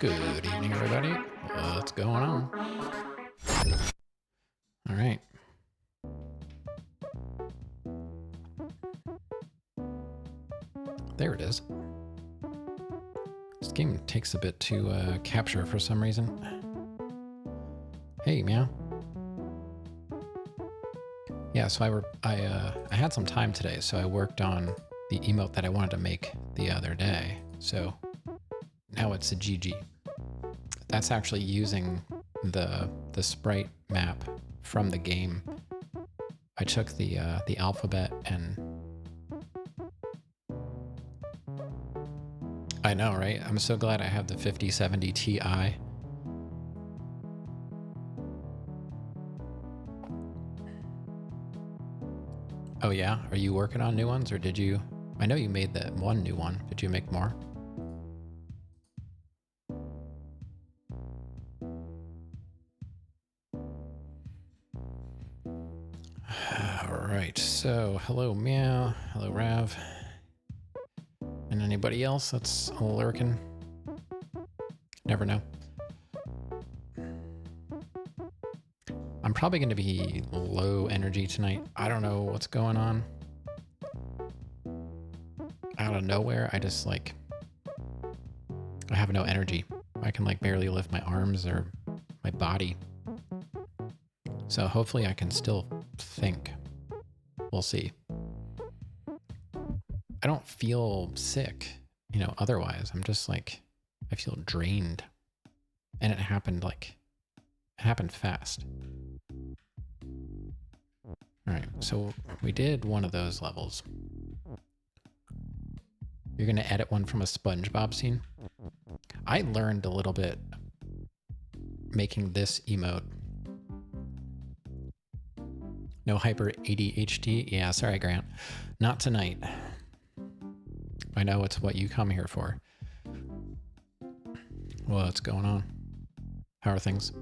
Good evening, everybody. What's going on? All right. There it is. This game takes a bit to capture for some reason. Hey, meow. Yeah, so I had some time today, so I worked on the emote that I wanted to make the other day. So now it's a GG. That's actually using the sprite map from the game. I took the alphabet and I know, right? I'm so glad I have the 5070 Ti. Oh yeah? Are you working on new ones or did you? I know you made that one new one. Did you make more? Alright, so hello Meow, hello Rav. And anybody else that's lurking? Never know. I'm probably going to be low energy tonight. I don't know what's going on. Out of nowhere, I just I have no energy. I can barely lift my arms or my body. So hopefully I can still think. We'll see. I don't feel sick, otherwise. I'm just I feel drained. And it happened fast. All right, so we did one of those levels. You're going to edit one from a SpongeBob scene? I learned a little bit making this emote. No hyper ADHD? Yeah, sorry, Grant. Not tonight. I know it's what you come here for. What's going on? How are things?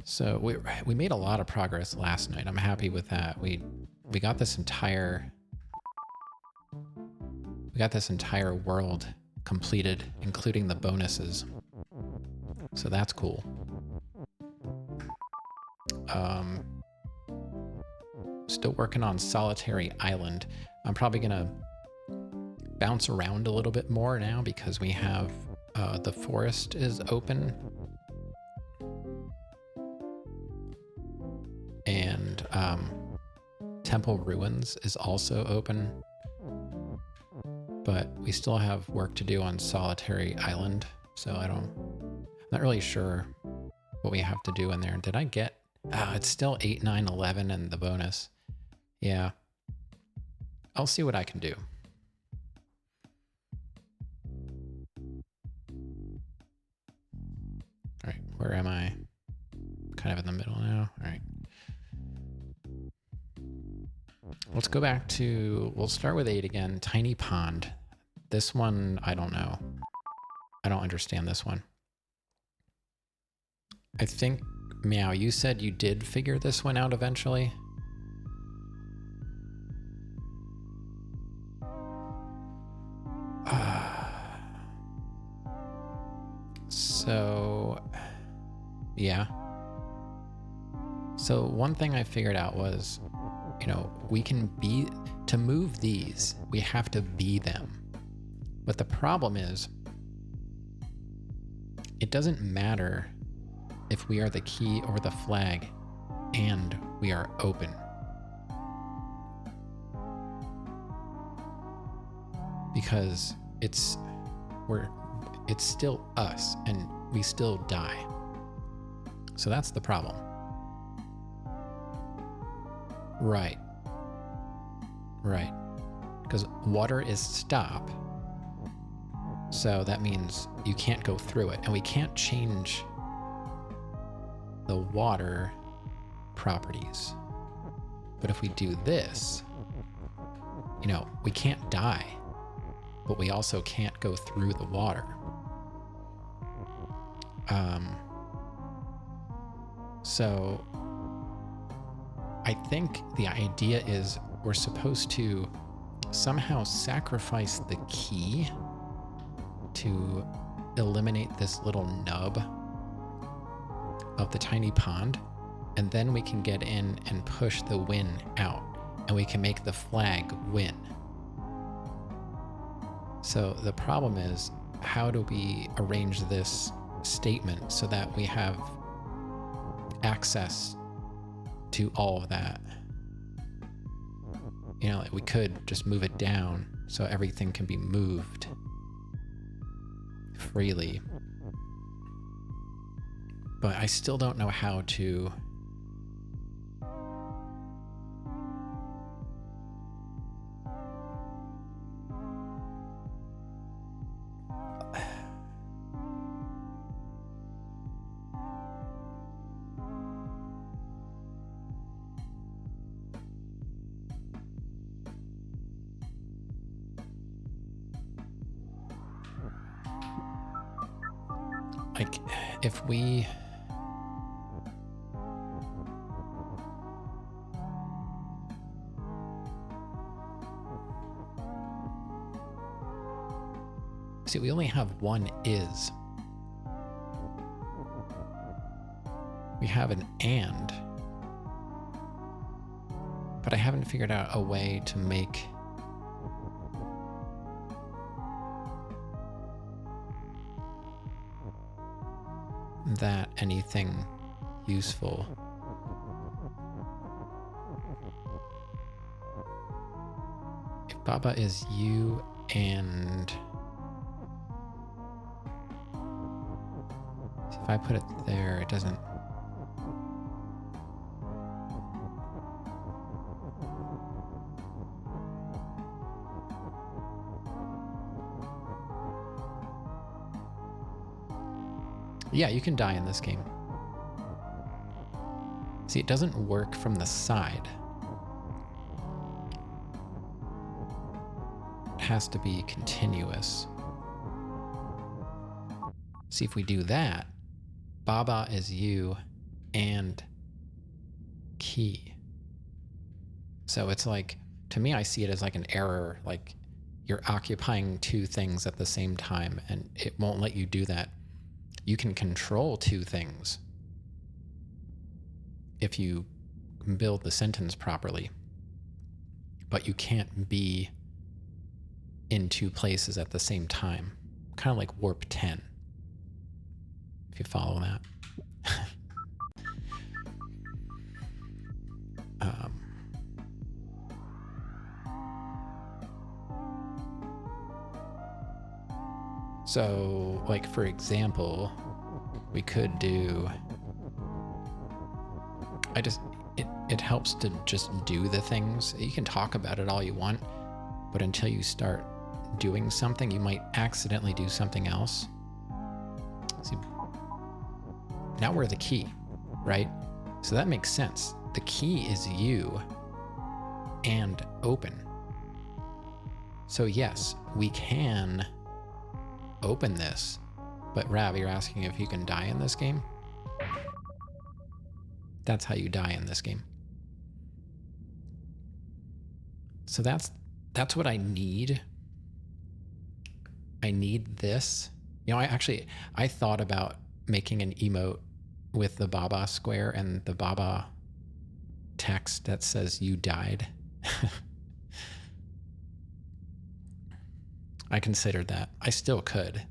So we made a lot of progress last night. I'm happy with that. We got this entire world completed, including the bonuses. So that's cool. Still working on Solitary Island. I'm probably gonna bounce around a little bit more now because we have the forest is open. And Temple Ruins is also open. But we still have work to do on Solitary Island. So I'm not really sure what we have to do in there. Did I get, it's still 8, 9, 11 and the bonus. Yeah. I'll see what I can do. All right, where am I? Kind of in the middle now. All right. let's go back to, we'll start with 8 again. Tiny pond. This one, I don't know. I don't understand this one. I think, Meow, you said you did figure this one out eventually. So, yeah. So one thing I figured out was, you know, we can be, to move these, we have to be them. But the problem is, it doesn't matter if we are the key or the flag and we are open. Because it's still us and we still die. So that's the problem. Right. Right. Because water is stop. So that means you can't go through it. And we can't change the water properties. But if we do this, you know, we can't die, but we also can't go through the water. So I think the idea is we're supposed to somehow sacrifice the key to eliminate this little nub of the tiny pond, and then we can get in and push the win out, and we can make the flag win. So the problem is, how do we arrange this statement so that we have access to all of that? You know, we could just move it down so everything can be moved freely. But I still don't know how to like, if we see, we only have one is. We have an and, but I haven't figured out a way to make that anything useful. If Baba is you and if I put it there, it doesn't. Yeah, you can die in this game. See, it doesn't work from the side. It has to be continuous. See, if we do that, Baba is you and key. So it's like, to me, I see it as like an error, like you're occupying two things at the same time, and it won't let you do that. You can control two things if you build the sentence properly, but you can't be in two places at the same time. Kind of like warp 10, if you follow that. So, like, for example, we could do, it helps to just do the things. You can talk about it all you want, but until you start doing something, you might accidentally do something else. See, now we're the key, right? So that makes sense. The key is you and open. So yes, we can open this, but Rav, you're asking if you can die in this game? That's how you die in this game. So that's what I need. I need this. You know, I thought about making an emote with the Baba square and the Baba text that says you died. I considered that. I still could.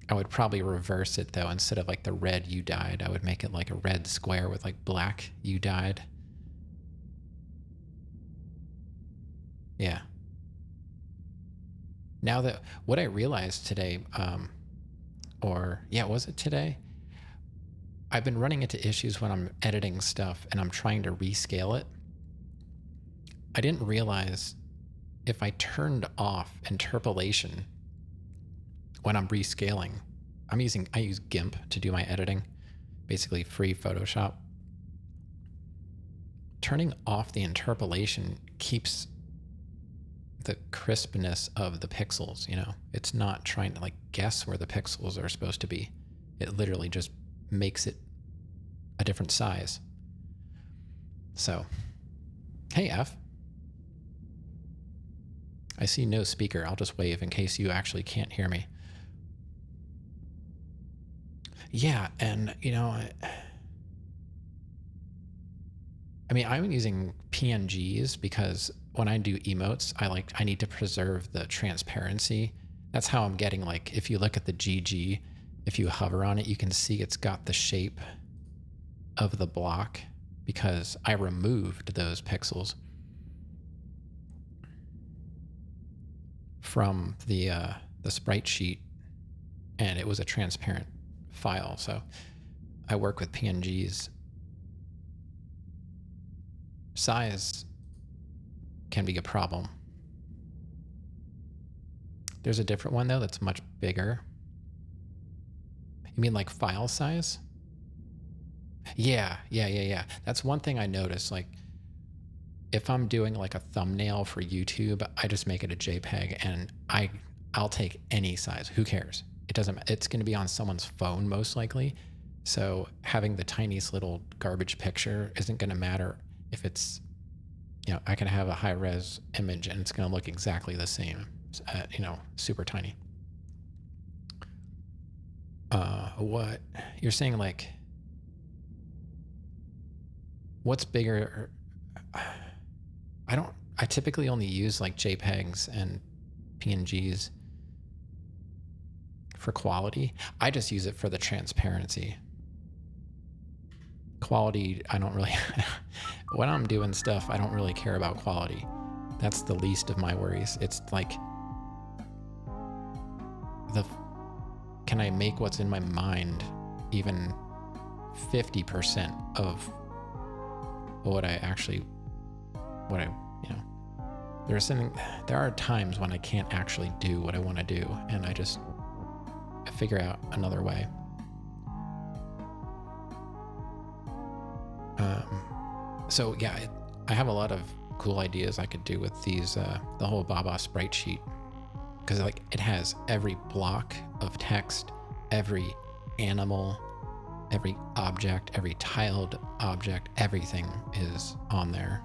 I would probably reverse it though. Instead of like the red you died, I would make it like a red square with like black you died. Yeah. Now that what I realized today, was it today? I've been running into issues when I'm editing stuff and I'm trying to rescale it. I didn't realize if I turned off interpolation when I'm rescaling, I use GIMP to do my editing, basically free Photoshop. Turning off the interpolation keeps the crispness of the pixels, you know? It's not trying to like guess where the pixels are supposed to be. It literally just makes it a different size. So, hey F. I see no speaker. I'll just wave in case you actually can't hear me. Yeah, and you know, I mean, I'm using PNGs because when I do emotes, I need to preserve the transparency. That's how I'm getting, like, if you look at the GG, if you hover on it, you can see it's got the shape of the block because I removed those pixels from the sprite sheet, and it was a transparent file. So I work with PNGs. Size can be a problem. There's a different one though that's much bigger. You mean like file size? Yeah. That's one thing I noticed. Like if I'm doing like a thumbnail for YouTube, I just make it a JPEG and I'll take any size. Who cares? It's going to be on someone's phone most likely. So having the tiniest little garbage picture isn't going to matter if it's, you know, I can have a high res image and it's going to look exactly the same, you know, super tiny. What you're saying, like, what's bigger? I typically only use like JPEGs and PNGs for quality. I just use it for the transparency. Quality, I don't really, when I'm doing stuff, I don't really care about quality. That's the least of my worries. It's like, can I make what's in my mind even 50% of what I, you know, there are times when I can't actually do what I want to do, and I figure out another way. So yeah, I have a lot of cool ideas I could do with these, the whole Baba sprite sheet, because like it has every block of text, every animal, every object, every tiled object, everything is on there.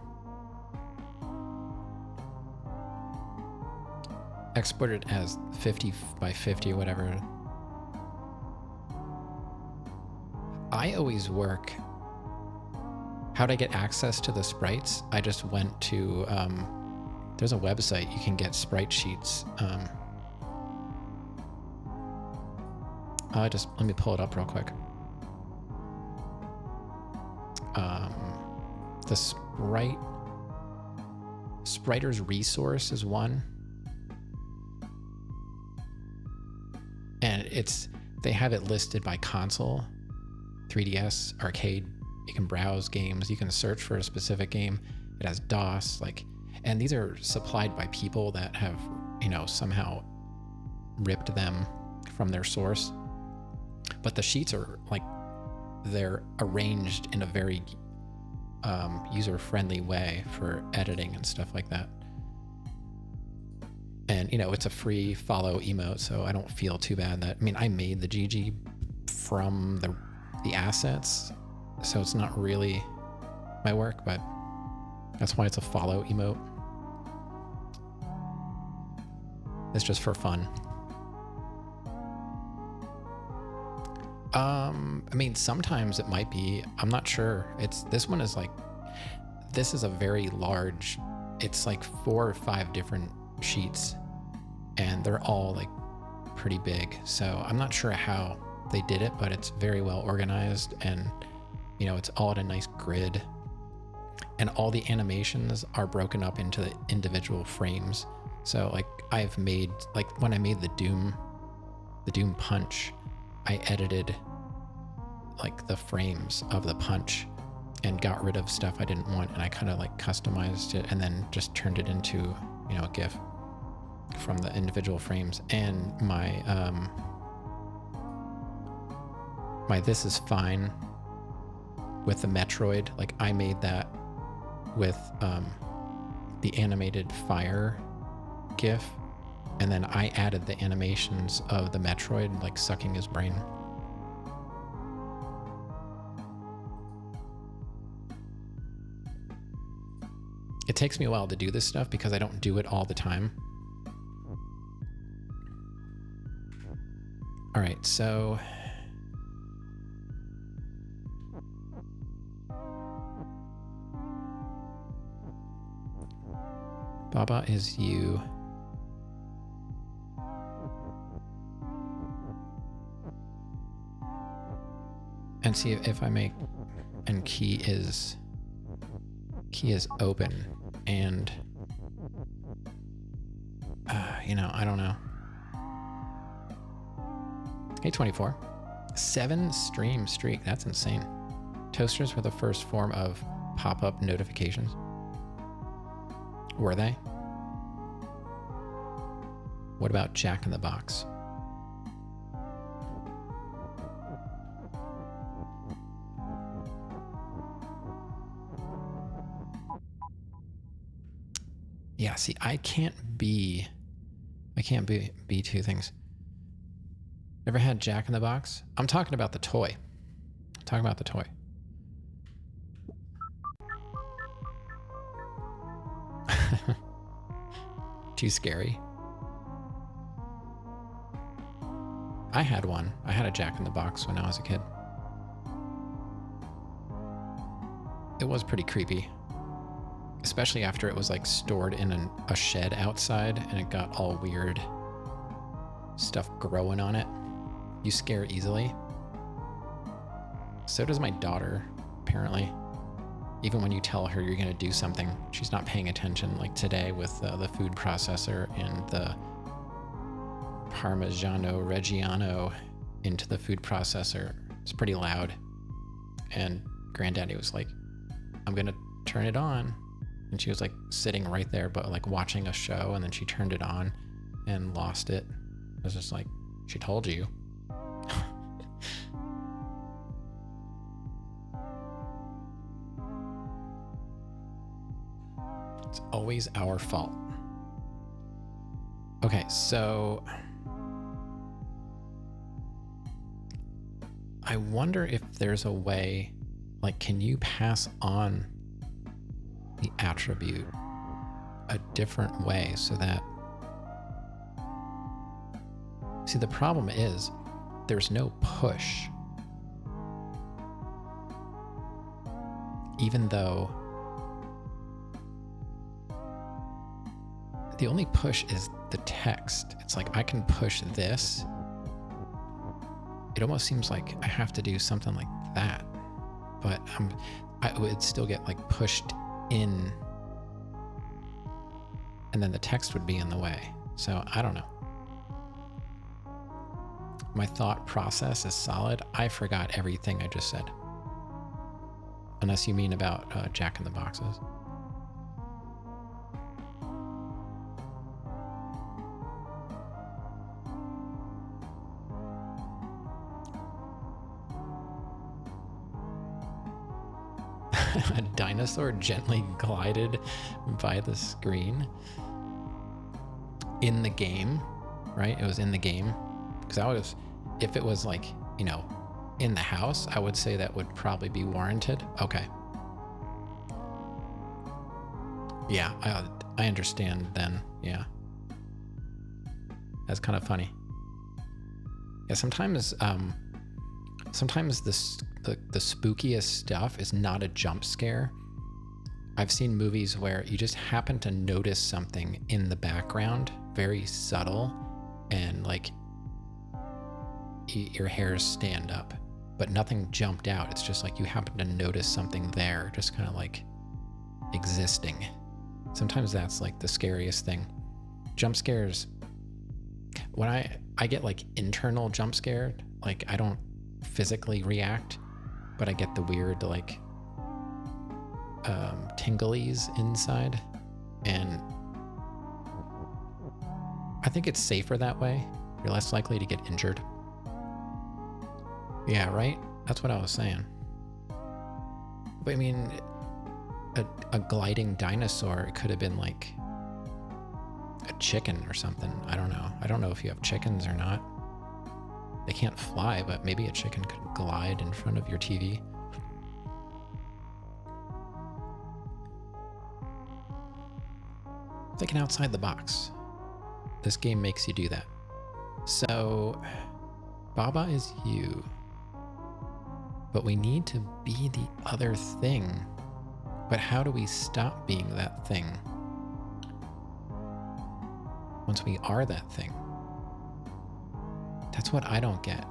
Export it as 50 by 50 or whatever. I always work. How to get access to the sprites? I just went to, there's a website you can get sprite sheets. Let me pull it up real quick. The Spriter's Resource is one. And they have it listed by console, 3DS, arcade. You can browse games. You can search for a specific game. It has DOS, and these are supplied by people that have, you know, somehow ripped them from their source. but the sheets are like, they're arranged in a very user-friendly way for editing and stuff like that. And, you know, it's a free follow emote, so I don't feel too bad that, I mean, I made the GG from the assets, so it's not really my work, but that's why it's a follow emote. It's just for fun. I mean, sometimes it might be, I'm not sure. This one is like, this is a very large, it's like 4 or 5 different sheets, and they're all like pretty big. So I'm not sure how they did it, but it's very well organized, and you know, it's all at a nice grid, and all the animations are broken up into the individual frames. So like I've made, like when I made the Doom punch, I edited like the frames of the punch and got rid of stuff I didn't want, and I kind of like customized it and then just turned it into, you know, a GIF from the individual frames. And my This Is Fine with the Metroid, like I made that with the animated fire GIF, and then I added the animations of the Metroid like sucking his brain. It takes me a while to do this stuff because I don't do it all the time. All right, so Baba is you. And see if I make, and key is open, and you know, I don't know. Hey, 24. 7 stream streak. That's insane. Toasters were the first form of pop-up notifications. Were they? What about Jack in the Box? Yeah, see, I can't be two things. Ever had Jack in the Box? I'm talking about the toy. I'm talking about the toy. Too scary. I had one. I had a Jack in the Box when I was a kid. It was pretty creepy. Especially after it was like stored in a shed outside and it got all weird stuff growing on it. You scare easily. So does my daughter, apparently. Even when you tell her you're going to do something, she's not paying attention. Like today with the food processor and the Parmigiano Reggiano into the food processor. It's pretty loud. And Granddaddy was like, I'm going to turn it on. And she was like sitting right there, but like watching a show, and then she turned it on and lost it. I was just like, she told you. It's always our fault. Okay, so I wonder if there's a way, like, can you pass on the attribute a different way so that, see, the problem is there's no push, even though the only push is the text. It's like I can push this. It almost seems like I have to do something like that, but I would still get like pushed in, and then the text would be in the way. So I don't know. My thought process is solid. I forgot everything I just said. Unless you mean about Jack in the Boxes. A dinosaur gently glided by the screen in the game, right? It was in the game. Because if it was like, in the house, I would say that would probably be warranted. Okay. Yeah, I understand then. Yeah. That's kind of funny. Yeah, sometimes the spookiest stuff is not a jump scare. I've seen movies where you just happen to notice something in the background, very subtle, and like your hairs stand up, but nothing jumped out. It's just like you happen to notice something there, just kind of like existing. Sometimes that's like the scariest thing. Jump scares, when I get like internal jump scared, like I don't physically react, but I get the weird like tinglies inside, and I think it's safer that way. You're less likely to get injured. Yeah, right? That's what I was saying. But I mean, a gliding dinosaur, it could have been like a chicken or something. I don't know. I don't know if you have chickens or not. They can't fly, but maybe a chicken could glide in front of your TV. Thinking outside the box. This game makes you do that. So, Baba is you. But we need to be the other thing. But how do we stop being that thing? Once we are that thing. That's what I don't get.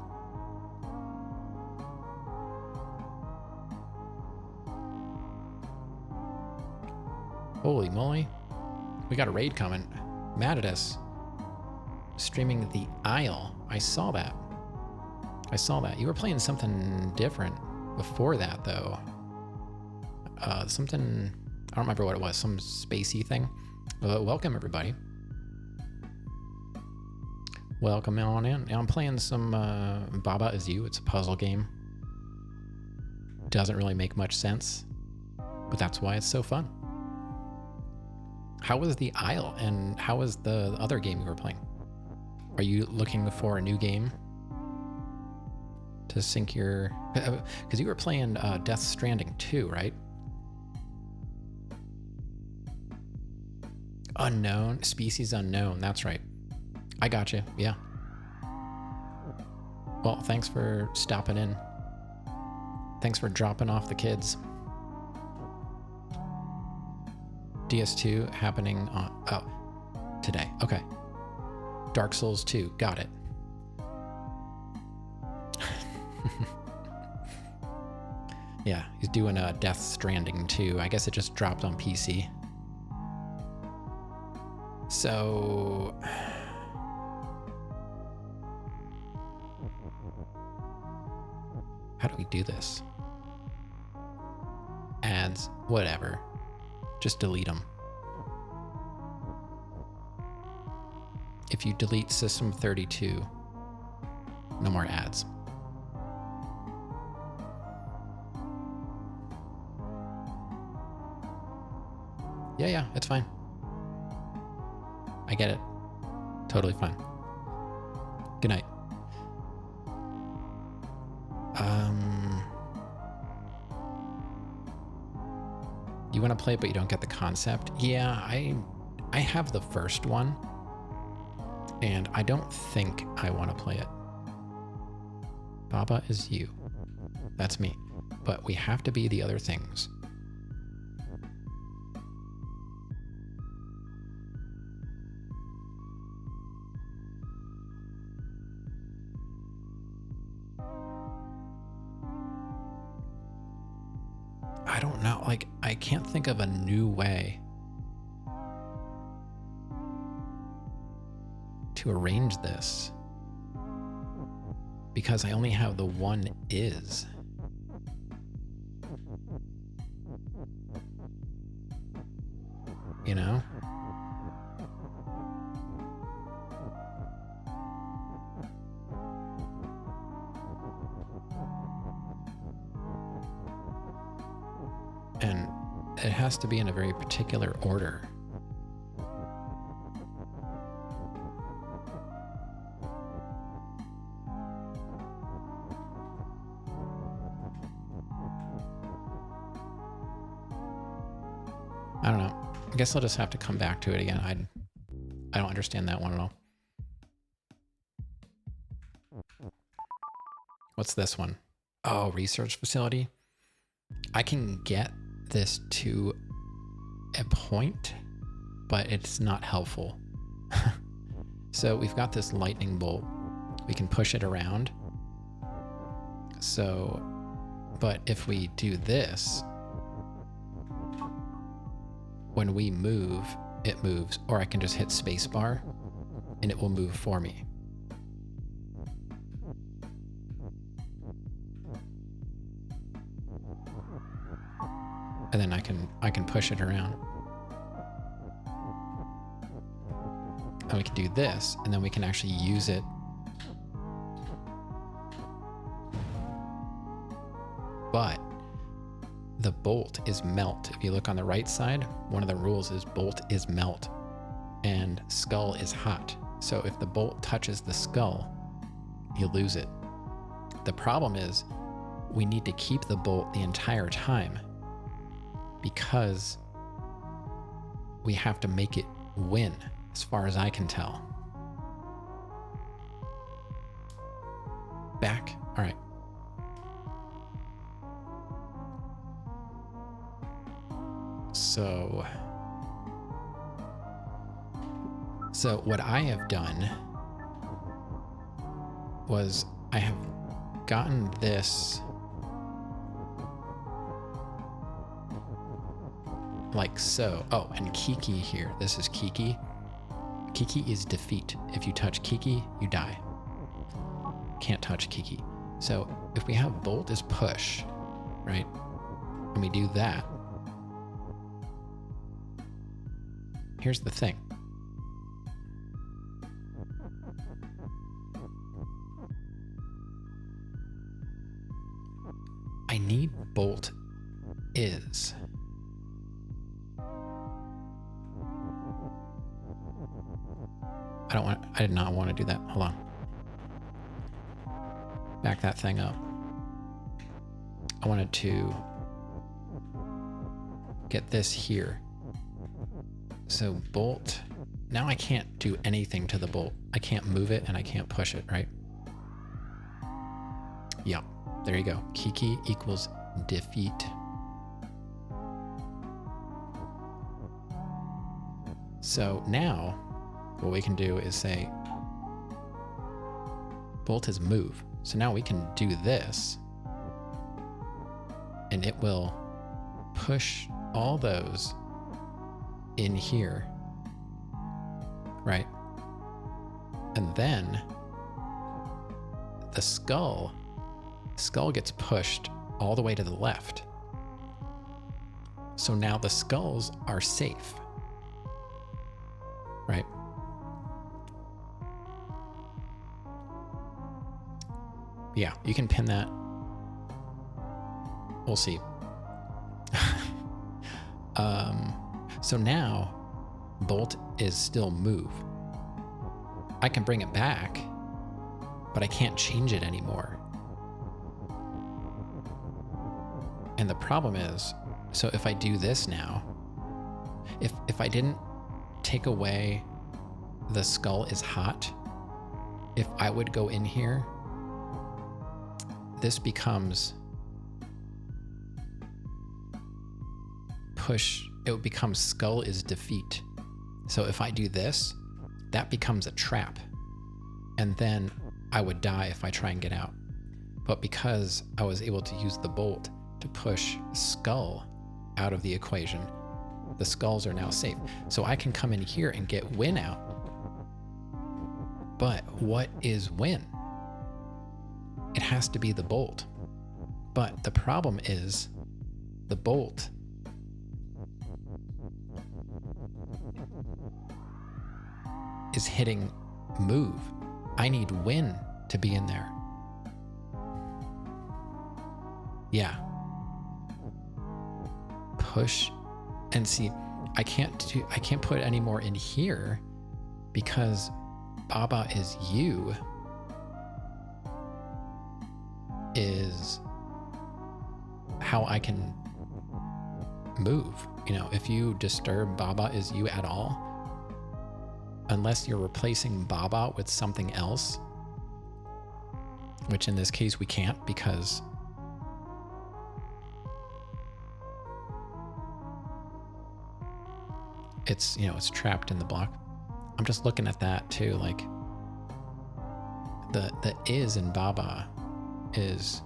Holy moly. We got a raid coming. Mad at us. Streaming The Isle. I saw that. You were playing something different before that, though. Something, I don't remember what it was, some spacey thing. Welcome, everybody. Welcome on in. I'm playing some Baba Is You. It's a puzzle game. Doesn't really make much sense, but that's why it's so fun. How was The Isle, and how was the other game you were playing? Are you looking for a new game to sync your... Because you were playing Death Stranding 2, right? Unknown, Species Unknown, that's right. I got you, yeah. Well, thanks for stopping in. Thanks for dropping off the kids. DS2 happening on, today, okay. Dark Souls 2, got it. Yeah, he's doing Death Stranding 2. I guess it just dropped on PC. So... how do we do this? Ads, whatever. Just delete them. If you delete System 32, no more ads. Yeah, it's fine. I get it. Totally fine. Good night. You want to play it, but you don't get the concept? Yeah, I have the first one, and I don't think I want to play it. Baba Is You. That's me. But we have to be the other things. I don't know, like, I can't think of a new way to arrange this because I only have the one is. You know? And it has to be in a very particular order. I don't know. I guess I'll just have to come back to it again. I don't understand that one at all. What's this one? Oh, research facility. I can get this to a point, but it's not helpful. So we've got this lightning bolt. We can push it around. So, but if we do this, when we move, it moves, or I can just hit spacebar and it will move for me. And then I can push it around. And we can do this, and then we can actually use it. But the bolt is melt. If you look on the right side, one of the rules is bolt is melt and skull is hot. So if the bolt touches the skull, you lose it. The problem is we need to keep the bolt the entire time because we have to make it win, as far as I can tell. Back? All right. So what I have done was I have gotten this like so. Oh, and Kiki here. This is Kiki. Kiki is defeat. If you touch Kiki, you die. Can't touch Kiki. So if we have bolt is push, right? And we do that. Here's the thing. I need bolt is. I did not want to do that. Hold on. Back that thing up. I wanted to get this here. So bolt, now I can't do anything to the bolt. I can't move it and I can't push it, right? Yeah, there you go. Kiki equals defeat. So now what we can do is say bolt is move. So now we can do this and it will push all those in here, right? And then the skull gets pushed all the way to the left. So now the skulls are safe, right? Yeah, you can pin that. We'll see. So now bolt is still move. I can bring it back, but I can't change it anymore. And the problem is, so if I do this now, if I didn't take away the skull is hot, if I would go in here, this becomes push, it would become skull is defeat. So if I do this, that becomes a trap. And then I would die if I try and get out. But because I was able to use the bolt to push skull out of the equation, the skulls are now safe. So I can come in here and get win out. But what is win? It has to be the bolt. But the problem is the bolt is hitting move. I need win to be in there. Yeah. push and see. I can't put any more in here because Baba is you is how I can move. You know, if you disturb Baba is you at all, unless you're replacing Baba with something else, which in this case we can't because it's, you know, it's trapped in the block. I'm just looking at that too, like the is in Baba is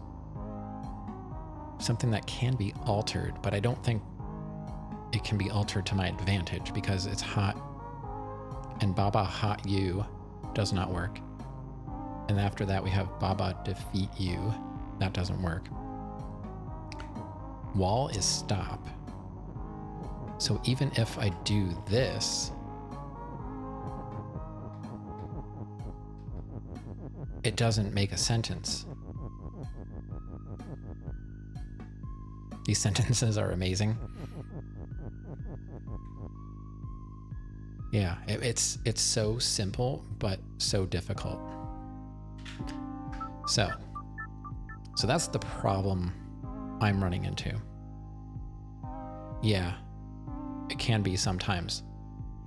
something that can be altered, but I don't think it can be altered to my advantage because it's hot, and Baba hot you does not work. And after that we have Baba defeat you. That doesn't work. Wall is stop. So even if I do this, it doesn't make a sentence. These sentences are amazing. Yeah, it's so simple, but so difficult. So that's the problem I'm running into. Yeah, it can be sometimes.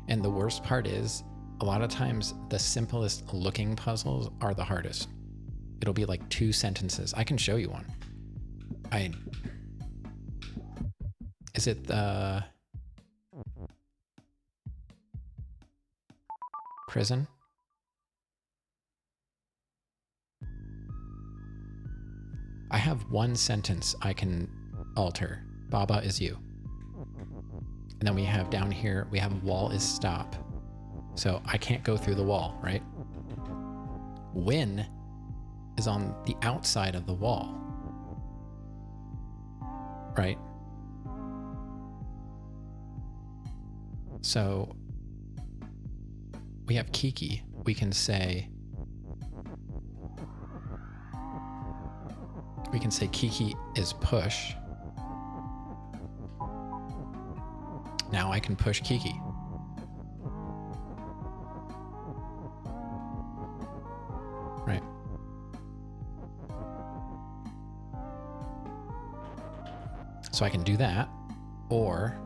And the worst part is, a lot of times the simplest looking puzzles are the hardest. It'll be like 2 sentences. I can show you one. Is it the prison? I have 1 sentence I can alter. Baba is you. And then we have down here, we have wall is stop. So I can't go through the wall, right? Win is on the outside of the wall, right? So we have Kiki. We can say Kiki is push. Now I can push Kiki. Right. So I can do that, or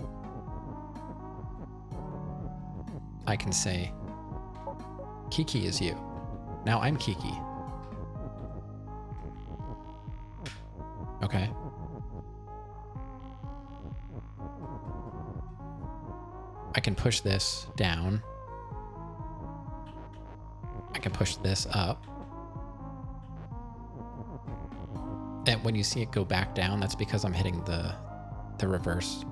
I can say Kiki is you. Now I'm Kiki. Okay. I can push this down. I can push this up. And when you see it go back down, that's because I'm hitting the reverse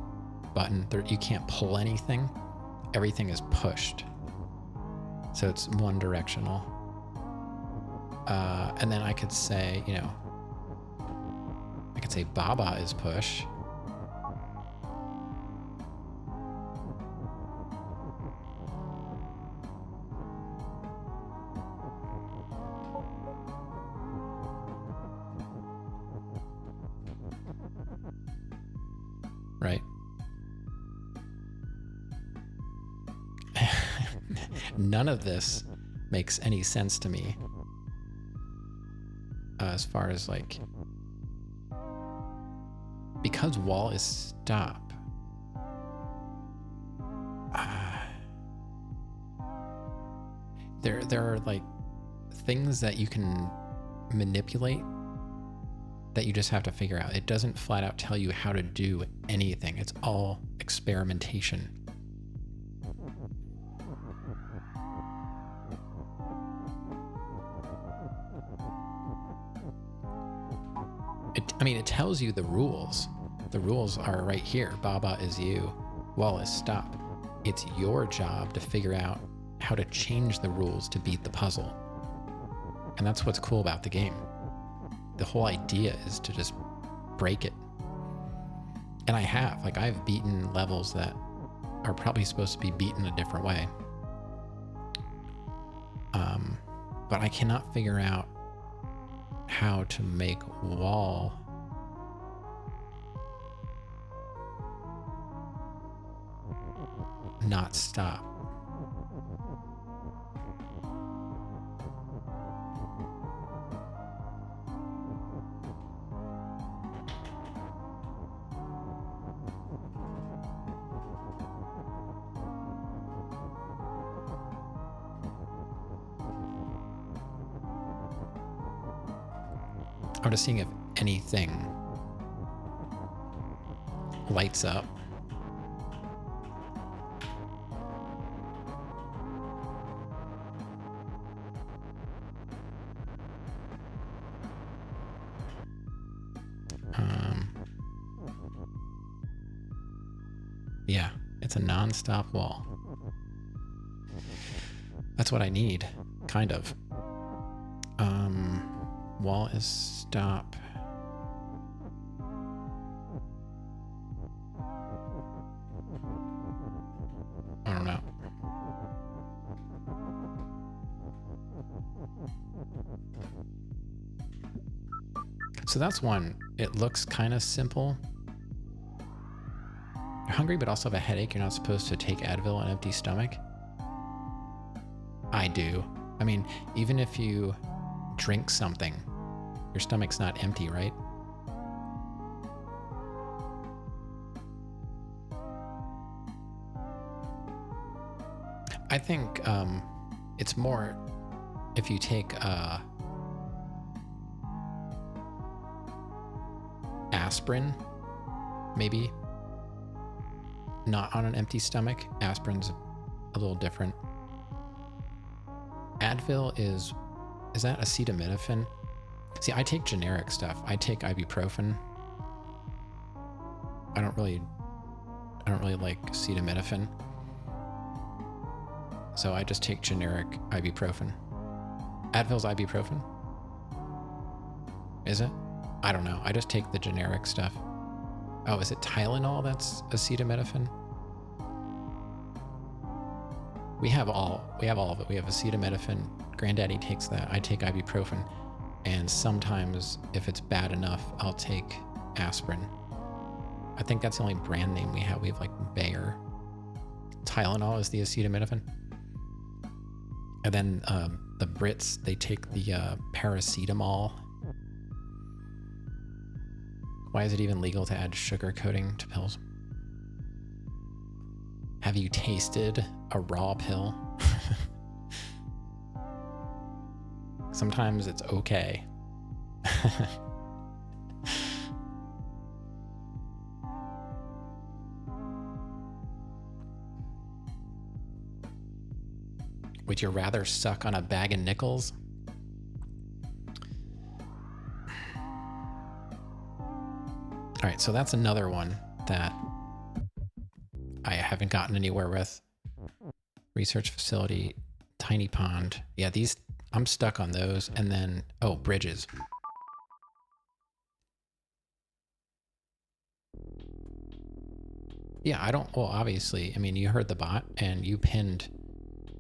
button. You can't pull anything. Everything is pushed. So it's one directional. And then I could say, you know, I could say Baba is push. Right? None of this makes any sense to me as far as like, because wall is stop. There are like things that you can manipulate that you just have to figure out. It doesn't flat out tell you how to do anything. It's all experimentation. It tells you the rules. The rules are right here. Baba is you, wall is stop. It's your job to figure out how to change the rules to beat the puzzle. And that's what's cool about the game. The whole idea is to just break it. And I've beaten levels that are probably supposed to be beaten a different way. But I cannot figure out how to make wall not stop? I'm just seeing if anything lights up. Yeah, it's a non-stop wall. That's what I need, kind of. Wall is stop. I don't know. So that's one. It looks kind of simple. You're hungry but also have a headache. You're not supposed to take Advil on an empty stomach. I do. I mean, even if you drink something, your stomach's not empty, right? I think it's more if you take aspirin, maybe. Not on an empty stomach. Aspirin's a little different. Advil is that acetaminophen? See, I take generic stuff. I take ibuprofen. I don't really like acetaminophen. So I just take generic ibuprofen. Advil's ibuprofen? Is it? I don't know. I just take the generic stuff. Oh, is it Tylenol that's acetaminophen? We have all of it. We have acetaminophen. Granddaddy takes that. I take ibuprofen. And sometimes, if it's bad enough, I'll take aspirin. I think that's the only brand name we have. We have like Bayer. Tylenol is the acetaminophen. And then the Brits, they take the paracetamol. Why is it even legal to add sugar coating to pills? Have you tasted a raw pill? Sometimes it's okay. Would you rather suck on a bag of nickels? All right, so that's another one that I haven't gotten anywhere with. Research facility, tiny pond. Yeah, these, I'm stuck on those. And then, oh, bridges. Yeah, I don't, well, obviously, I mean, you heard the bot and you pinned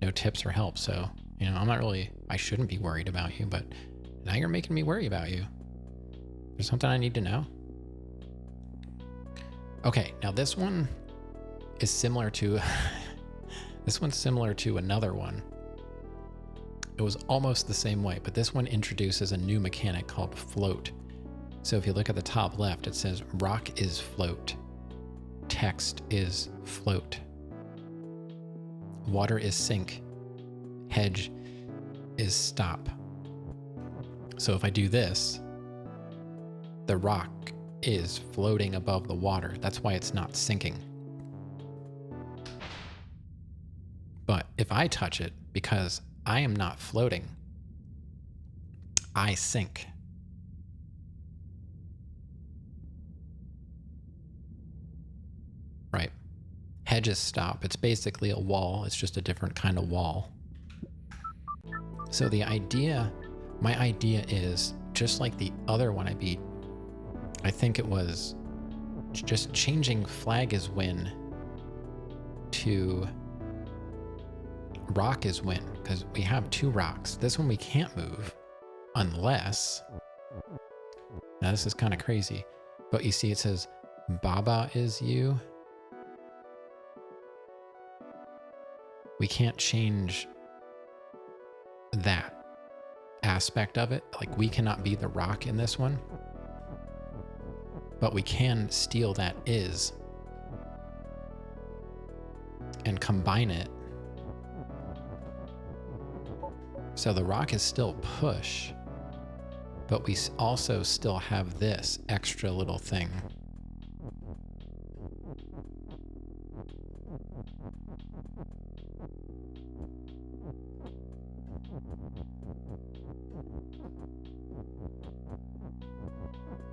no tips or help. So, you know, I'm not really, I shouldn't be worried about you, but now you're making me worry about you. There's something I need to know. Okay, now this one is similar to, this one's similar to another one. It was almost the same way, but this one introduces a new mechanic called float. So if you look at the top left, it says rock is float. Text is float. Water is sink. Hedge is stop. So if I do this, the rock is floating above the water. That's why it's not sinking. But if I touch it, because I am not floating, I sink. Right. Hedges stop. It's basically a wall. It's just a different kind of wall. So the idea, my idea is just like the other one I beat. I think it was just changing flag is win to rock is win, because we have two rocks. This one we can't move unless, now this is kind of crazy, but you see it says Baba is you. we can't change that aspect of it. Like, we cannot be the rock in this one, but we can steal that is and combine it. So the rock is still push, but we also still have this extra little thing.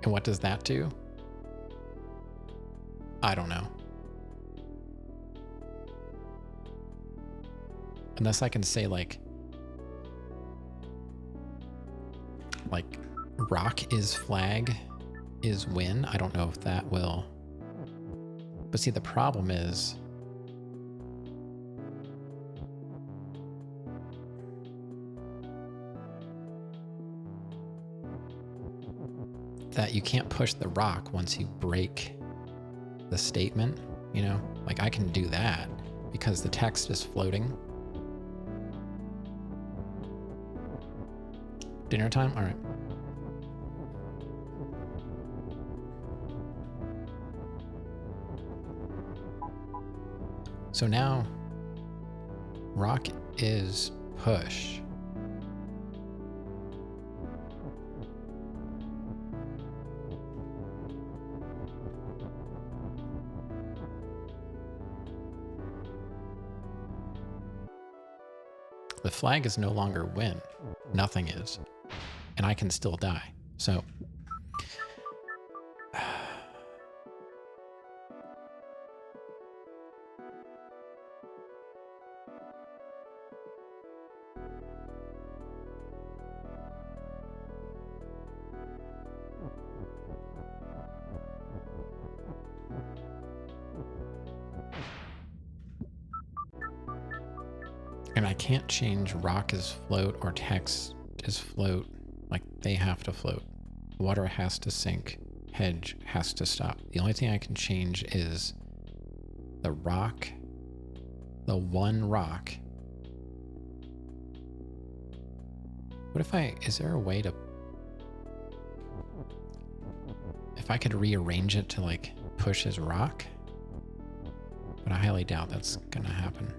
And what does that do? I don't know. Unless I can say like rock is flag is win. I don't know if that will. But see, the problem is that you can't push the rock once you break the statement, you know? Like, I can do that because the text is floating. Dinner time? All right. So now rock is push. The flag is no longer win. Nothing is. And I can still die. So and I can't change rock is float or text is float. Like, they have to float. Water has to sink. Hedge has to stop. The only thing I can change is the rock, the one rock. What if is there a way to, if I could rearrange it to like push his rock? But I highly doubt that's gonna happen.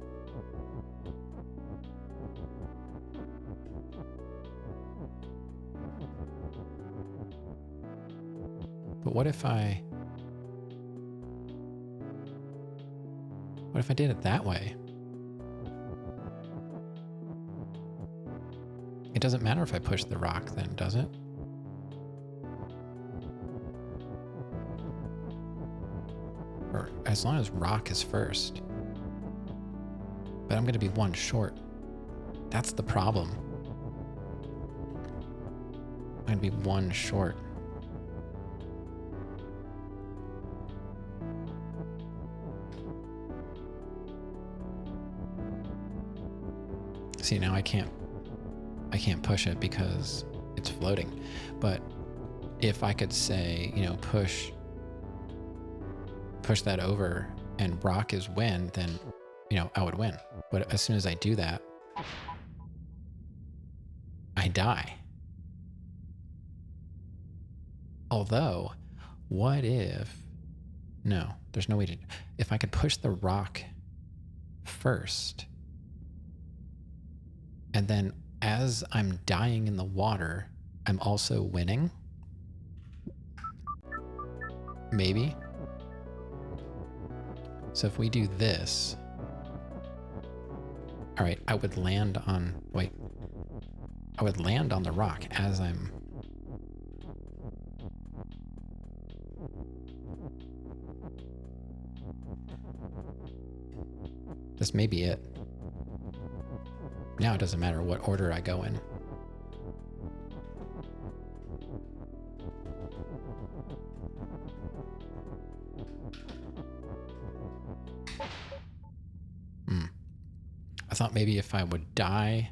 But what if I did it that way? It doesn't matter if I push the rock then, does it? Or as long as rock is first. But I'm going to be one short. That's the problem. I'm going to be one short. See, now I can't push it because it's floating. But if I could say, you know, push that over and rock is win, then, you know, I would win. But as soon as I do that, I die. Although, what if, no, there's no way to, if I could push the rock first, and then as I'm dying in the water, I'm also winning. Maybe. So if we do this, all right, I would land on the rock as I'm, this may be it. Now it doesn't matter what order I go in. I thought maybe if I would die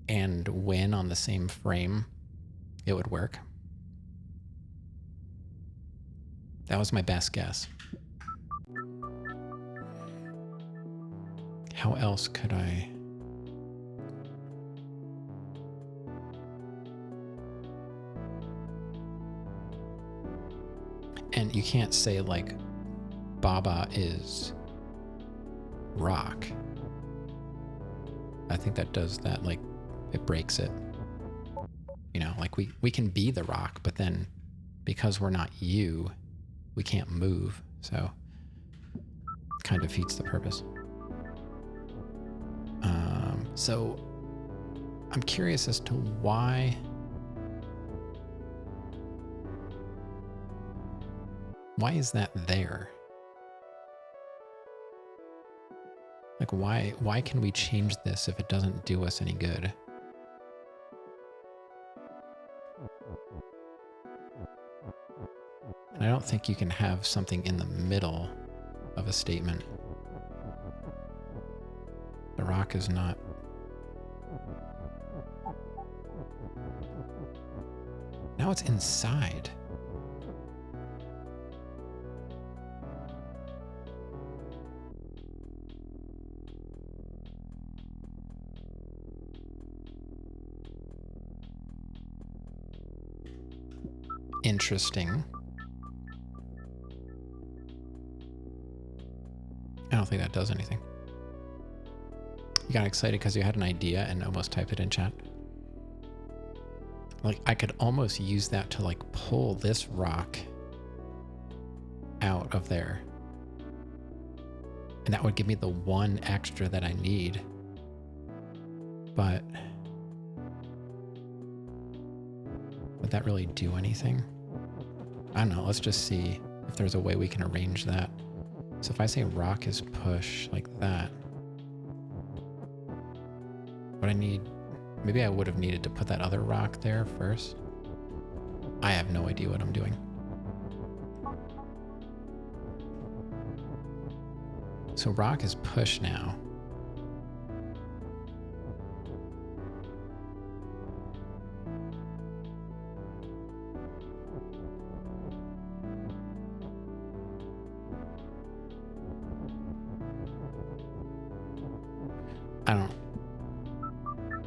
and win on the same frame, it would work. That was my best guess. How else could I? And you can't say like Baba is rock. I think that does that, like it breaks it. You know, like we can be the rock, but then because we're not you, we can't move. So it kind of defeats the purpose. So I'm curious as to why is that there? Like why can we change this if it doesn't do us any good? And I don't think you can have something in the middle of a statement. The rock is not. Now it's inside. Interesting. I don't think that does anything. You got excited because you had an idea and almost typed it in chat. Like I could almost use that to like pull this rock out of there. And that would give me the one extra that I need. But would that really do anything? I don't know. Let's just see if there's a way we can arrange that. So if I say rock is push like that, what I need, maybe I would have needed to put that other rock there first. I have no idea what I'm doing. So rock is push now.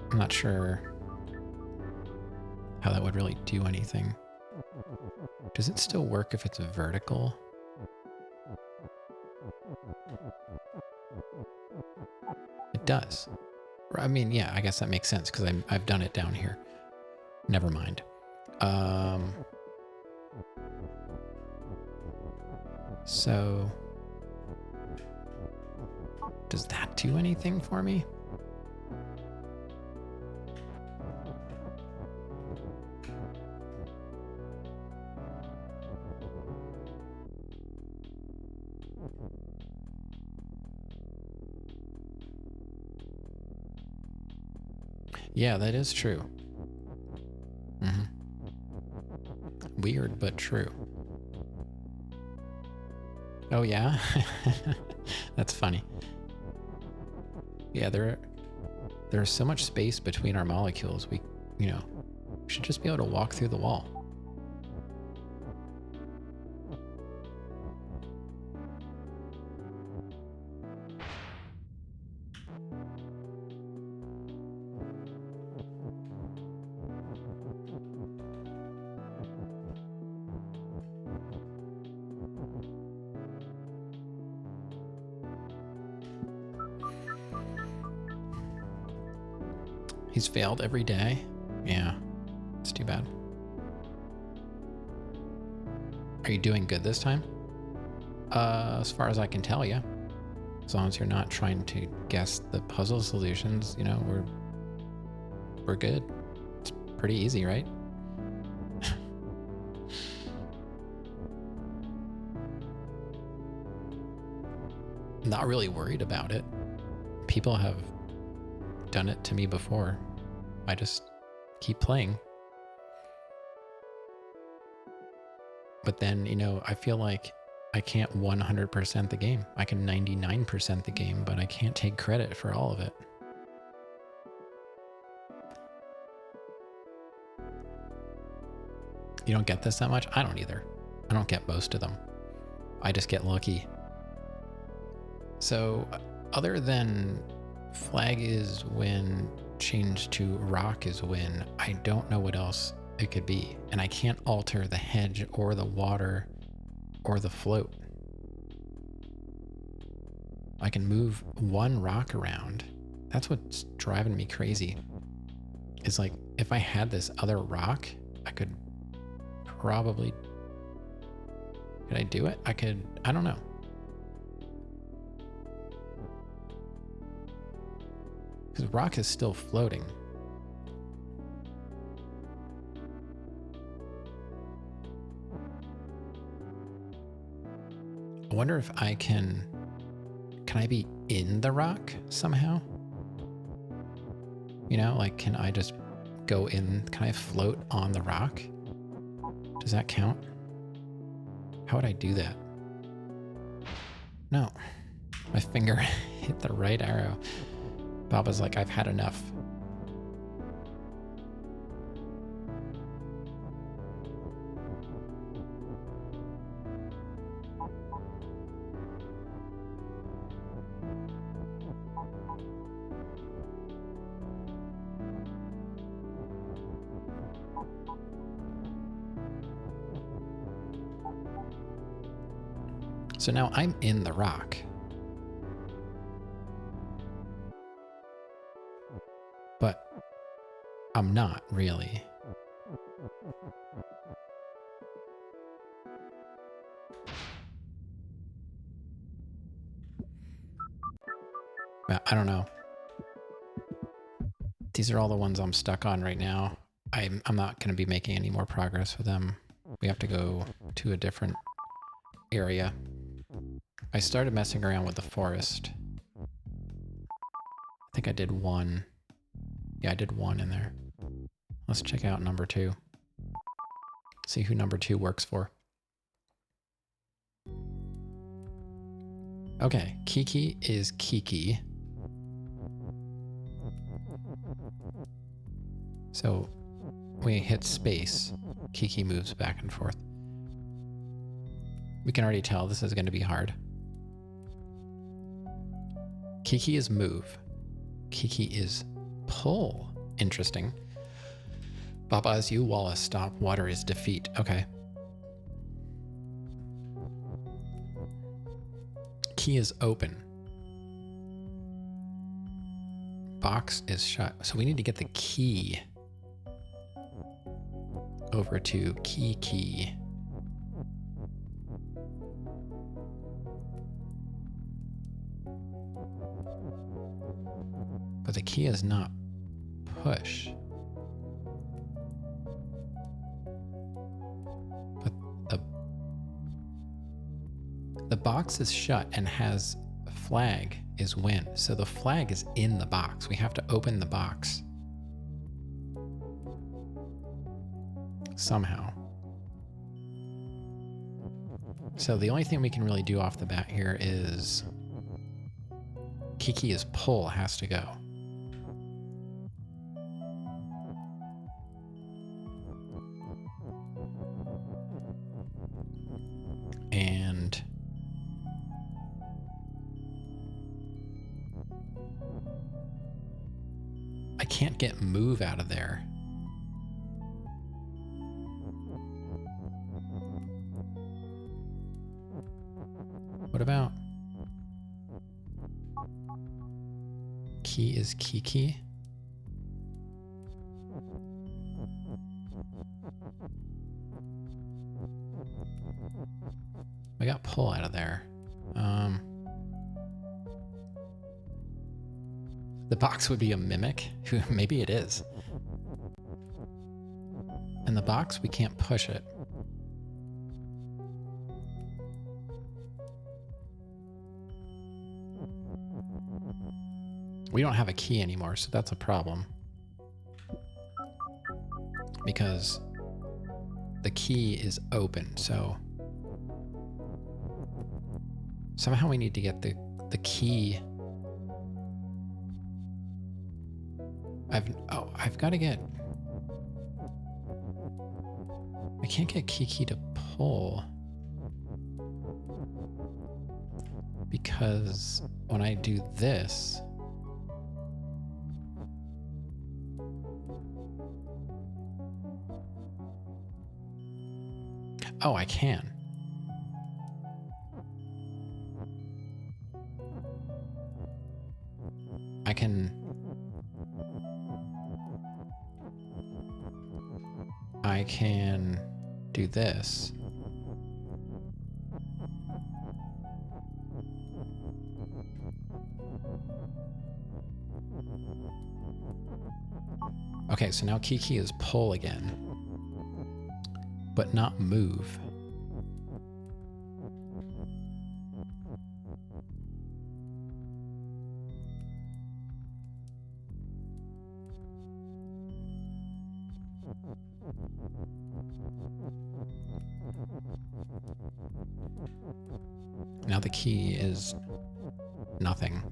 I'm not sure how that would really do anything. Does it still work if it's vertical? It does. I mean, yeah, I guess that makes sense because I've done it down here. Never mind. So does that do anything for me? Yeah, that is true. Weird, but true. Oh yeah? That's funny. Yeah, there's so much space between our molecules. We should just be able to walk through the wall. He's failed every day? Yeah, it's too bad. Are you doing good this time? As far as I can tell, yeah. As long as you're not trying to guess the puzzle solutions, we're good. It's pretty easy, right? Not really worried about it. People have done it to me before. I just keep playing. But then, I feel like I can't 100% the game. I can 99% the game, but I can't take credit for all of it. You don't get this that much? I don't either. I don't get most of them. I just get lucky. So other than flag is when changed to rock is when, I don't know what else it could be. And I can't alter the hedge or the water or the float. I can move one rock around. That's what's driving me crazy. Is like, if I had this other rock, I could probably... Could I do it? I could... I don't know. Because rock is still floating. I wonder if I can... Can I be in the rock somehow? You know, like, can I just go in? Can I float on the rock? Does that count? How would I do that? No. My finger hit the right arrow. Baba's like, I've had enough. So now I'm in the rock. But I'm not really. I don't know. These are all the ones I'm stuck on right now. I'm not going to be making any more progress with them. We have to go to a different area. I started messing around with the forest. I think I did one. Yeah, I did one in there. Let's check out number 2. See who number 2 works for. Okay, Kiki is Kiki. So we hit space, Kiki moves back and forth. We can already tell this is going to be hard. Kiki is move. Kiki is pull. Interesting. Baba is you, Wallace stop, water is defeat. Okay. Key is open. Box is shut. So we need to get the key over to Kiki. But the key is not push. But the box is shut and has a flag is win. So the flag is in the box. We have to open the box. Somehow. So the only thing we can really do off the bat here is Kiki is pull has to go. And I can't get move out of there. What about key is Kiki? We got pull out of there. The box would be a mimic. Maybe it is. And the box, we can't push it. We don't have a key anymore, so that's a problem. Because the key is open, so somehow we need to get the key. I've got to get... I can't get Kiki to pull. Because because when I do this, oh, I can. I can do this. Okay, so now Kiki is pull again, but not move. Now the key is nothing.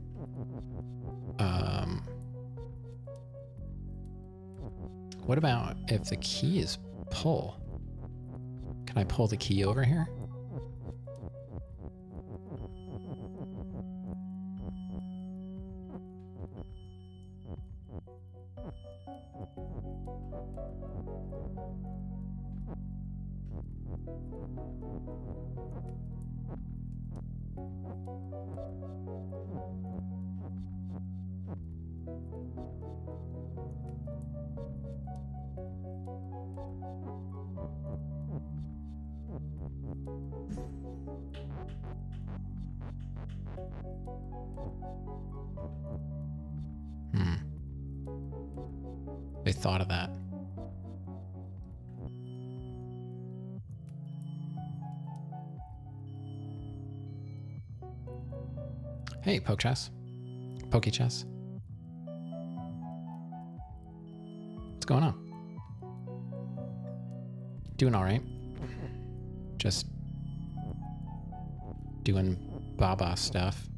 What about if the key is pull? Can I pull the key over here? They thought of that. Hey, Pokechess. What's going on? Doing all right. Just doing Baba stuff.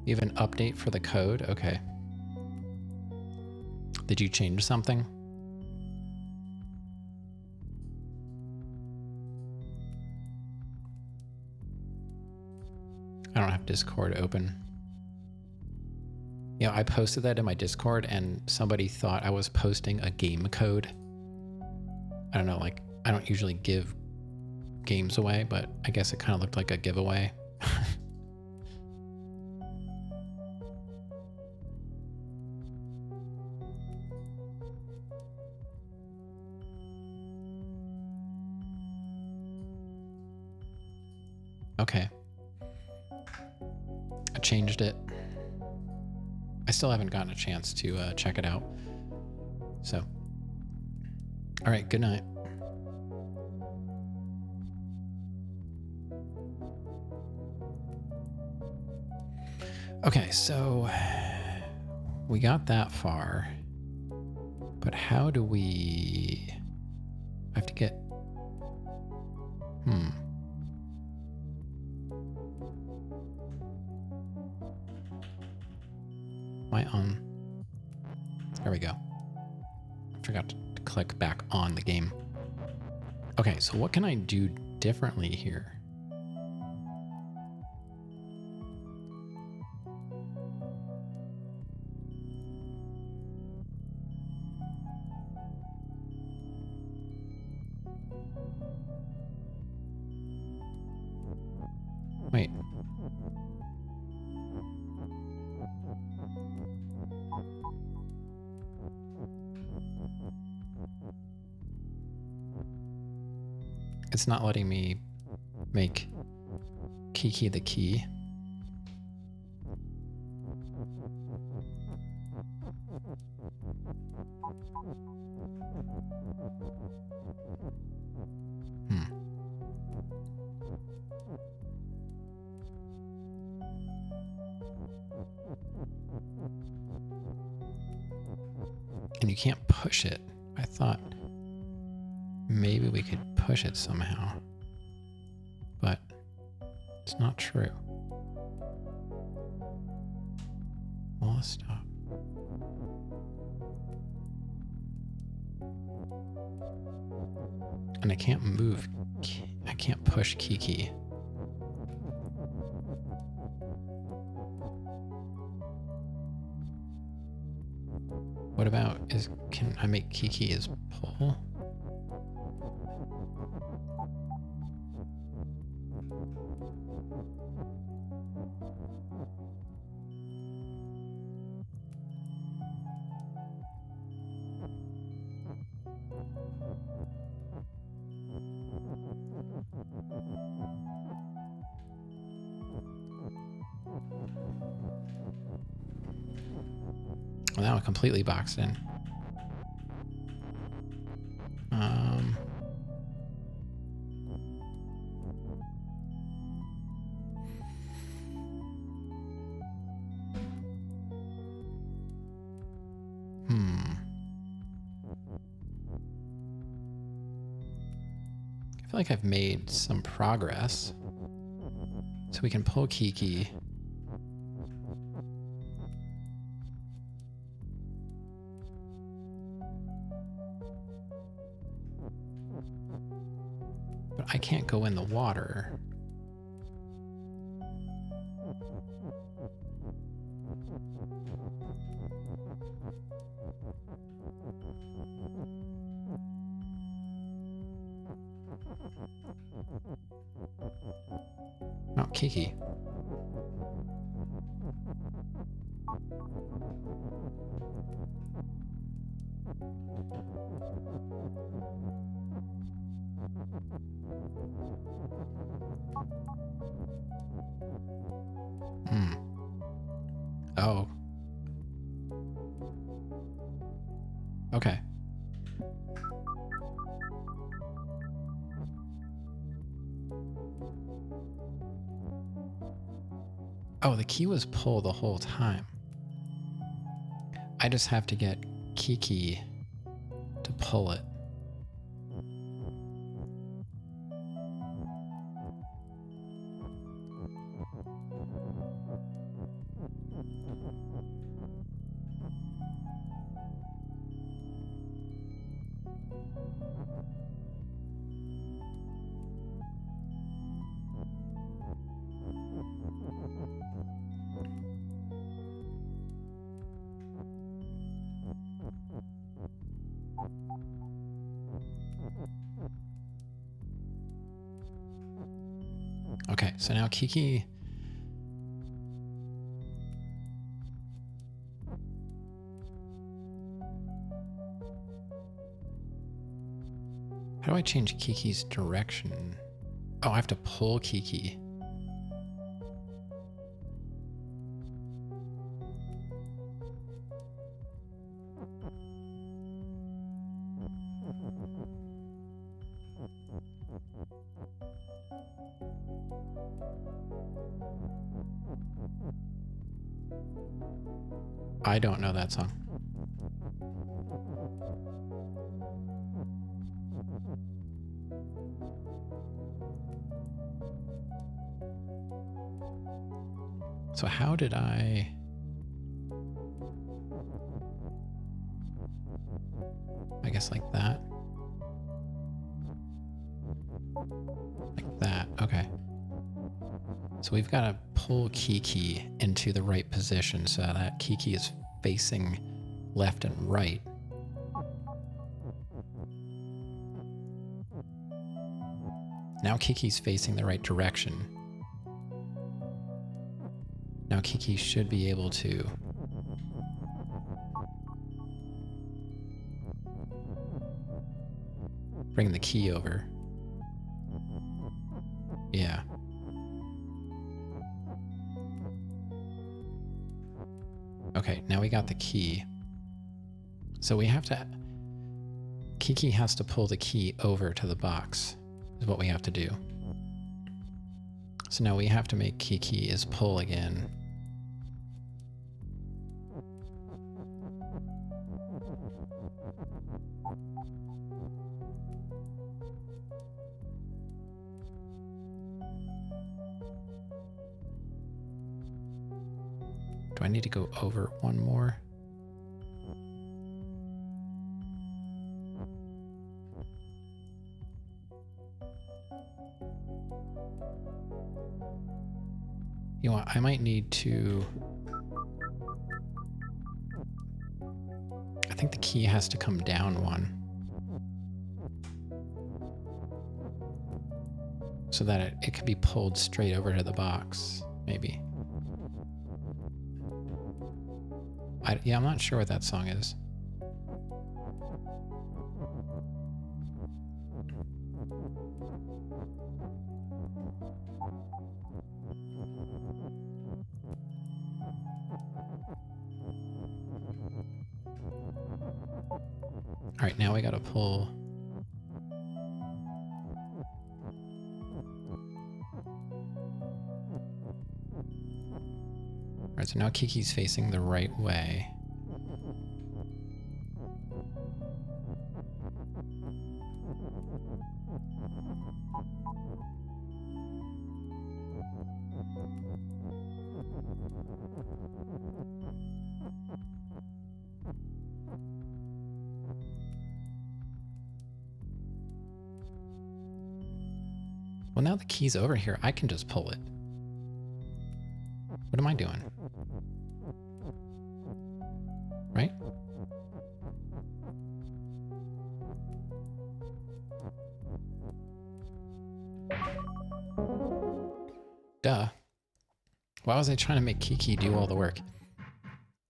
You have an update for the code? Okay. Did you change something? I don't have Discord open. Yeah, I posted that in my Discord and somebody thought I was posting a game code. I don't know, like, I don't usually give games away, but I guess it kind of looked like a giveaway. Okay. I changed it. I still haven't gotten a chance to check it out. So, all right, good night. Okay, so we got that far, but how do we... I have to get... Am I on? There we go. I forgot to click back on the game. Okay, so what can I do differently here? Wait. It's not letting me make Kiki the key. And you can't push it. I thought maybe we could push it somehow, but it's not true. Well, let's stop. And I can't move. I can't push Kiki. What about can I make Kiki his pull? Well, now I'm completely boxed in. I feel like I've made some progress. So we can pull Kiki. But I can't go in the water. Oh, Kiki. Oh. Okay. Oh, the key was pull the whole time. I just have to get Kiki to pull it. Okay, so now Kiki... How do I change Kiki's direction? Oh, I have to pull Kiki. I don't know that song. So how did I... I guess like that. Like that, okay. So we've got to pull Kiki into the right position so that Kiki is facing left and right. Now Kiki's facing the right direction. Now Kiki should be able to bring the key over. Yeah. Okay, now we got the key. So we have to... Kiki has to pull the key over to the box, is what we have to do. So now we have to make Kiki is pull again. Do I need to go over one more? You know what? I might need to... I think the key has to come down one. So that it could be pulled straight over to the box, maybe. Yeah, I'm not sure what that song is. All right, now we gotta pull. All right, so now Kiki's facing the right way. Well, now the key's over here. I can just pull it. What am I doing? Right? Duh. Why was I trying to make Kiki do all the work?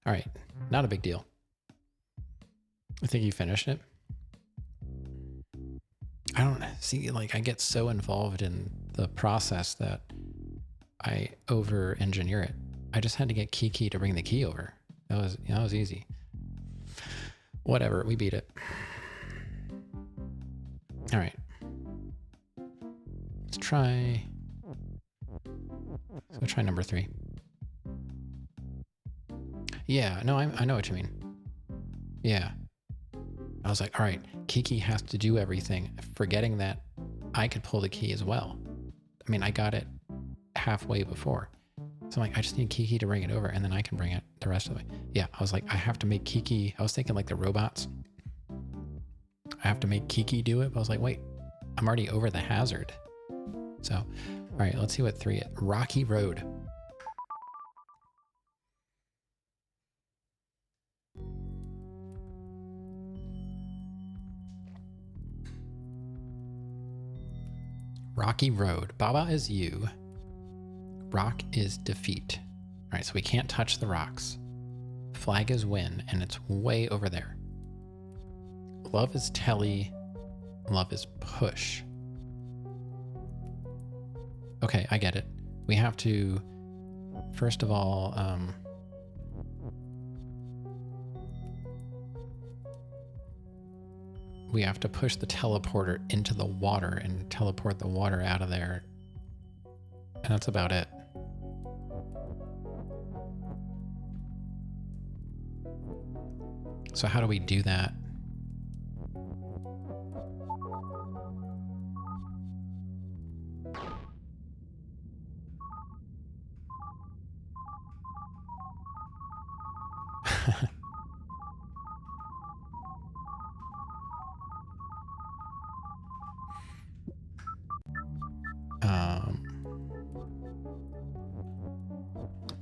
All right, not a big deal. I think you finished it. I don't see, like, I get so involved in the process that I over-engineer it. I just had to get Kiki to bring the key over. That was easy. Whatever, we beat it. All right. Let's try... So try number 3. Yeah, no, I know what you mean. Yeah. I was like, all right, Kiki has to do everything, forgetting that I could pull the key as well. I mean, I got it halfway before. So I'm like, I just need Kiki to bring it over and then I can bring it the rest of the way. Yeah, I was like, I have to make Kiki, I was thinking like the robots. I have to make Kiki do it, but I was like, wait, I'm already over the hazard. So, all right, let's see what 3 is. Rocky Road. Rocky Road. Baba is you. Rock is defeat. All right, so we can't touch the rocks. Flag is win, and it's way over there. Love is telly. Love is push. Okay, I get it. We have to, first of all, we have to push the teleporter into the water and teleport the water out of there. And that's about it. So how do we do that?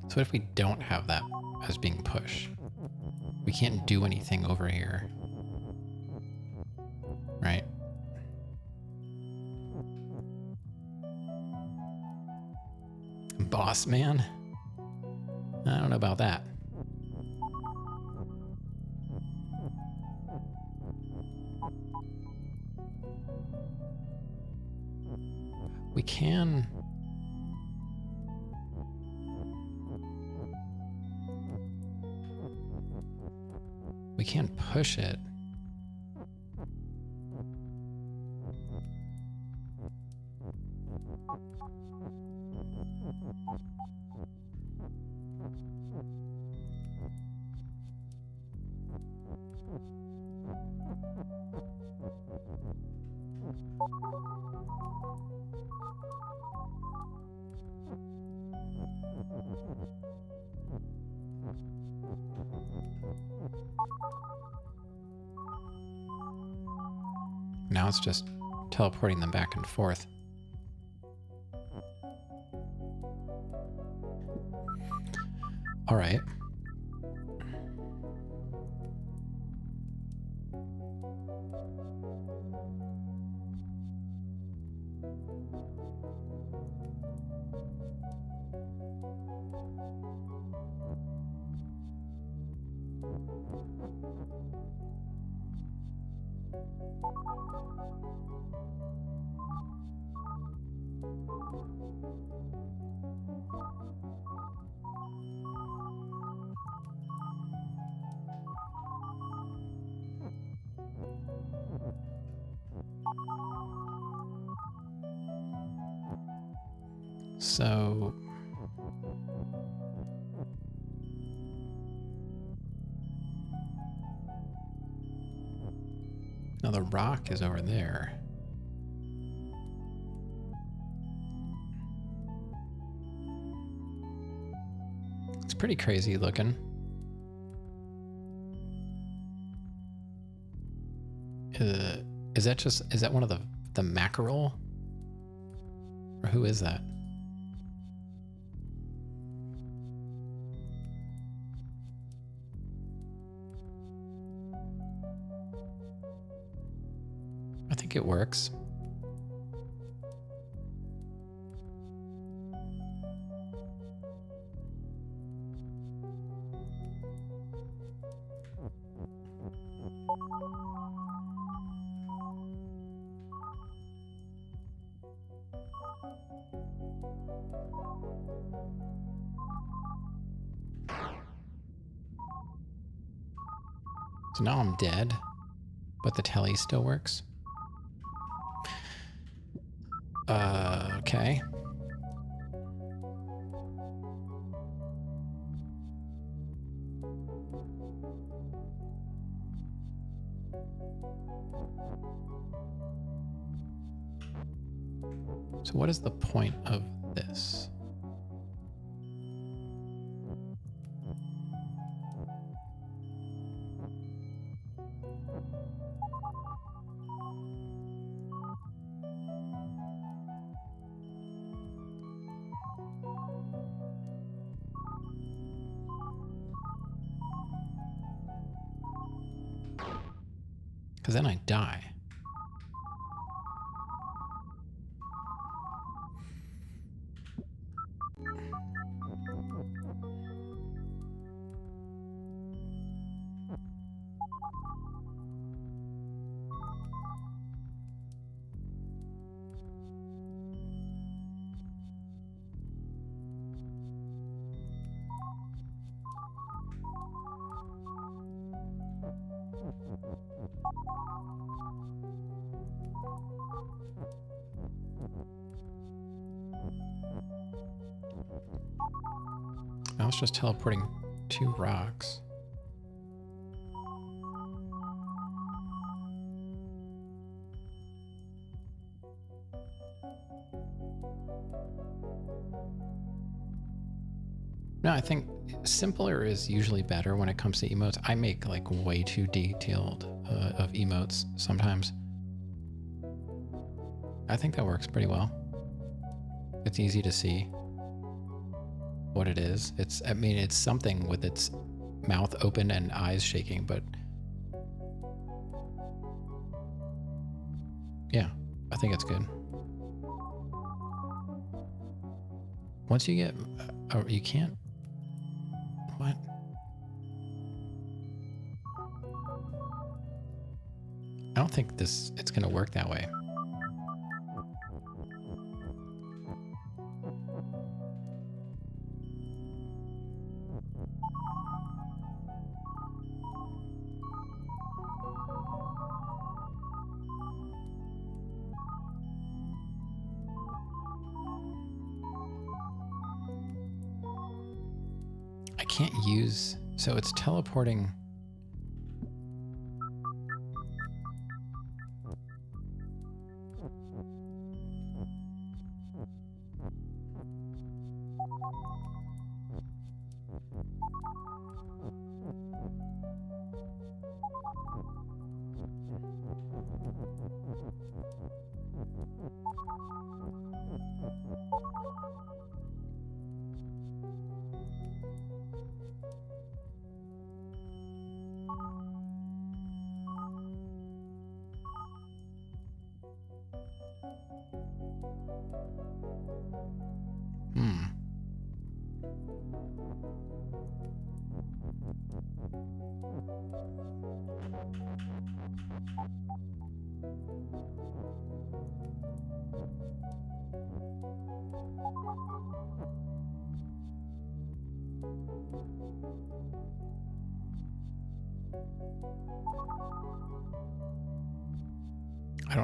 So what if we don't have that as being push? We can't do anything over here. Right? Boss man? I don't know about that. We can... We can't push it. Now it's just teleporting them back and forth. All right. So now the rock is over there. It's pretty crazy looking. Is that one of the mackerel? Or who is that? I think it works. So now I'm dead, but the telly still works. Okay. So what is the point of this? Because then I die. I was just teleporting 2 rocks. No, I think simpler is usually better when it comes to emotes. I make like way too detailed of emotes sometimes. I think that works pretty well. It's easy to see what it is. I mean, it's something with its mouth open and eyes shaking, but yeah, I think it's good. Once you get, oh, you can't, what? I don't think it's gonna work that way. I can't use, so it's teleporting.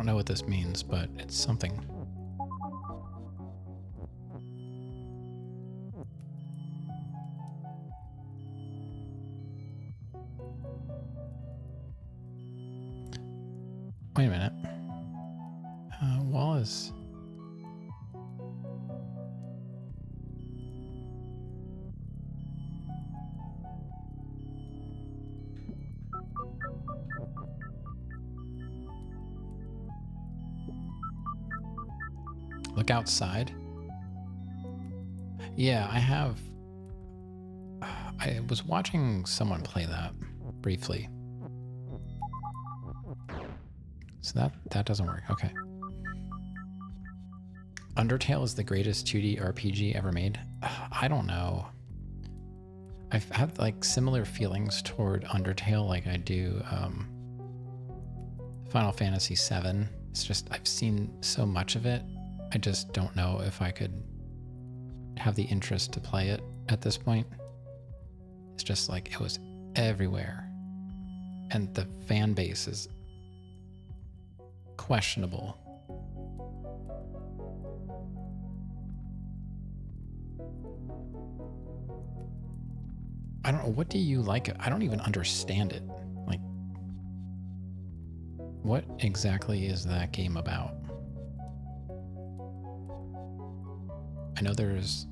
don't know what this means, but it's something. Wait a minute. Wall is... Look outside. Yeah, I was watching someone play that briefly. So that doesn't work. Okay. Undertale is the greatest 2D RPG ever made. I don't know. I've had like similar feelings toward Undertale like I do Final Fantasy VII. It's just I've seen so much of it. I just don't know if I could have the interest to play it at this point. It's just like it was everywhere. And the fan base is questionable. I don't know. What do you like? I don't even understand it. Like, what exactly is that game about? I know there's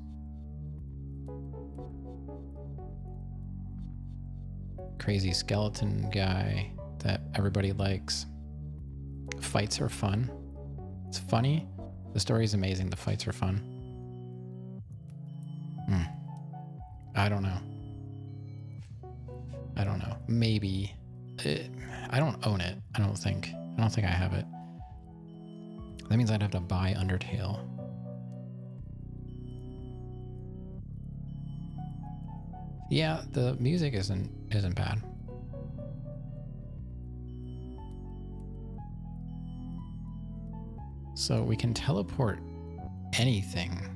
crazy skeleton guy that everybody likes. Fights are fun. It's funny. The story is amazing. The fights are fun. I don't know. I don't know. Maybe. I don't own it. I don't think I have it. That means I'd have to buy Undertale. Yeah, the music isn't bad. So we can teleport anything.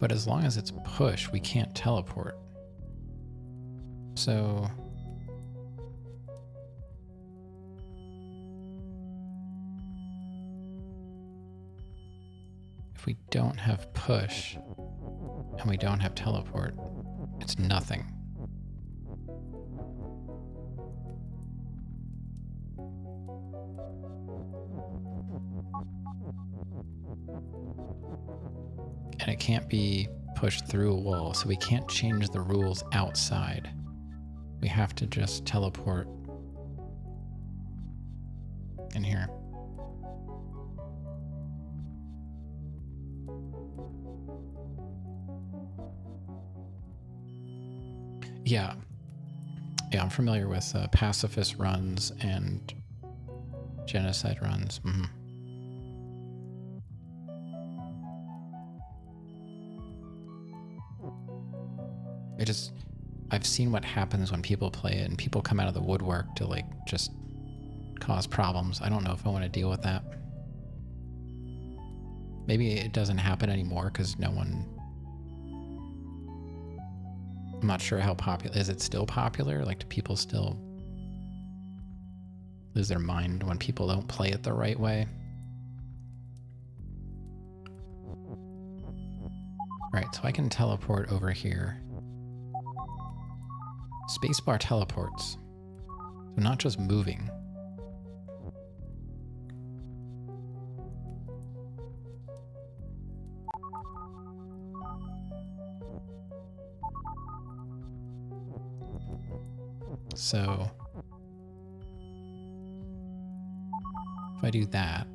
But as long as it's push, we can't teleport. So if we don't have push and we don't have teleport, it's nothing. And it can't be pushed through a wall, so we can't change the rules outside. We have to just teleport in here. Yeah, I'm familiar with pacifist runs and genocide runs. I've seen what happens when people play it and people come out of the woodwork to like just cause problems. I don't know if I want to deal with that. Maybe it doesn't happen anymore because no one... I'm not sure how popular... Is it still popular? Like, do people still lose their mind when people don't play it the right way? Right, so I can teleport over here. Spacebar teleports. So not just moving. So if I do that,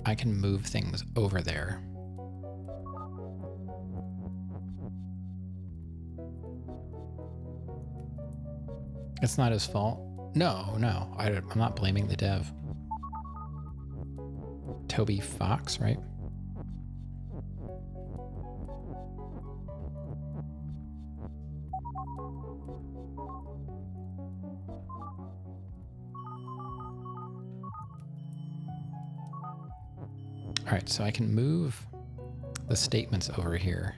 I can move things over there. It's not his fault. No, no, I'm not blaming the dev. Toby Fox, right? All right, so I can move the statements over here.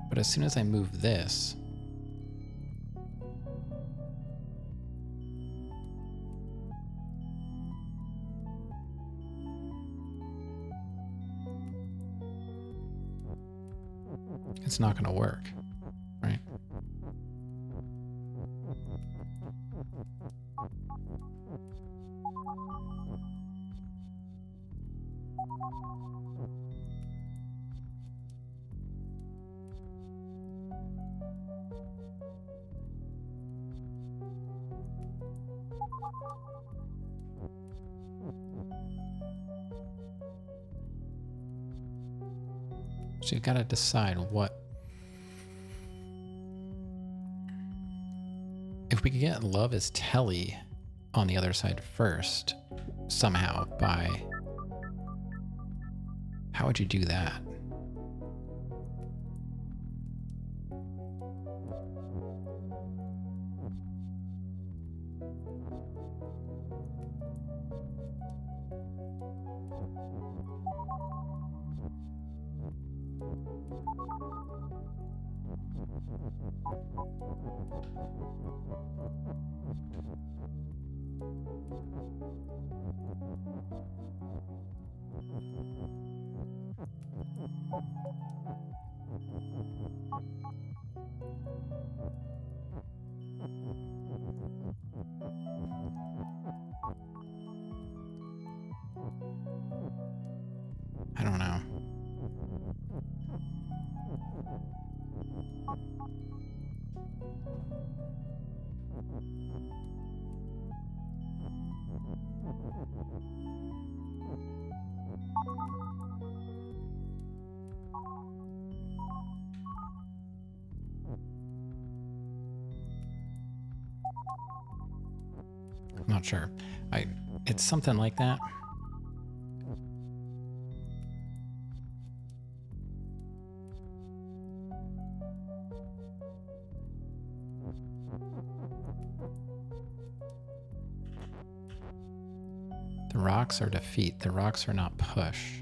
But as soon as I move this, it's not going to work, right? So you've got to decide what. If we could get Love is Telly on the other side first, somehow, by. How would you do that? I don't know. I'm not sure. It's something like that. The rocks are defeat. The rocks are not push.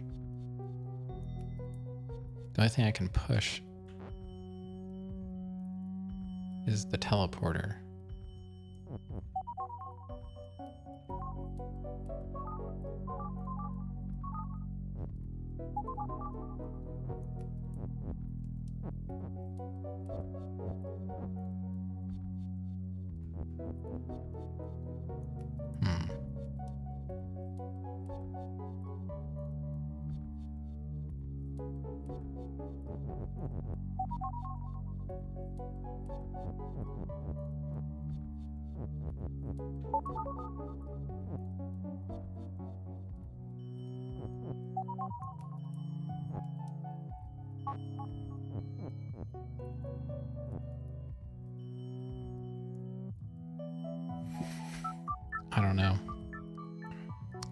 The only thing I can push is the teleporter. I don't know.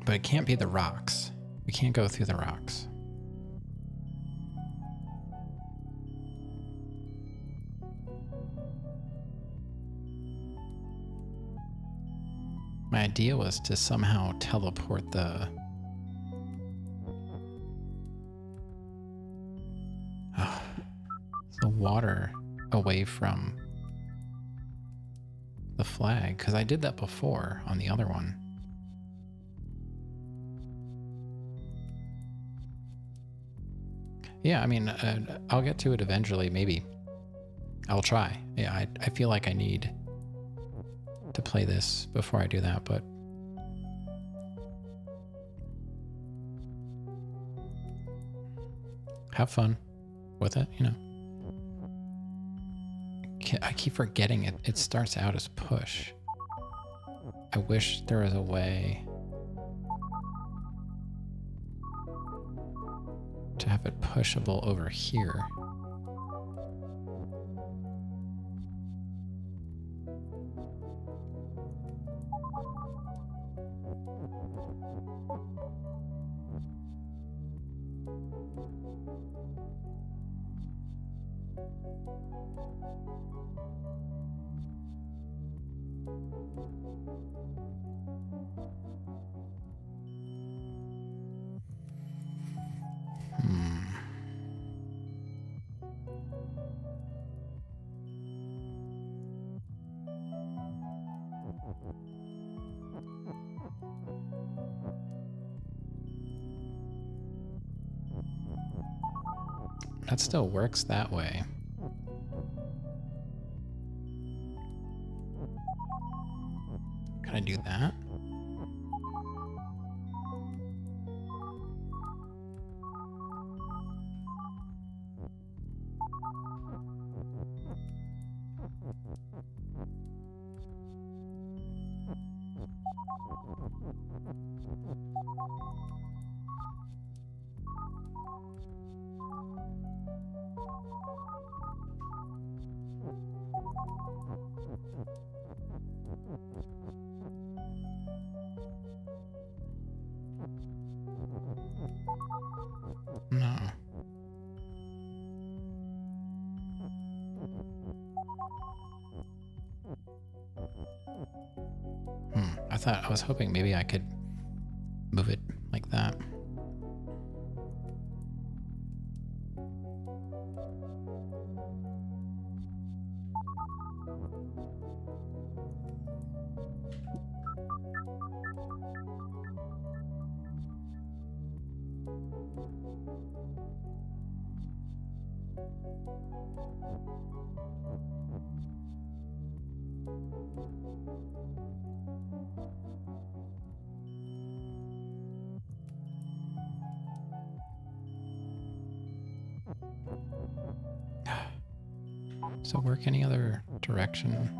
But it can't be the rocks. We can't go through the rocks. My idea was to somehow teleport the water away from the flag, because I did that before on the other one. Yeah, I mean, I'll get to it eventually, maybe. I'll try. Yeah, I feel like I need to play this before I do that, but have fun with it, you know. I keep forgetting it starts out as push. I wish there was a way to have it pushable over here. That still works that way. Can I do that? No. I was hoping maybe I could move it like that. Does it work any other direction?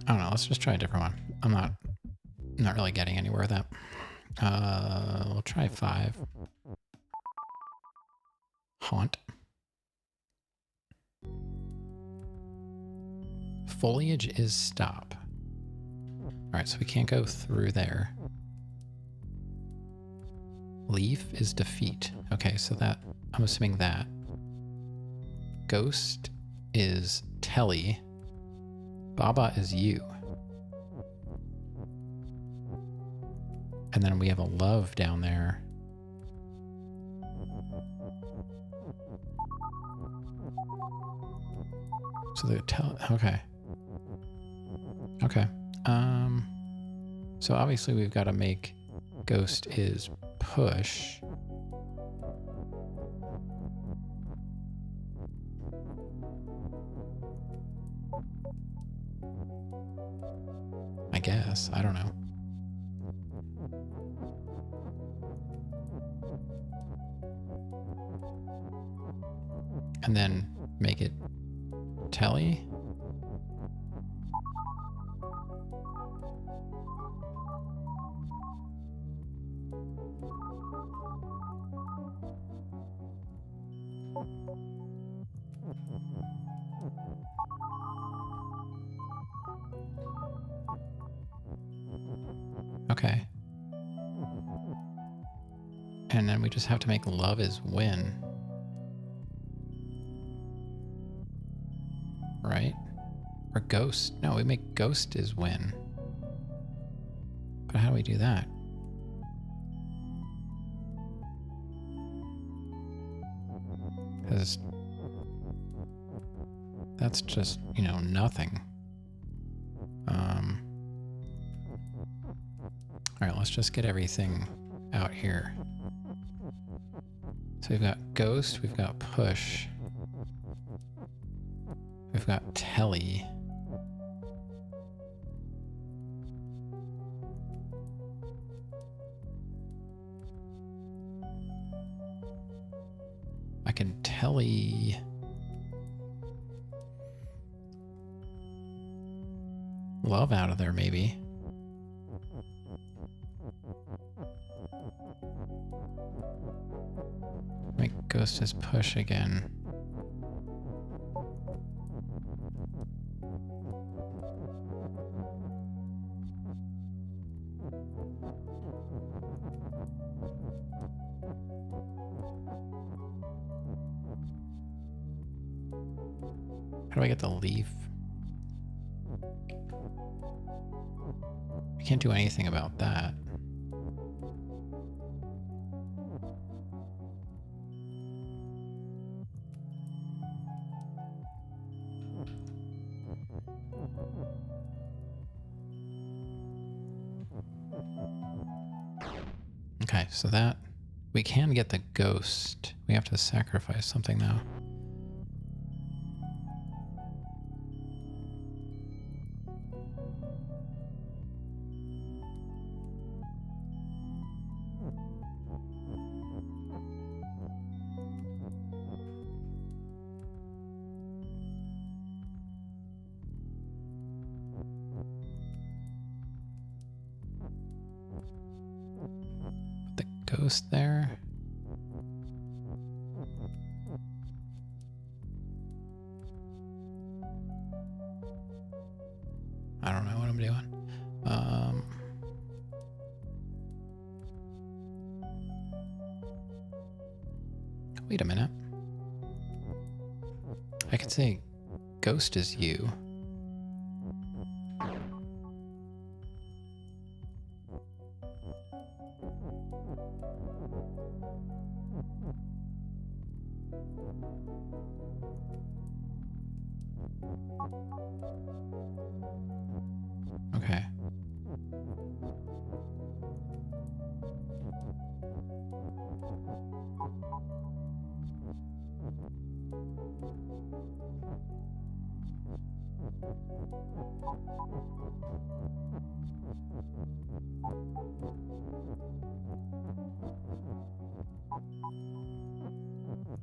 I don't know, let's just try a different one. I'm not really getting anywhere with that. We'll try 5. Haunt. Foliage is stop. Alright, so we can't go through there. Leaf is defeat. Okay, so that, I'm assuming that. Ghost is Telly. Baba is you. And then we have a love down there. So the okay. Okay. So obviously we've got to make ghost is push. I guess. I don't know. And then make it Telly. Okay. And then we just have to make love is win. Right? Or ghost. No, we make ghost is win. But how do we do that? Because that's just, you know, nothing. All right, let's just get everything out here. So we've got ghost, we've got push. We've got Telly. I can Telly Love out of there, maybe. Make Ghost his push again. How do I get the leaf? I can't do anything about that. Okay, so that we can get the ghost. We have to sacrifice something though. Ghost there. I don't know what I'm doing. Wait a minute. I could say Ghost is you. Okay.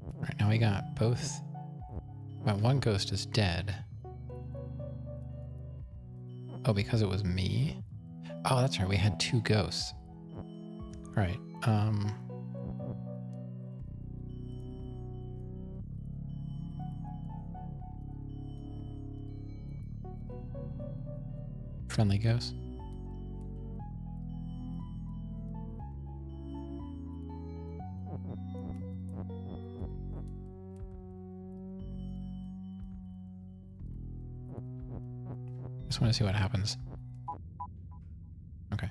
All right, now we got both. Well, one ghost is dead. Oh, because it was me? Oh, that's right. We had two ghosts. All right. Friendly ghost. Just want to see what happens. Okay.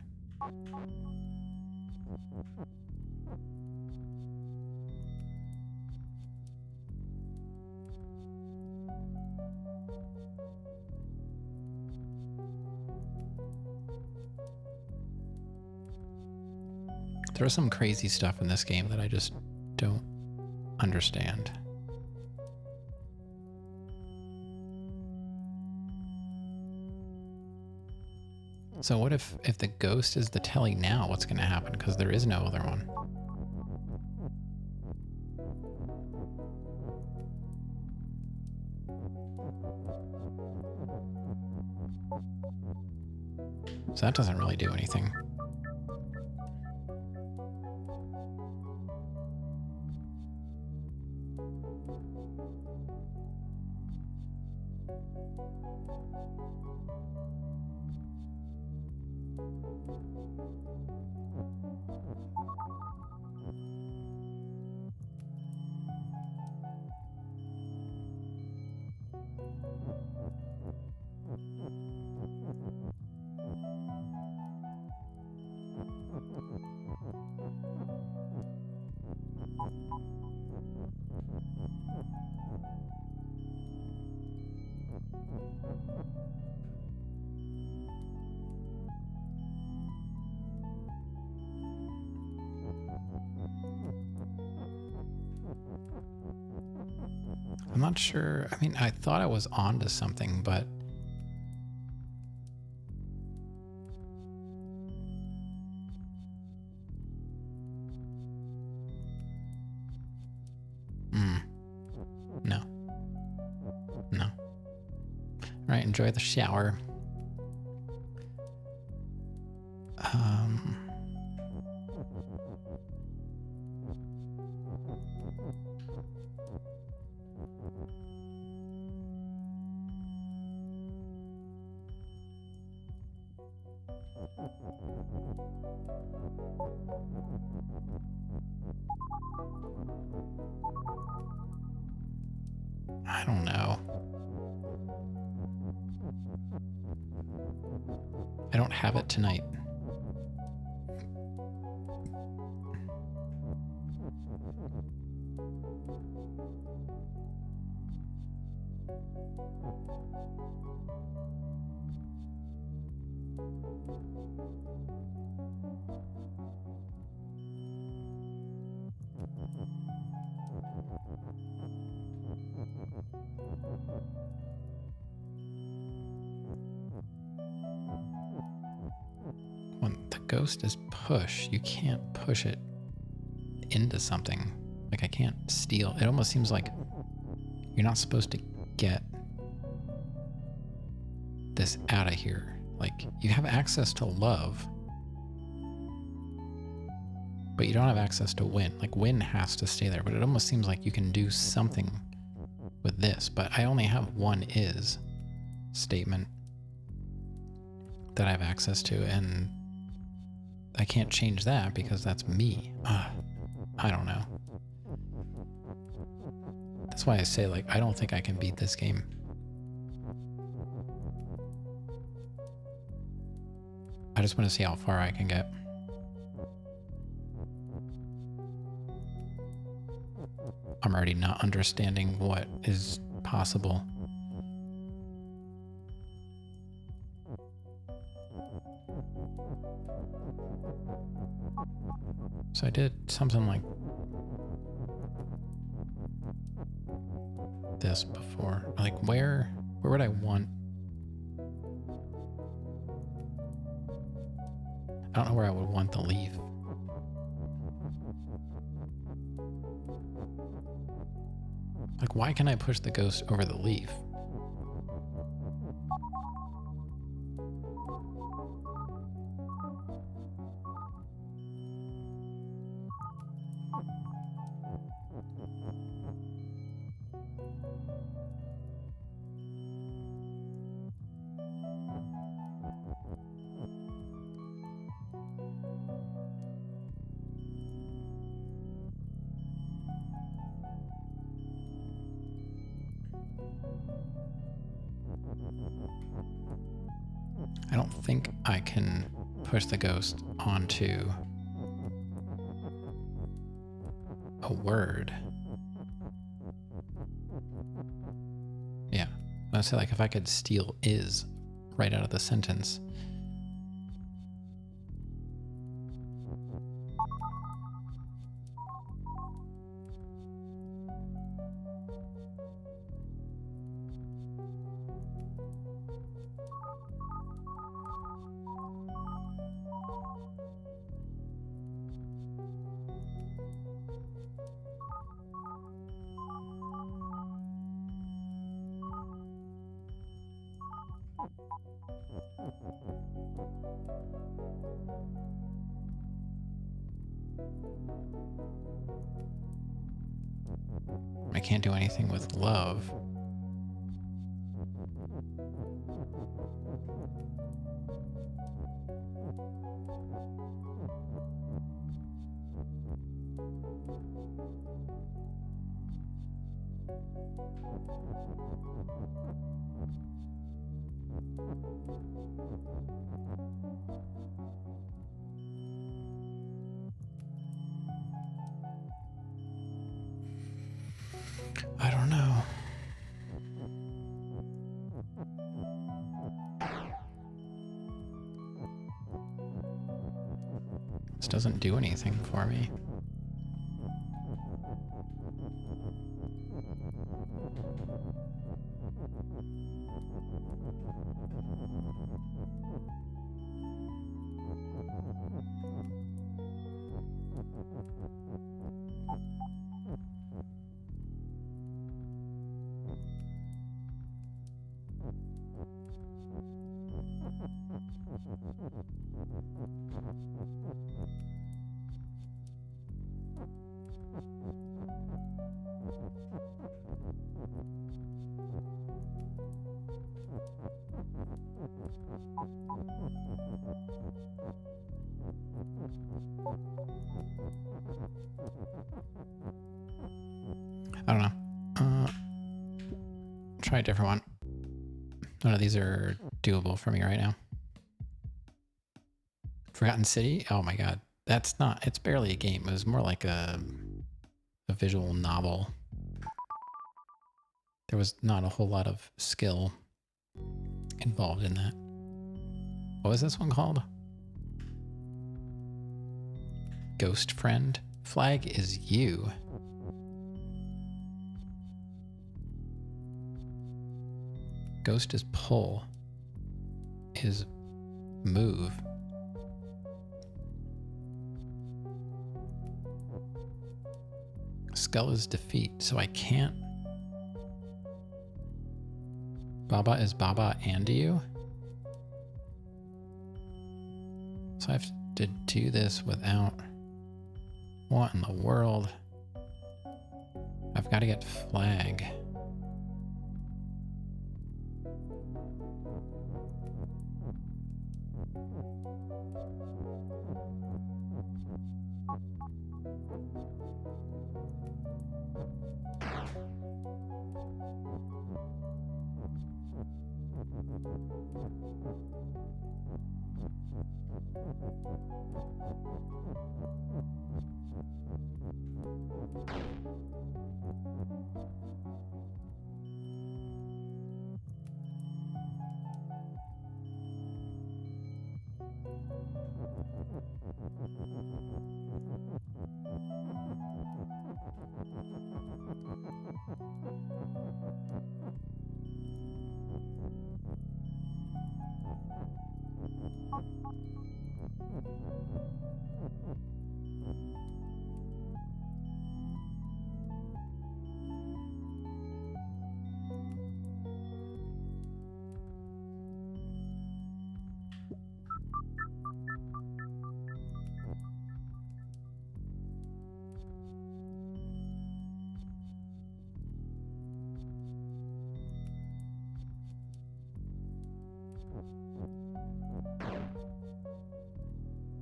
There's some crazy stuff in this game that I just don't understand. So what if the ghost is the Telly now? What's going to happen? Because there is no other one. So that doesn't really do anything. I'm not sure. I mean, I thought I was onto something, but no. No. All right, enjoy the shower. I don't know. I don't have it tonight. When the ghost is push, you can't push it into something. Like, I can't steal. It almost seems like you're not supposed to get this out of here. Like, you have access to love, but you don't have access to win. Like, win has to stay there, but it almost seems like you can do something with this. But I only have one is statement that I have access to, and I can't change that because that's me. I don't know. That's why I say, like, I don't think I can beat this game. I just want to see how far I can get. I'm already not understanding what is possible. So I did something like this before. Like, where would I want? I don't know where I would want the leaf. Like, why can I push the ghost over the leaf? I don't think I can push the ghost onto a word. Yeah. I would say, like, if I could steal is right out of the sentence. I can't do anything with love. I don't know. This doesn't do anything for me. I don't know. Try a different one. None of these are doable for me right now. Forgotten City? Oh my god. That's not, it's barely a game. It was more like a visual novel. There was not a whole lot of skill involved in that. What was this one called? Ghost Friend? Flag is you. Ghost is pull. Is move. Skull is defeat, so I can't. Baba is Baba and you? So I have to do this without... What in the world? I've got to get flag.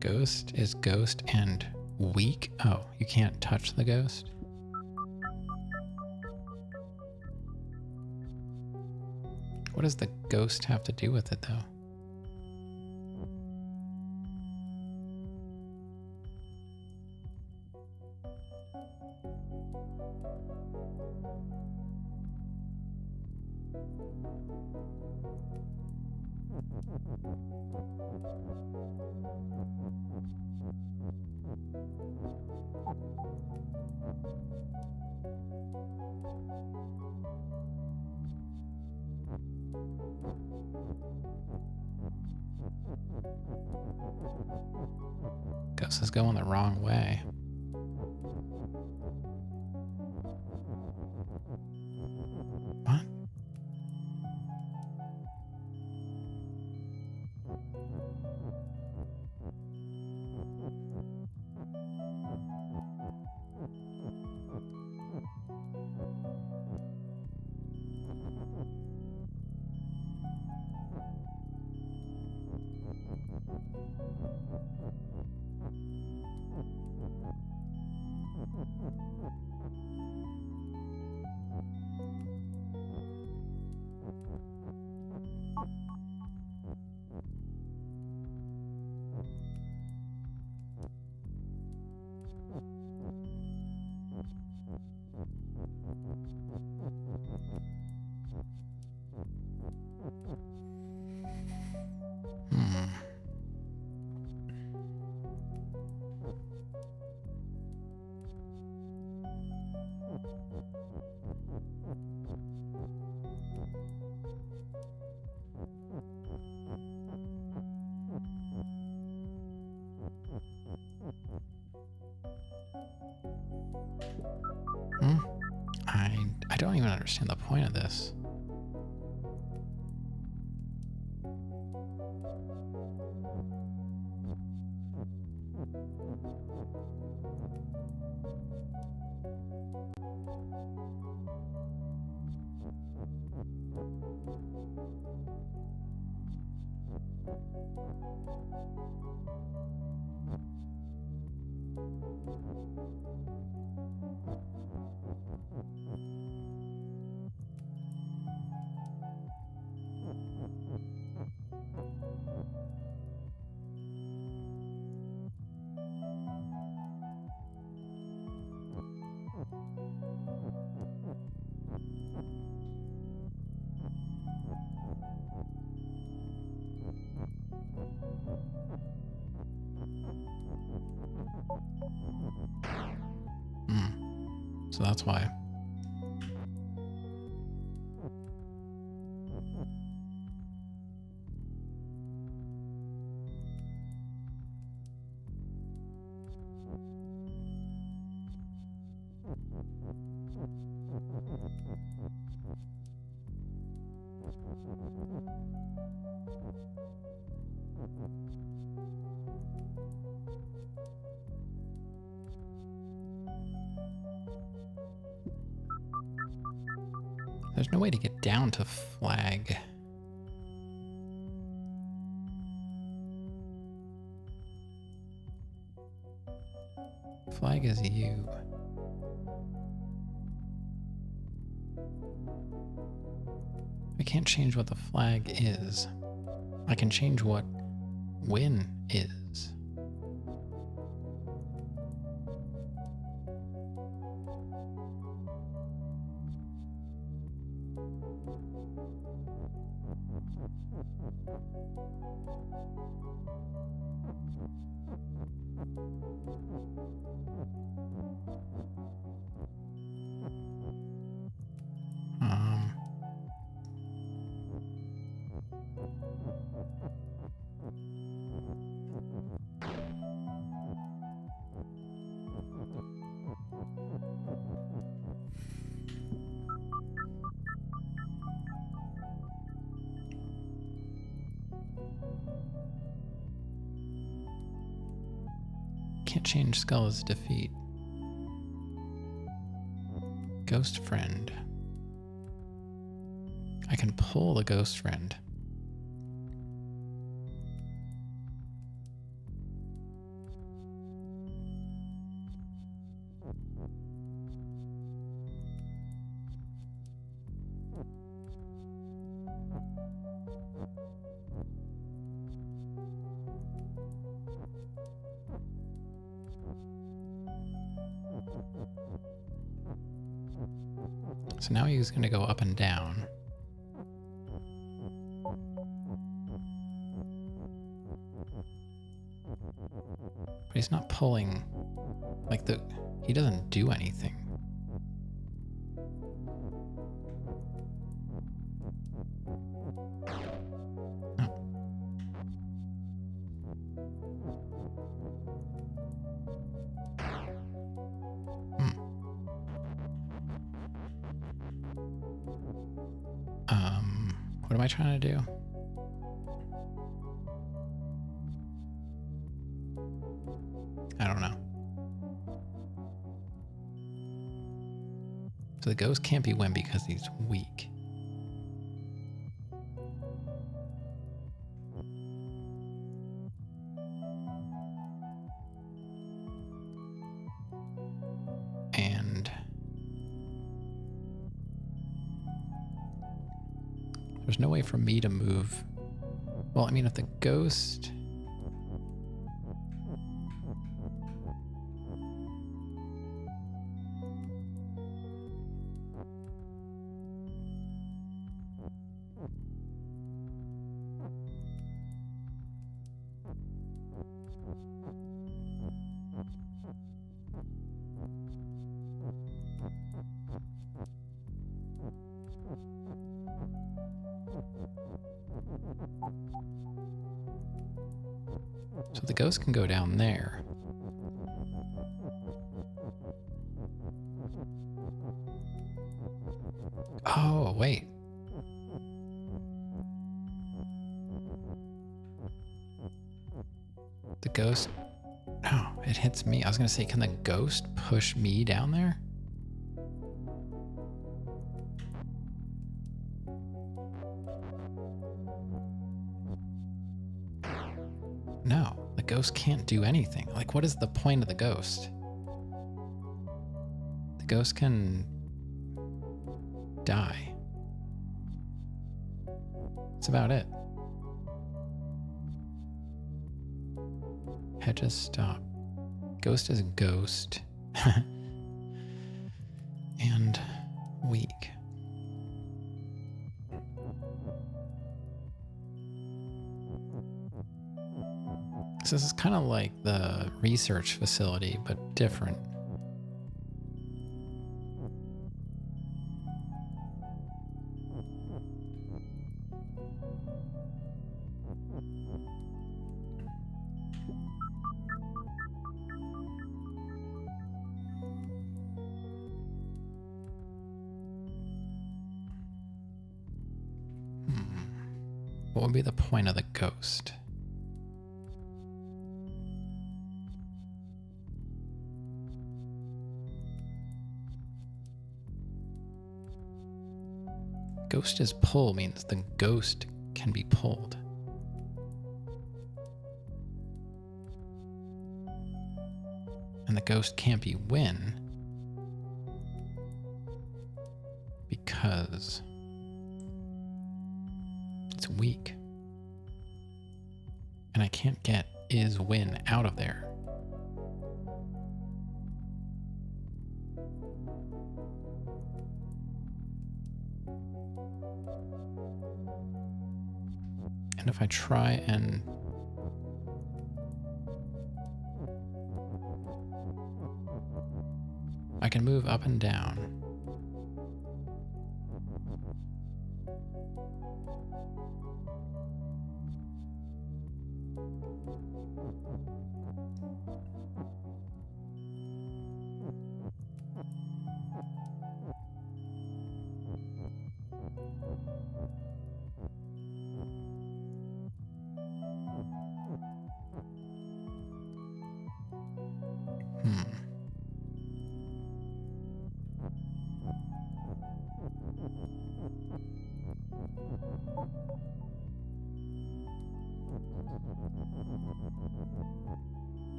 Ghost is ghost and weak? Oh, you can't touch the ghost? What does the ghost have to do with it, though? Ghost is going the wrong way. What? Hmm. Hmm. I don't even understand the point of this. So that's why. There's no way to get down to flag. Flag is you. I can't change what the flag is. I can change what win is. Can't change Skull's defeat. Ghost friend. I can pull the ghost friend. So now he's going to go up and down. But he's not pulling, like he doesn't do anything. What am I trying to do? I don't know. So the ghost can't be Wim because he's weak. And there's no way for me to move. Well, I mean, if the ghost... So the ghost can go down there. Oh, wait. The ghost... No, it hits me. I was going to say, can the ghost push me down there? No, the ghost can't do anything. Like, what is the point of the ghost? The ghost can die. That's about it. Hedges stop. Ghost is ghost. And weak. So this is kind of like the research facility, but different. What would be the point of the ghost? Ghost is pull means the ghost can be pulled. And the ghost can't be win because it's weak. And I can't get is win out of there. And if I try and I can move up and down.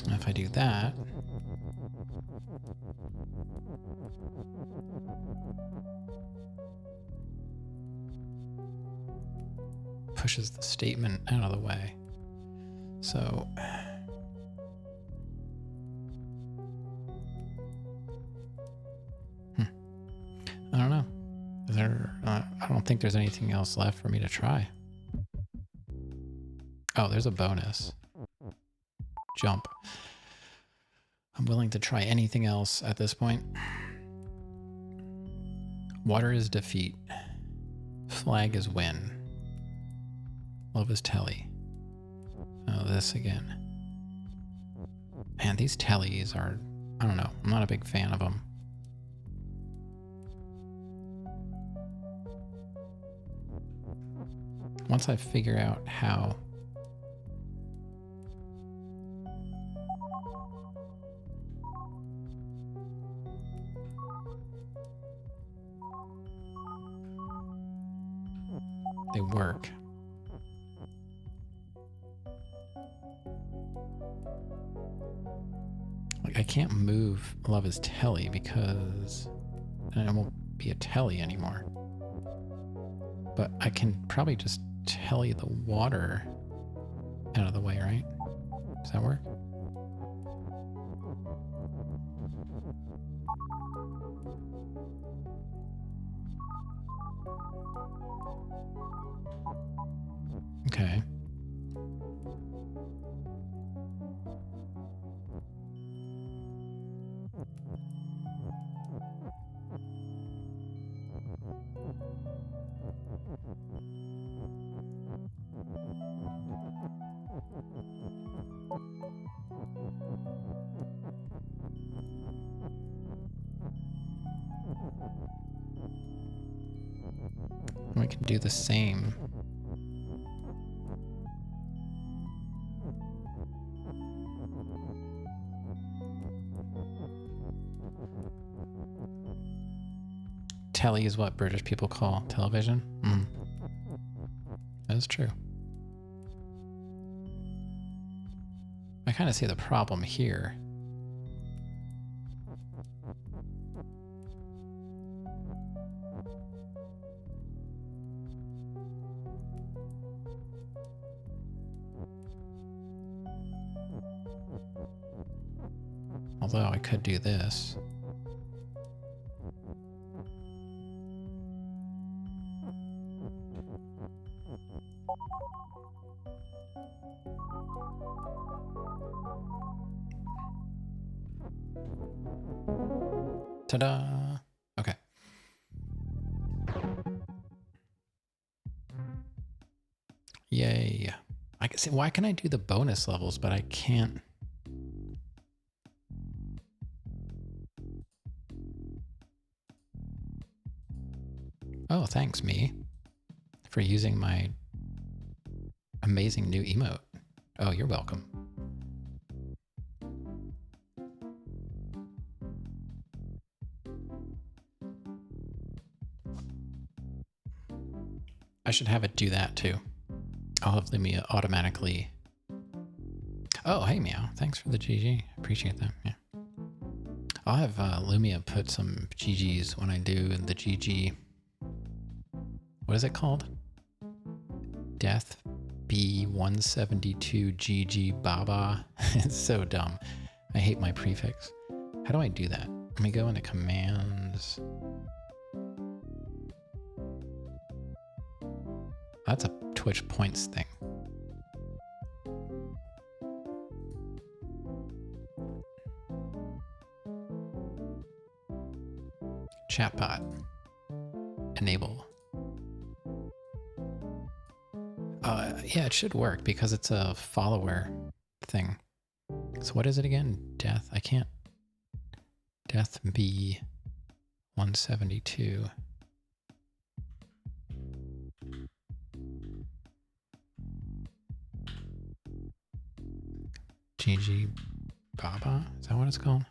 If I do that, pushes the statement out of the way. So I don't know. I don't think there's anything else left for me to try. Oh, there's a bonus. Jump. I'm willing to try anything else at this point. Water is defeat. Flag is win. Love is telly. Oh, this again. Man, these tellies are... I don't know. I'm not a big fan of them. Once I figure out how... they work. Like, I can't move Love is Telly because then it won't be a telly anymore. But I can probably just telly the water out of the way, right? Does that work? Okay. can do the same. Telly is what British people call television. That is true. I kind of see the problem here. Although I could do this. Ta-da! Okay. Yay. I can see, why can I do the bonus levels, but I can't? Oh, thanks, me, for using my amazing new emote. Oh, you're welcome. I should have it do that too. I'll have Lumia automatically. Oh, hey, Meow. Thanks for the GG. Appreciate that. Yeah. I'll have Lumia put some GGs when I do the GG. What is it called? Death B172 GG Baba. It's so dumb. I hate my prefix. How do I do that? Let me go into commands. That's a Twitch points thing. Chatbot. Enable. Yeah, it should work because it's a follower thing. So what is it again? Death. I can't. Death B 172. GG Baba? Is that what it's called?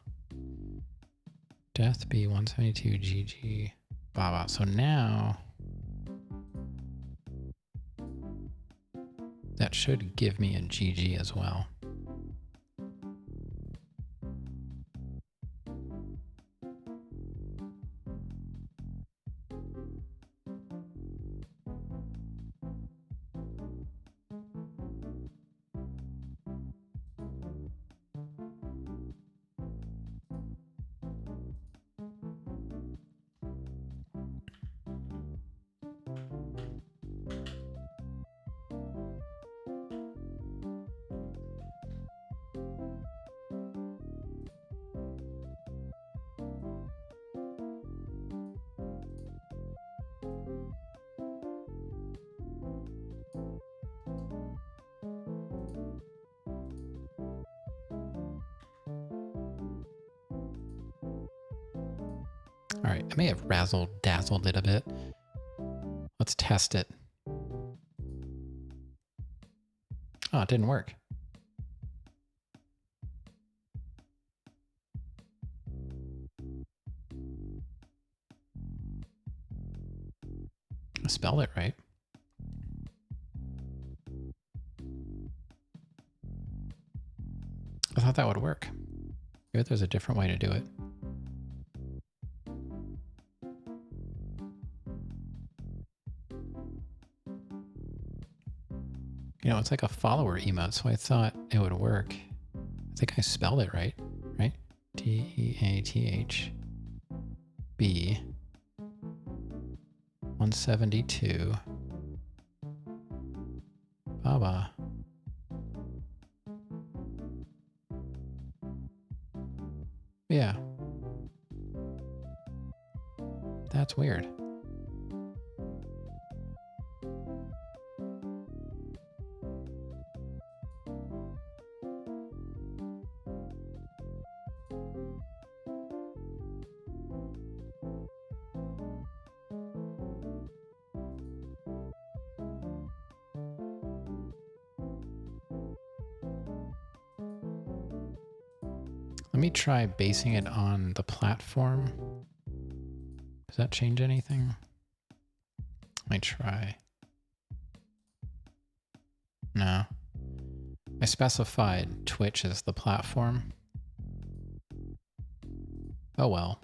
Death B 172 GG Baba. So now that should give me a GG as well. All right, I may have razzle-dazzled it a bit. Let's test it. Oh, it didn't work. I spelled it right. I thought that would work. Maybe there's a different way to do it. You know, it's like a follower emote, so I thought it would work. I think I spelled it right, right? DEATH B 172 Baba. Yeah. That's weird. Let me try basing it on the platform. Does that change anything? Let me try. No. I specified Twitch as the platform. Oh well.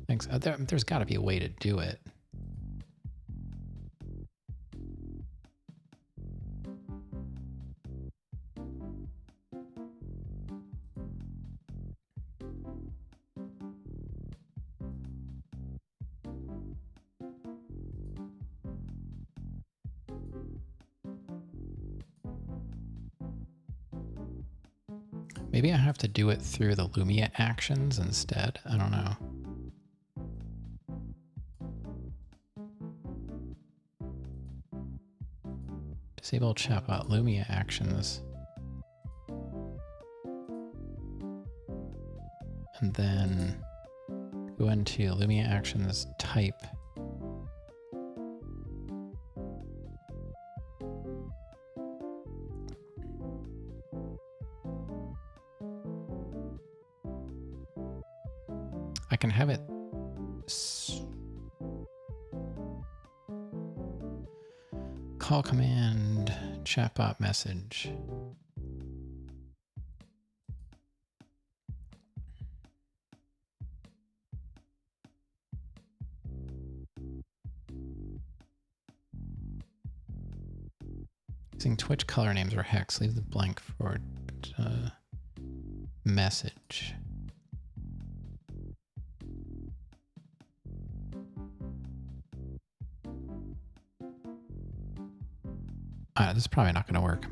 Thanks. There's got to be a way to do it. Maybe I have to do it through the Lumia actions instead. I don't know. Disable chatbot Lumia actions. And then go into Lumia actions, type. I can have it call command chatbot message. Using Twitch color names or hex, leave the blank for message. This is probably not going to work.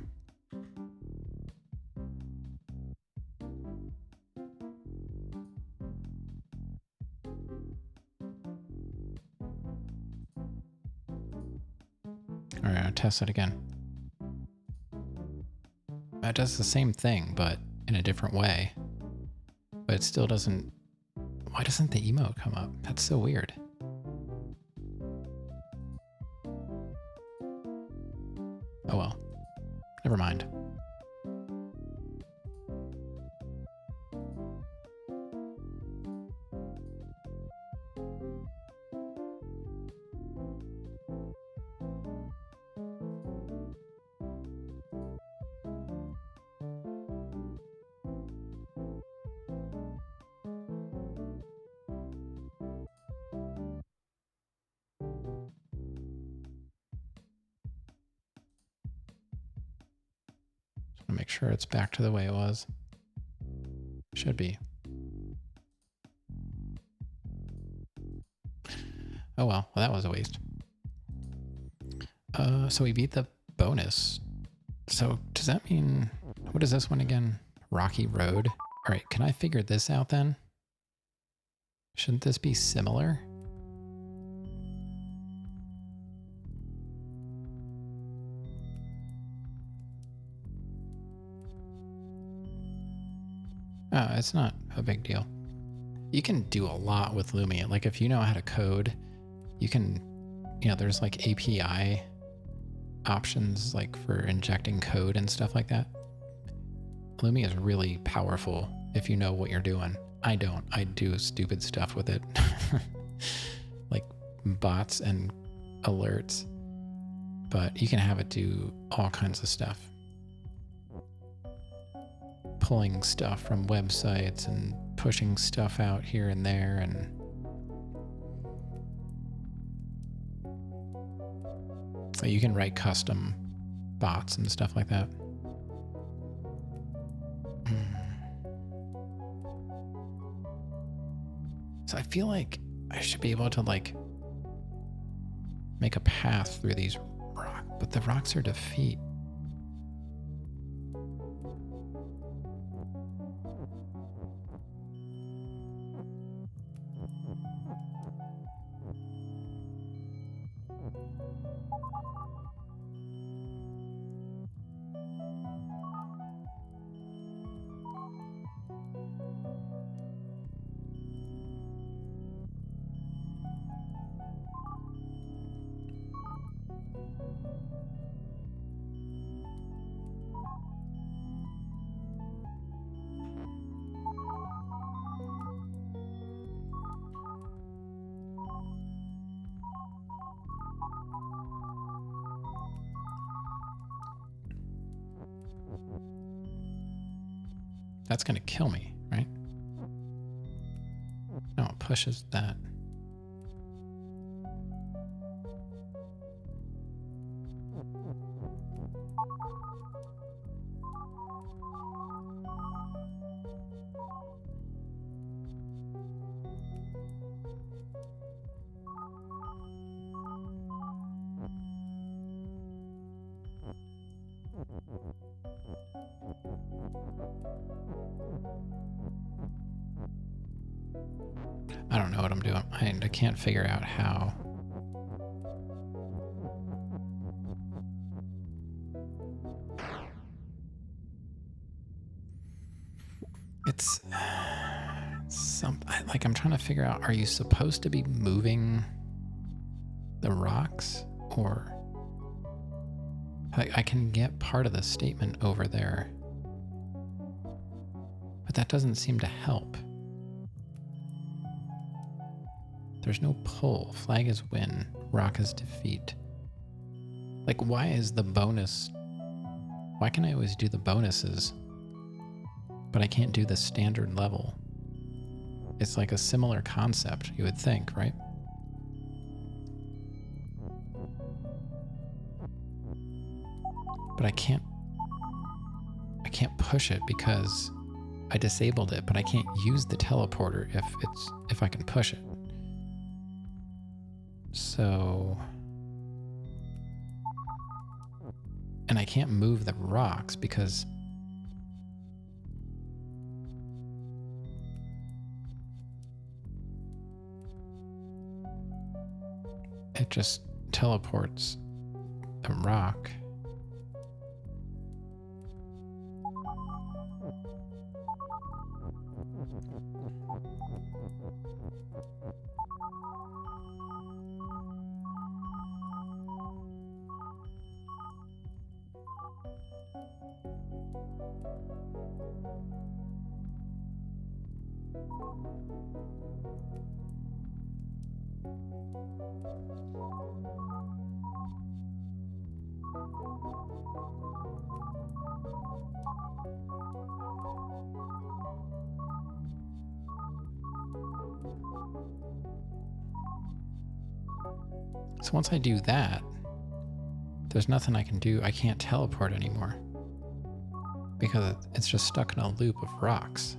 All right, I'll test it again. It does the same thing, but in a different way. But it still doesn't... Why doesn't the emote come up? That's so weird. Oh well. Never mind. Make sure it's back to the way it was. Should be. Oh well, that was a waste. So we beat the bonus. So does that mean, what is this one again? Rocky Road? All right, can I figure this out then? Shouldn't this be similar? Oh, it's not a big deal. You can do a lot with Lumia. Like if you know how to code, you can, there's like API options like for injecting code and stuff like that. Lumia is really powerful if you know what you're doing. I don't. I do stupid stuff with it. Like bots and alerts. But you can have it do all kinds of stuff. Pulling stuff from websites and pushing stuff out here and there, and you can write custom bots and stuff like that. So I feel like I should be able to like make a path through these rocks, but the rocks are defeat. That's going to kill me, right? No, it pushes that. I don't know what I'm doing. I can't figure out how. It's like I'm trying to figure out, are you supposed to be moving the rocks, or I can get part of the statement over there, but that doesn't seem to help. There's no pull. Flag is win. Rock is defeat. Like, why is the bonus? Why can I always do the bonuses, but I can't do the standard level? It's like a similar concept, you would think, right? But I can't push it because I disabled it, but I can't use the teleporter if I can push it. So, and I can't move the rocks because it just teleports the rock. So once I do that, there's nothing I can do. I can't teleport anymore because it's just stuck in a loop of rocks.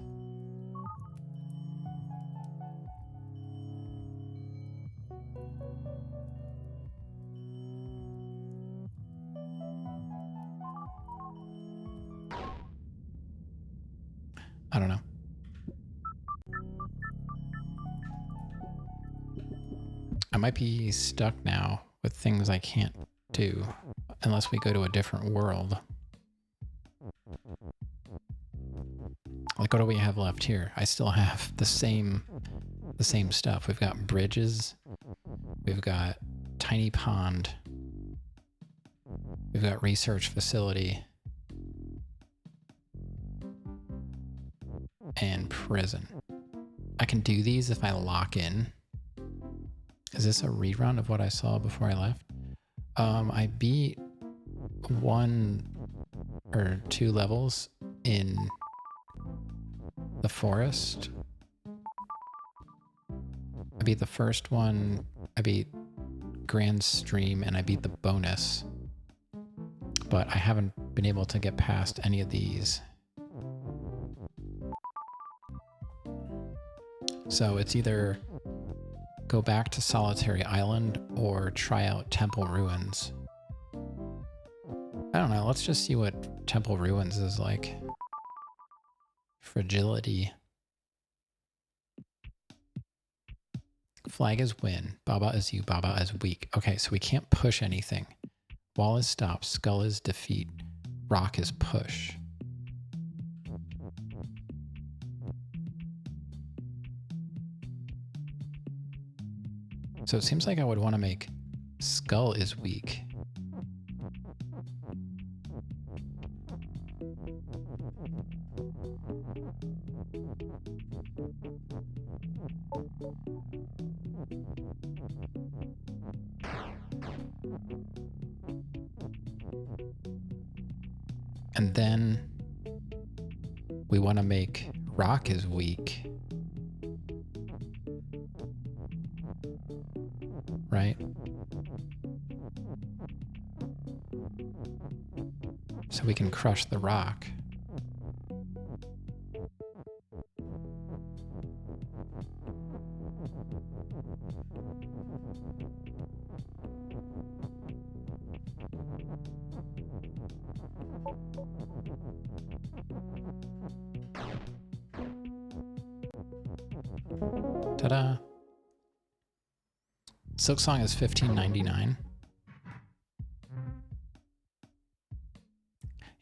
I don't know. I might be stuck now with things I can't do unless we go to a different world. Like, what do we have left here? I still have the same stuff. We've got bridges. We've got tiny pond. We've got research facility. And prison. I can do these if I lock in. Is this a rerun of what I saw before I left? I beat 1 or 2 levels in the forest. I beat the first one, I beat Grand Stream, and I beat the bonus. But I haven't been able to get past any of these. So it's either go back to Solitary Island or try out Temple Ruins. I don't know, let's just see what Temple Ruins is like. Fragility. Flag is win. Baba is you. Baba is weak. Okay, so we can't push anything. Wall is stop. Skull is defeat. Rock is push. So it seems like I would want to make Skull is weak. And then we want to make rock is weak, right? So we can crush the rock. Ta-da! Silksong is $15.99.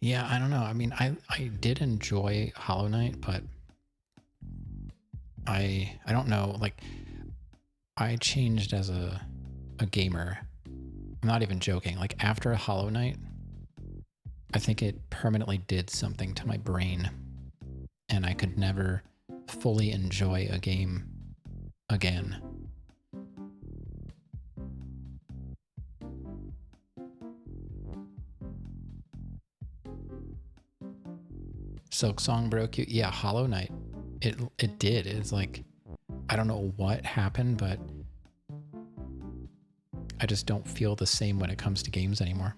Yeah, I don't know. I mean, I did enjoy Hollow Knight, but I don't know. Like, I changed as a gamer. I'm not even joking. Like, after Hollow Knight, I think it permanently did something to my brain, and I could never fully enjoy a game again. Silksong broke you? Yeah, Hollow Knight. It did. It's like, I don't know what happened, but I just don't feel the same when it comes to games anymore.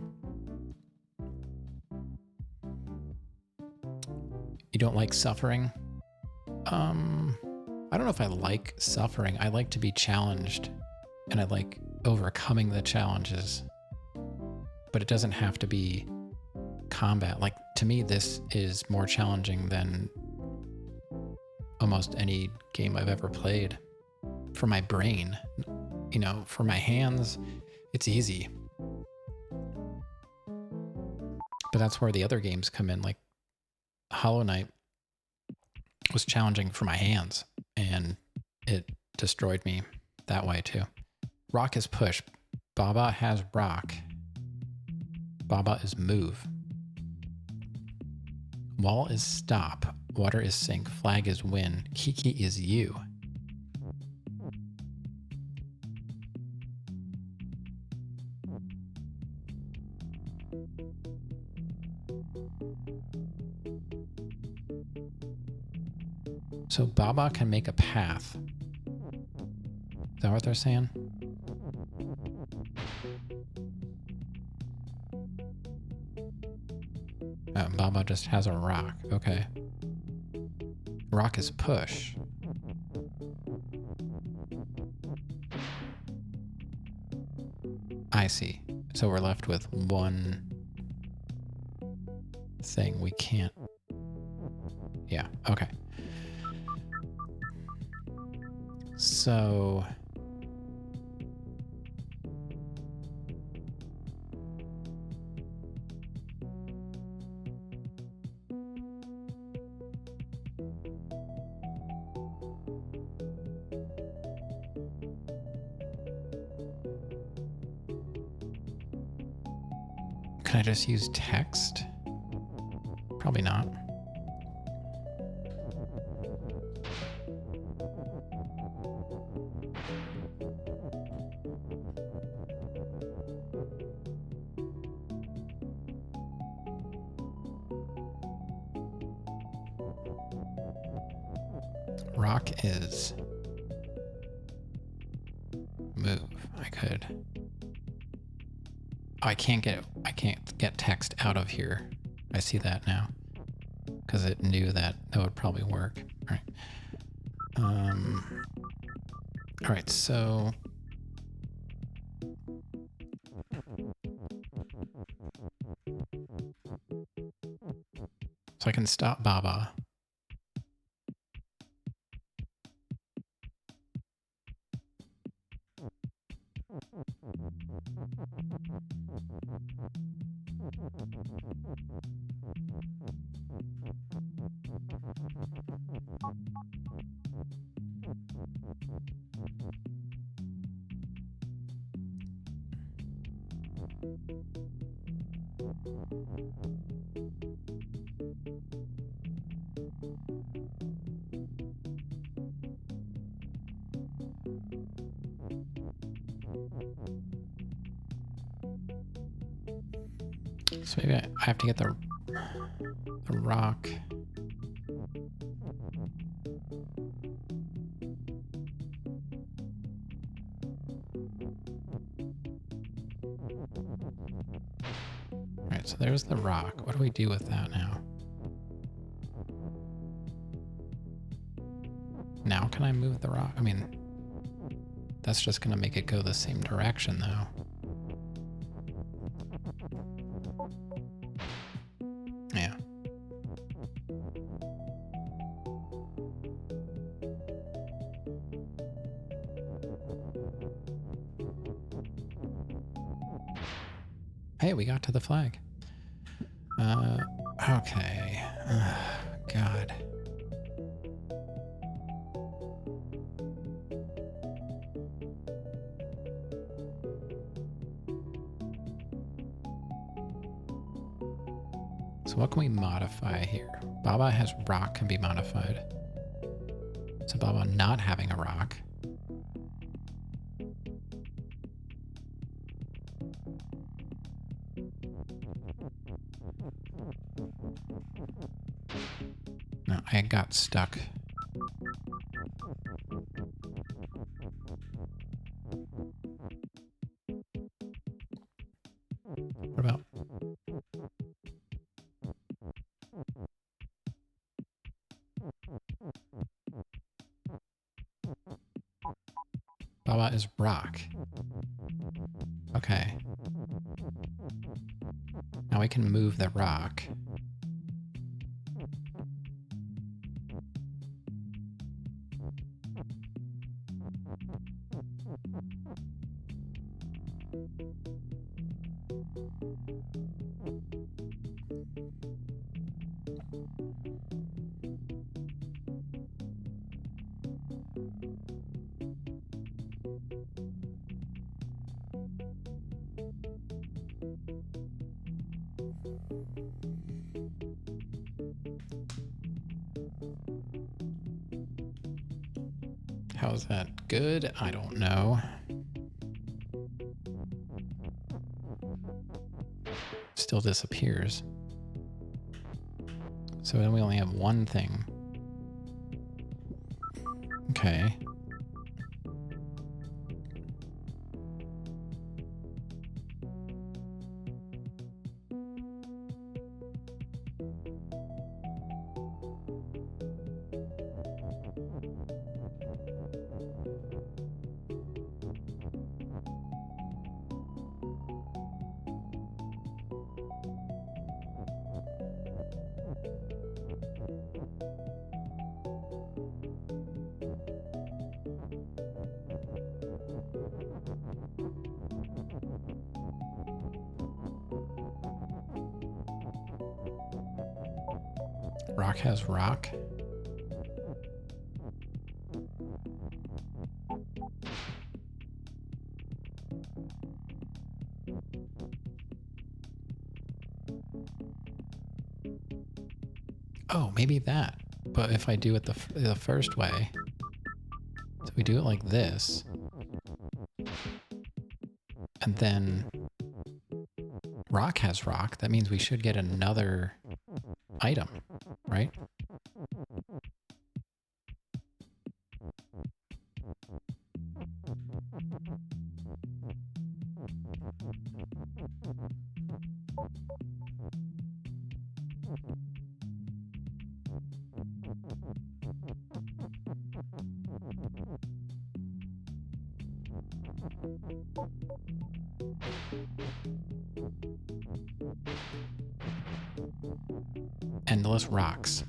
You don't like suffering? I don't know if I like suffering. I like to be challenged, and I like overcoming the challenges. But it doesn't have to be combat. Like, to me, this is more challenging than almost any game I've ever played. For my brain, you know, for my hands, it's easy. But that's where the other games come in. Like, Hollow Knight was challenging for my hands, and it destroyed me that way too. Rock is push. Baba has rock. Baba is move. Wall is stop. Water is sink. Flag is win. Kiki is you. So Baba can make a path. Is that what they're saying? Oh, Baba just has a rock. Okay. Rock is push. I see. So we're left with one thing we can't. Yeah, okay. So can I just use text? Probably not. Rock is move. I could. Oh, I can't get text out of here. I see that now because it knew that would probably work. All right. All right. So I can stop Baba. So maybe I have to get the rock. All right, so there's the rock. What do we do with that now? Now can I move the rock? I mean, that's just gonna make it go the same direction though. Yeah. Hey, we got to the flag. Okay. God. So what can we modify here? Baba has rock can be modified. So Baba not having a rock. No, I got stuck. What about? Baba is rock. Okay. Now we can move the rock. How's that? Good? I don't know. Still disappears. So then we only have one thing. Okay. Rock has rock. Oh, maybe that. But if I do it the first way, so we do it like this, and then rock has rock, that means we should get another item, right? Endless rocks.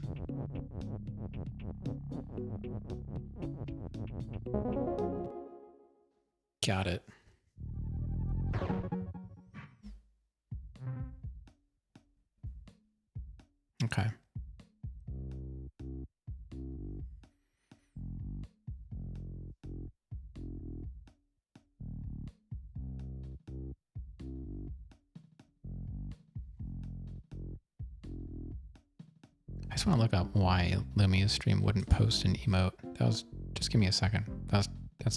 Got it. Okay. I just want to look up why Lumia's stream wouldn't post an emote. That was, just give me a second. That's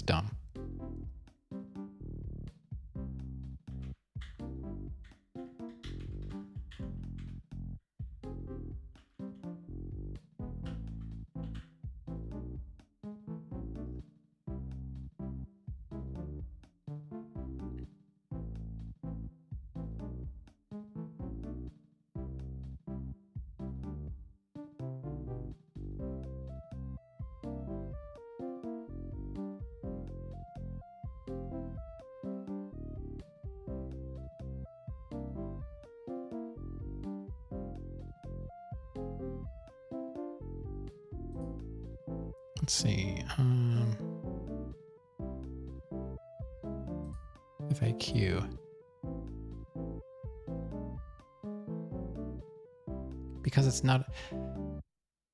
dumb. let's see. FAQ. Because it's not.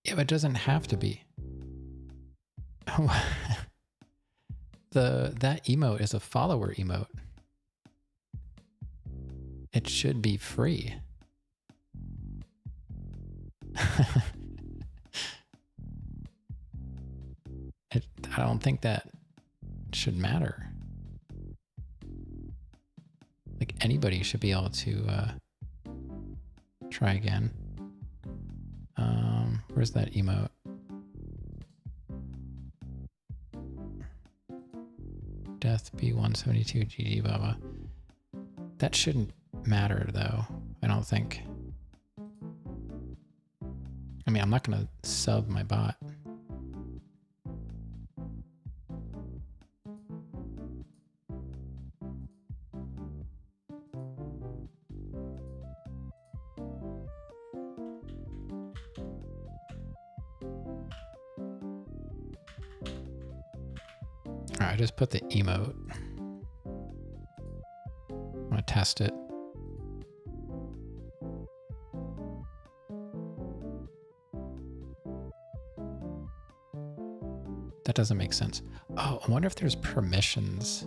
Yeah, it doesn't have to be. That emote is a follower emote. It should be free. I don't think that should matter. Like anybody should be able to try again. Where's that emote? Death B172 GG Baba. That shouldn't matter though, I don't think. I mean, I'm not gonna sub my bot. All right, I just put the emote. I'm gonna test it. That doesn't make sense. Oh, I wonder if there's permissions.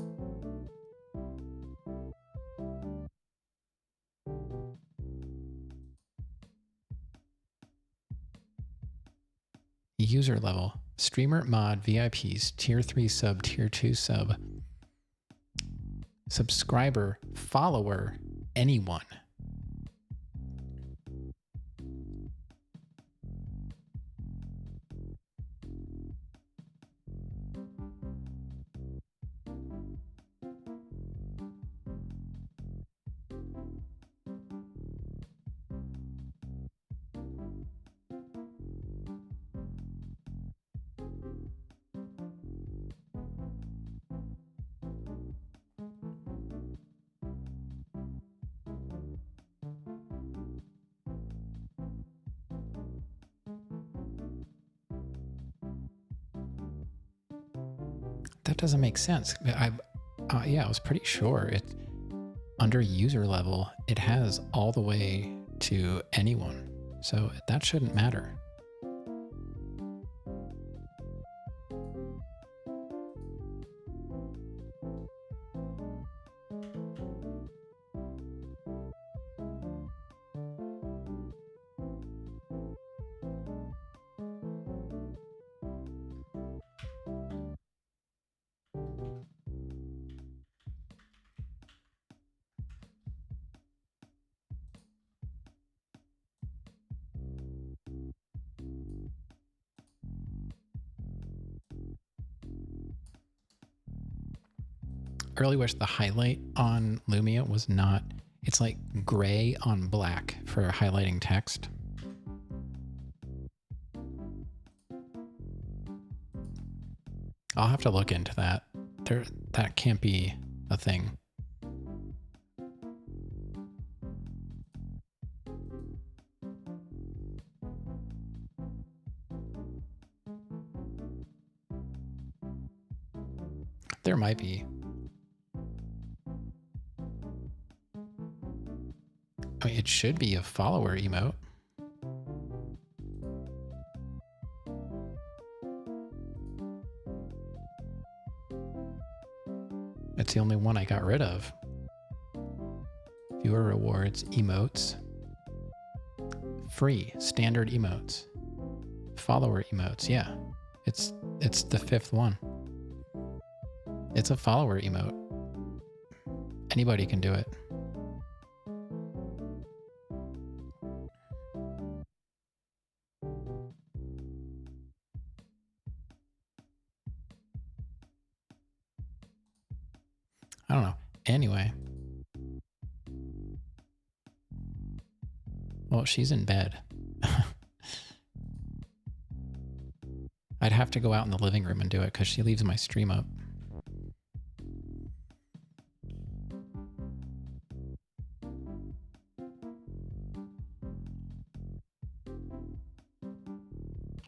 User level. Streamer, mod, VIPs, tier 3 sub, tier 2 sub. Subscriber, follower, anyone. That doesn't make sense. Yeah, I was pretty sure it under user level, it has all the way to anyone. So that shouldn't matter. I really wish the highlight on Lumia was not, it's like gray on black for highlighting text. I'll have to look into that. That can't be a thing. There might be. I mean, it should be a follower emote. It's the only one I got rid of. Viewer rewards, emotes. Free, standard emotes. Follower emotes, yeah. It's the fifth one. It's a follower emote. Anybody can do it. I don't know. Anyway. Well, she's in bed. I'd have to go out in the living room and do it because she leaves my stream up.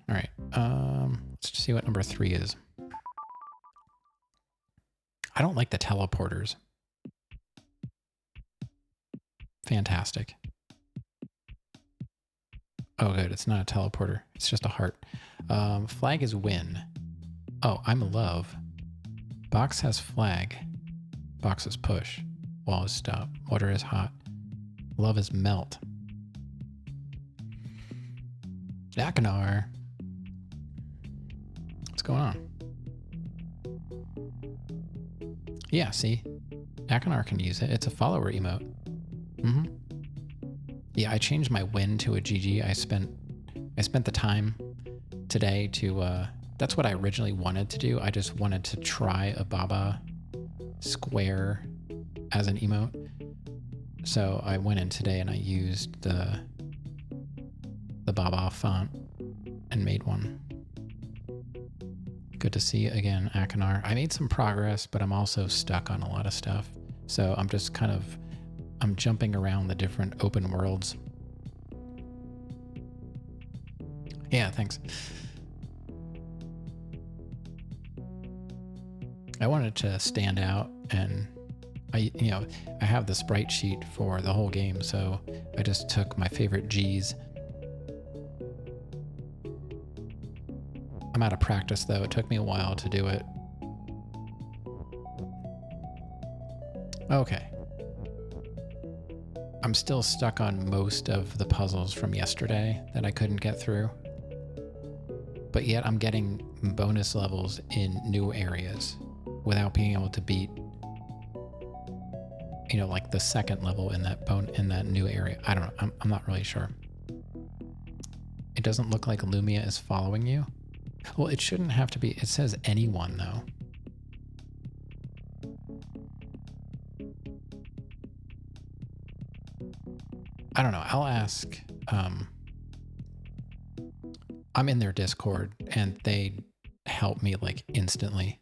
All right. Let's just see what number 3 is. I don't like the teleporters. Fantastic. Oh, good. It's not a teleporter. It's just a heart. Flag is win. Oh, I'm love. Box has flag. Box is push. Wall is stop. Water is hot. Love is melt. Akinar. What's going on? Yeah, see? Akinar can use it. It's a follower emote. Yeah, I changed my win to a GG. I spent the time today to that's what I originally wanted to do. I just wanted to try a Baba square as an emote. So I went in today and I used the Baba font and made one. Good to see you again, Akinar. I made some progress, but I'm also stuck on a lot of stuff. So I'm just I'm jumping around the different open worlds. Yeah, thanks. I wanted to stand out, and I have the sprite sheet for the whole game, so I just took my favorite G's. I'm out of practice though. It took me a while to do it. Okay. I'm still stuck on most of the puzzles from yesterday that I couldn't get through. But yet I'm getting bonus levels in new areas without being able to beat, like the second level in that new area. I don't know. I'm not really sure. It doesn't look like Lumia is following you. Well, it shouldn't have to be. It says anyone though. I don't know. I'll ask. I'm in their Discord and they help me like instantly.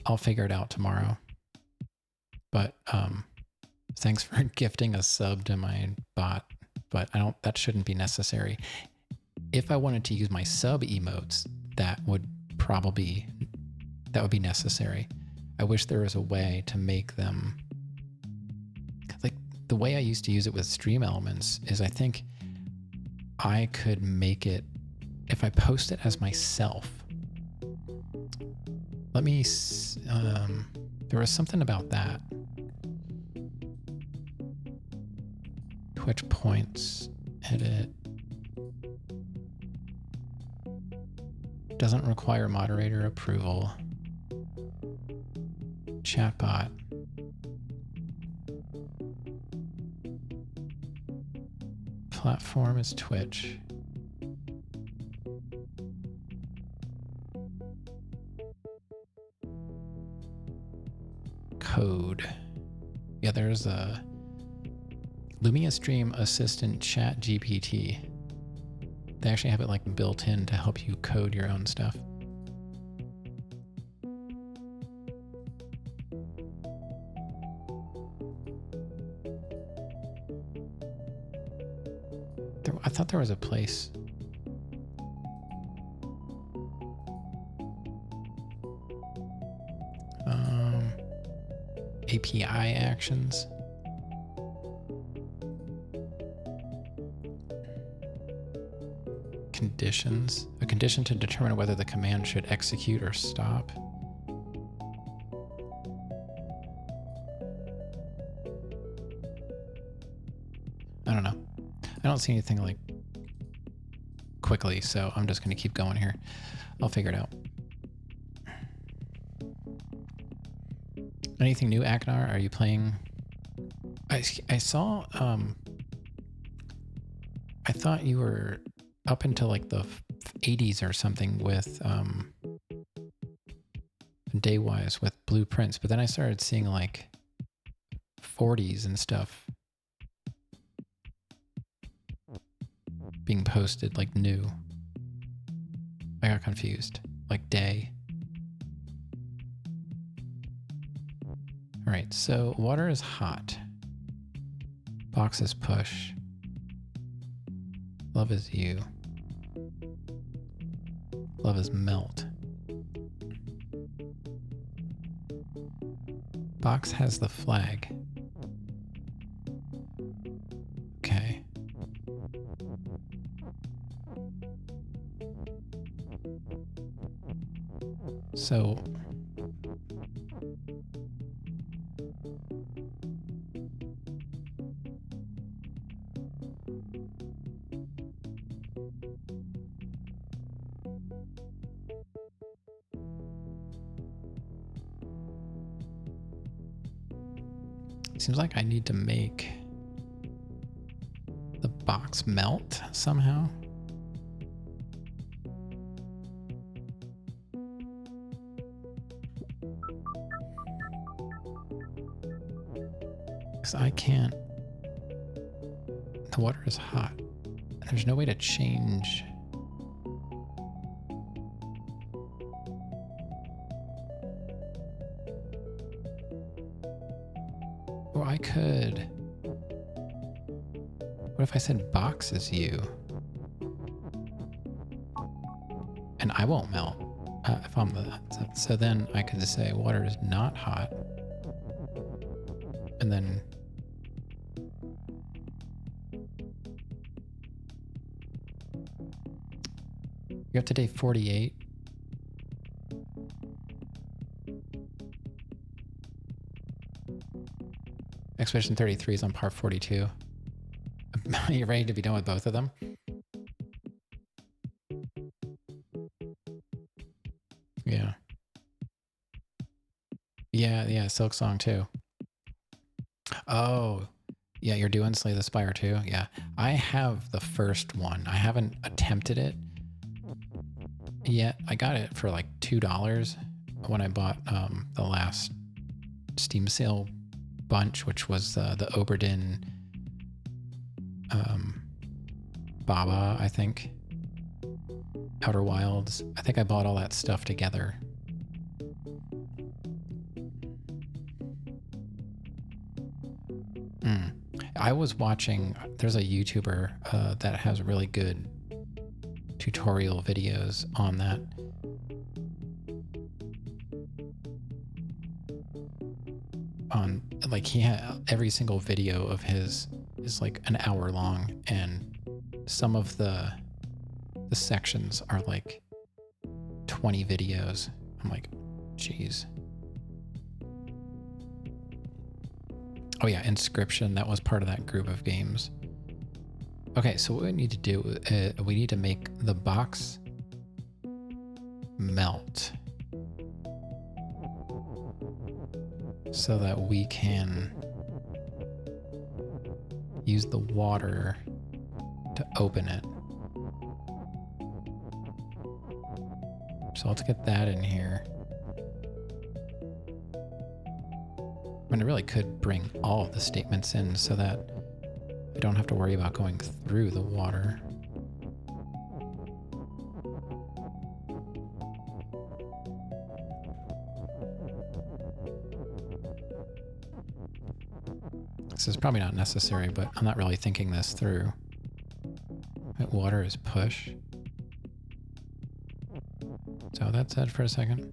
I'll figure it out tomorrow. But thanks for gifting a sub to my bot. But that shouldn't be necessary. If I wanted to use my sub emotes, that would be necessary. I wish there was a way to make them, like the way I used to use it with Stream Elements is I think I could make it, if I post it as myself. Let me, there was something about that. Twitch points, edit. Doesn't require moderator approval. Chatbot. Platform is Twitch. Code. Yeah, there's a Lumia Stream Assistant Chat GPT. They actually have it like built in to help you code your own stuff. I thought there was a place. API actions. Conditions. A condition to determine whether the command should execute or stop. I don't know. I don't see anything like quickly, so I'm just going to keep going here. I'll figure it out. Anything new, Akinar? Are you playing? I saw, I thought you were up until like the 80s or something with Daywise with Blueprints, but then I started seeing like 40s and stuff being posted like new. I got confused. Like day. All right, so water is hot. Box is push. Love is you. love is melt. Box has the flag. Okay. So it seems like I need to make the box melt somehow. Because I can't. The water is hot. And there's no way to change. Or I could. What if I said box is you? And I won't melt if I'm the. So then I could just say water is not hot. And then. You're up to day 48. Expedition 33 is on par 42. Are you ready to be done with both of them? Yeah. Yeah, Silk Song too. Oh, yeah, you're doing Slay the Spire too? Yeah. I have the first one. I haven't attempted it yet. I got it for like $2 when I bought the last Steam sale bunch, which was the Oberdin Baba, I think. Outer Wilds. I think I bought all that stuff together. I was watching, there's a YouTuber that has really good tutorial videos on that. On like he had every single video of his is like an hour long, and some of the sections are like 20 videos. I'm like, geez. Oh yeah, Inscription, that was part of that group of games. Okay, so what we need to do, we need to make the box melt so that we can use the water to open it. So let's get that in here. I mean, I really could bring all of the statements in so that I don't have to worry about going through the water. This is probably not necessary, but I'm not really thinking this through. Water is push. So that said for a second.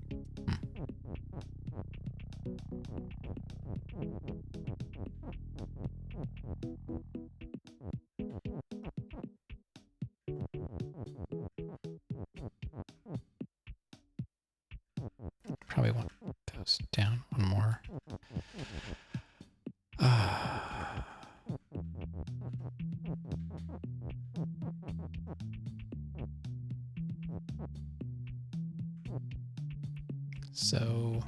Probably want those down one more. So,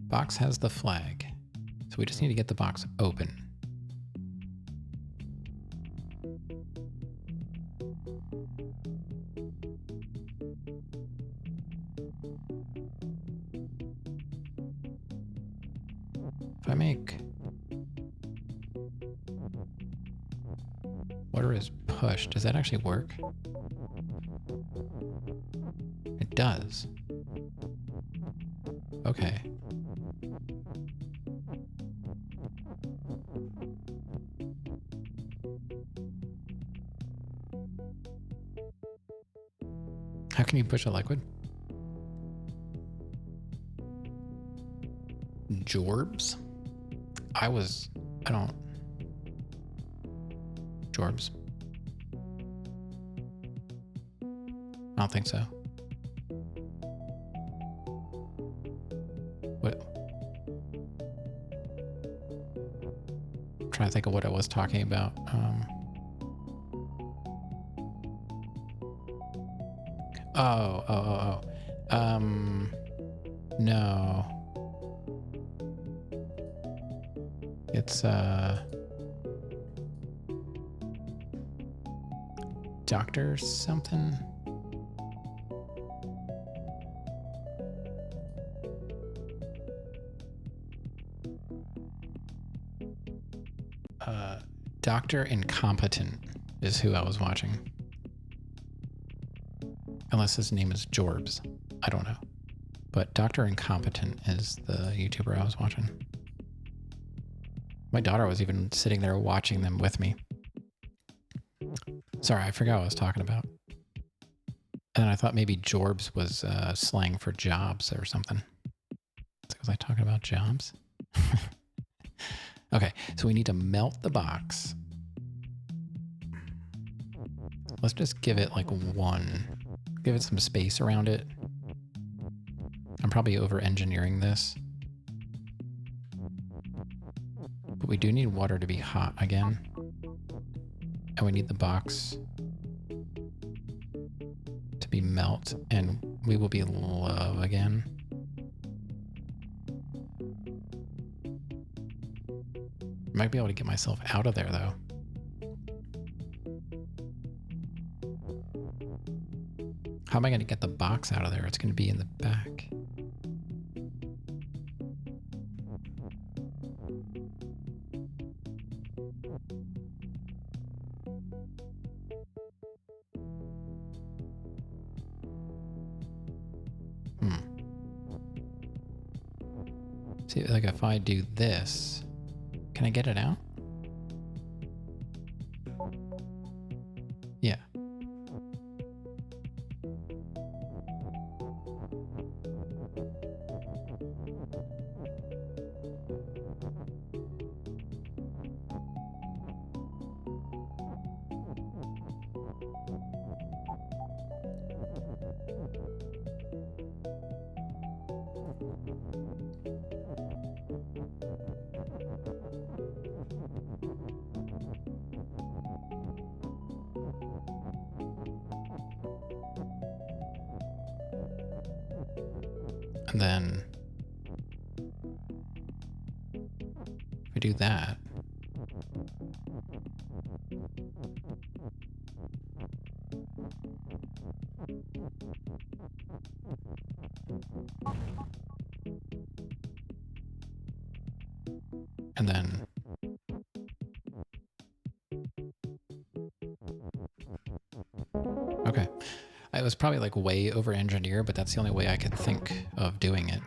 box has the flag. So we just need to get the box open. If I make water is push, does that actually work? It does. Okay. How can you push a liquid? Jorbs? I don't. Jorbs? I don't think so. What? I'm trying to think of what I was talking about. No. It's, Dr. something? Dr. Incompetent is who I was watching. Unless his name is Jorbs. I don't know. But Dr. Incompetent is the YouTuber I was watching. My daughter was even sitting there watching them with me. Sorry, I forgot what I was talking about. And I thought maybe Jorbs was slang for jobs or something. Was I talking about jobs? Okay, so we need to melt the box. Let's just give it like give it some space around it. I'm probably over-engineering this. But we do need water to be hot again. And we need the box to be melt, and we will be low again. Might be able to get myself out of there though. How am I going to get the box out of there? It's going to be in the back. See, like if I do this, can I get it out? Yeah. And then if we do that, and then okay. It was probably like way over engineered, but that's the only way I could think of doing it.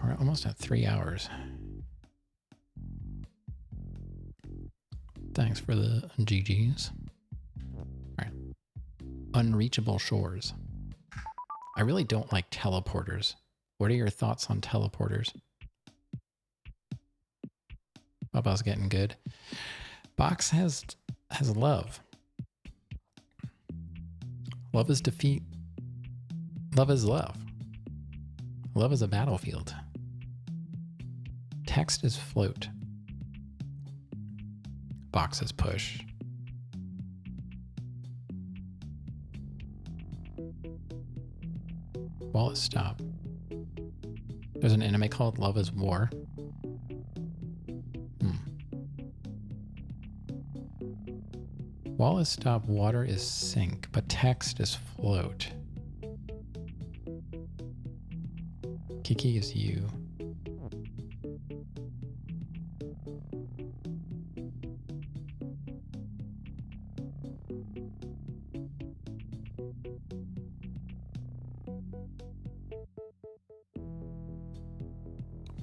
We're almost at 3 hours. Thanks for the GGs. All right. Unreachable shores. I really don't like teleporters. What are your thoughts on teleporters? Bubba's getting good. Box has love. Love is defeat. Love is love. Love is a battlefield. Text is float. Box is push. Wall is stop. There's an anime called Love is War. Wall is stop, water is sink, but text is float. Kiki is you.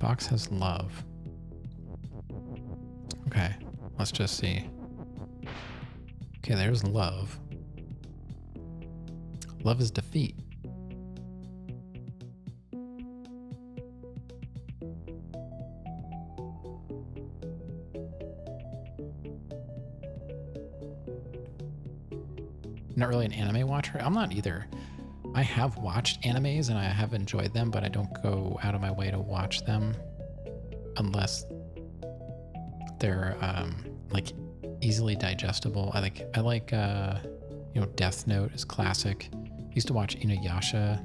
Box has love. Okay, let's just see. Okay, there's love. Love is defeat. Not really an anime watcher. I'm not either. I have watched animes and I have enjoyed them, but I don't go out of my way to watch them unless they're like easily digestible. I like Death Note is classic. Used to watch Inuyasha,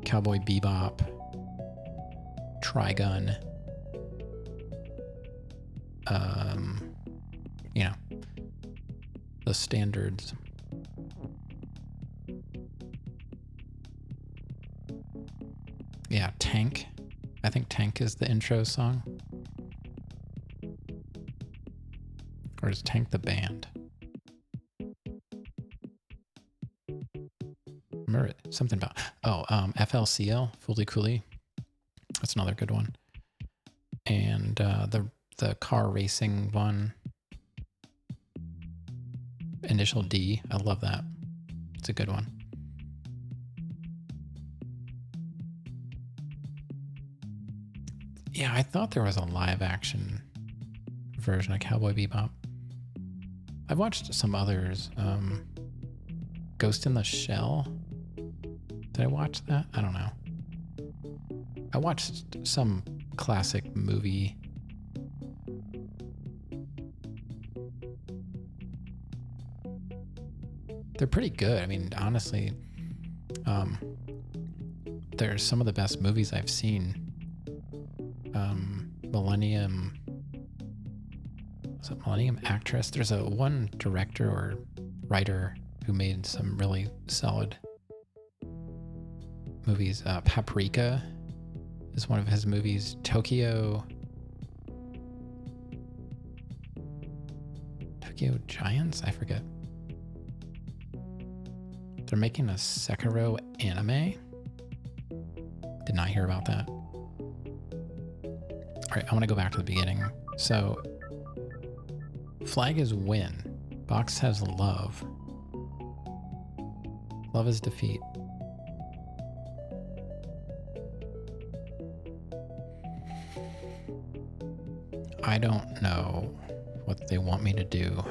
Cowboy Bebop, Trigun. The standards. Yeah, Tank. I think Tank is the intro song. Or is Tank the band? Remember something about FLCL, Fooly Cooly. That's another good one. And the car racing one, Initial D. I love that. It's a good one. Yeah, I thought there was a live action version of Cowboy Bebop. I've watched some others. Ghost in the Shell. Did I watch that? I don't know. I watched some classic movie. They're pretty good. I mean, honestly, they're some of the best movies I've seen. Millennium Actress. There's one director or writer who made some really solid movies. Paprika is one of his movies. Tokyo Giants? I forget. They're making a Sekiro anime. Did not hear about that. All right, I want to go back to the beginning. So, flag is win. Box has love. Love is defeat. I don't know what they want me to do.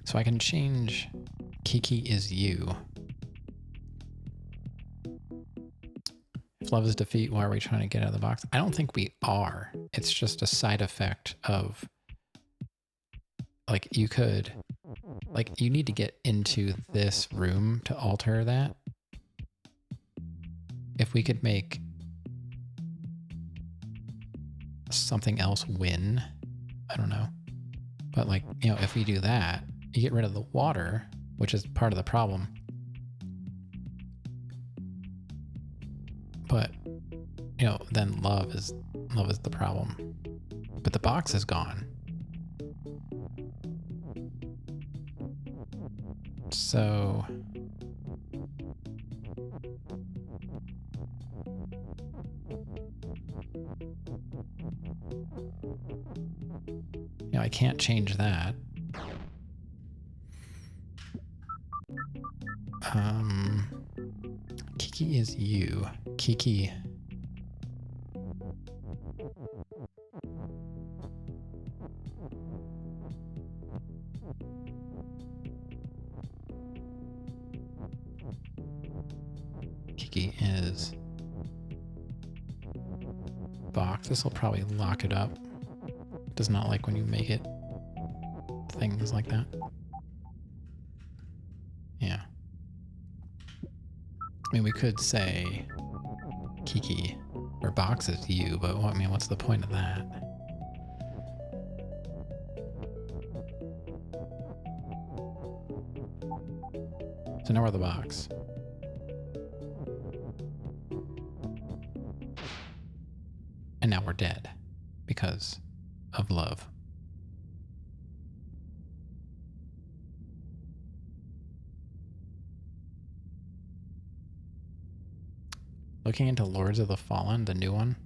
So I can change Kiki is you. If love is defeat, why are we trying to get out of the box? I don't think we are. It's just a side effect of, like, you need to get into this room to alter that. If we could make something else win, I don't know. But if we do that, you get rid of the water, which is part of the problem. But, then love is the problem. But the box is gone. So I can't change that. Kiki is you. Kiki. Kiki is box. This will probably lock it up. It does not like when you make it things like that. Yeah. I mean, we could say Kiki or box is you, but what's the point of that? So now we're the box. we're dead because of love. Looking into Lords of the Fallen, the new one.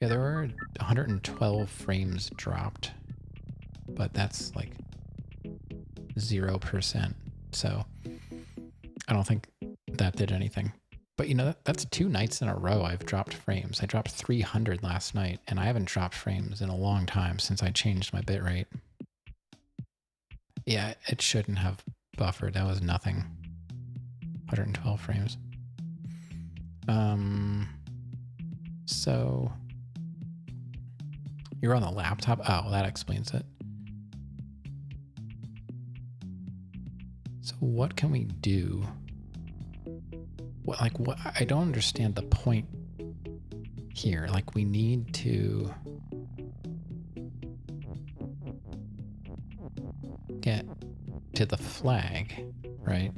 Yeah, there were 112 frames dropped, but that's like 0%. So I don't think that did anything. But you know, that's 2 nights in a row I've dropped frames. I dropped 300 last night, and I haven't dropped frames in a long time since I changed my bitrate. Yeah, it shouldn't have buffered. That was nothing. 112 frames. So you're on the laptop? Oh, that explains it. So what can we do? What I don't understand the point here. Like, we need to get to the flag, right?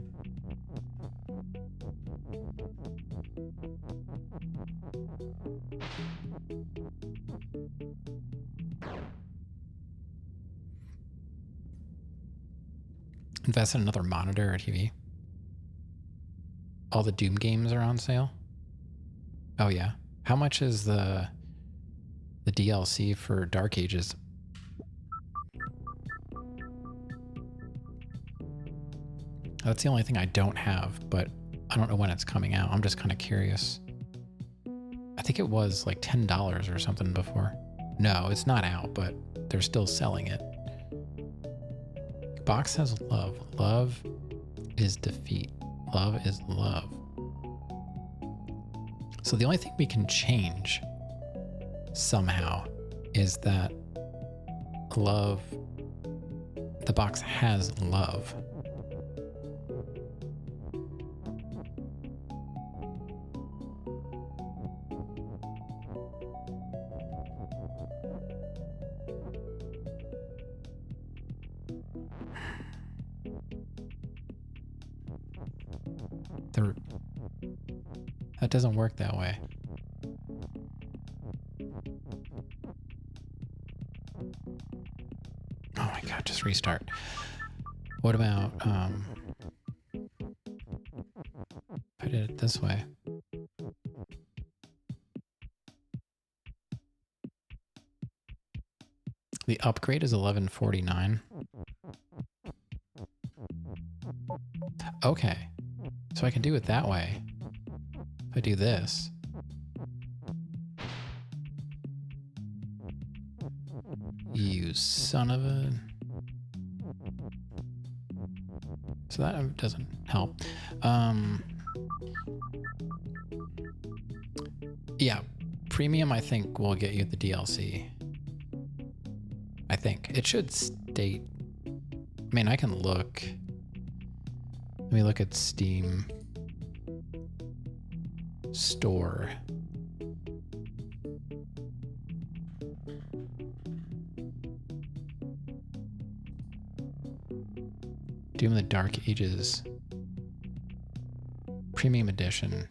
Invest in another monitor or TV. All the Doom games are on sale. Oh yeah. How much is the DLC for Dark Ages? That's the only thing I don't have, but I don't know when it's coming out. I'm just kind of curious. I think it was like $10 or something before. No, it's not out, but they're still selling it. Box has love. Love is defeat. Love is love. So the only thing we can change somehow is that love, the box has love. That doesn't work that way. Oh my god, just restart. What about if I did it this way? The upgrade is 1149. Okay, so I can do it that way. If I do this, you son of a... So that doesn't help. Yeah, premium I think will get you the DLC. I think it should state. I mean, I can look. Let me look at Steam store. Doom of the Dark Ages Premium Edition.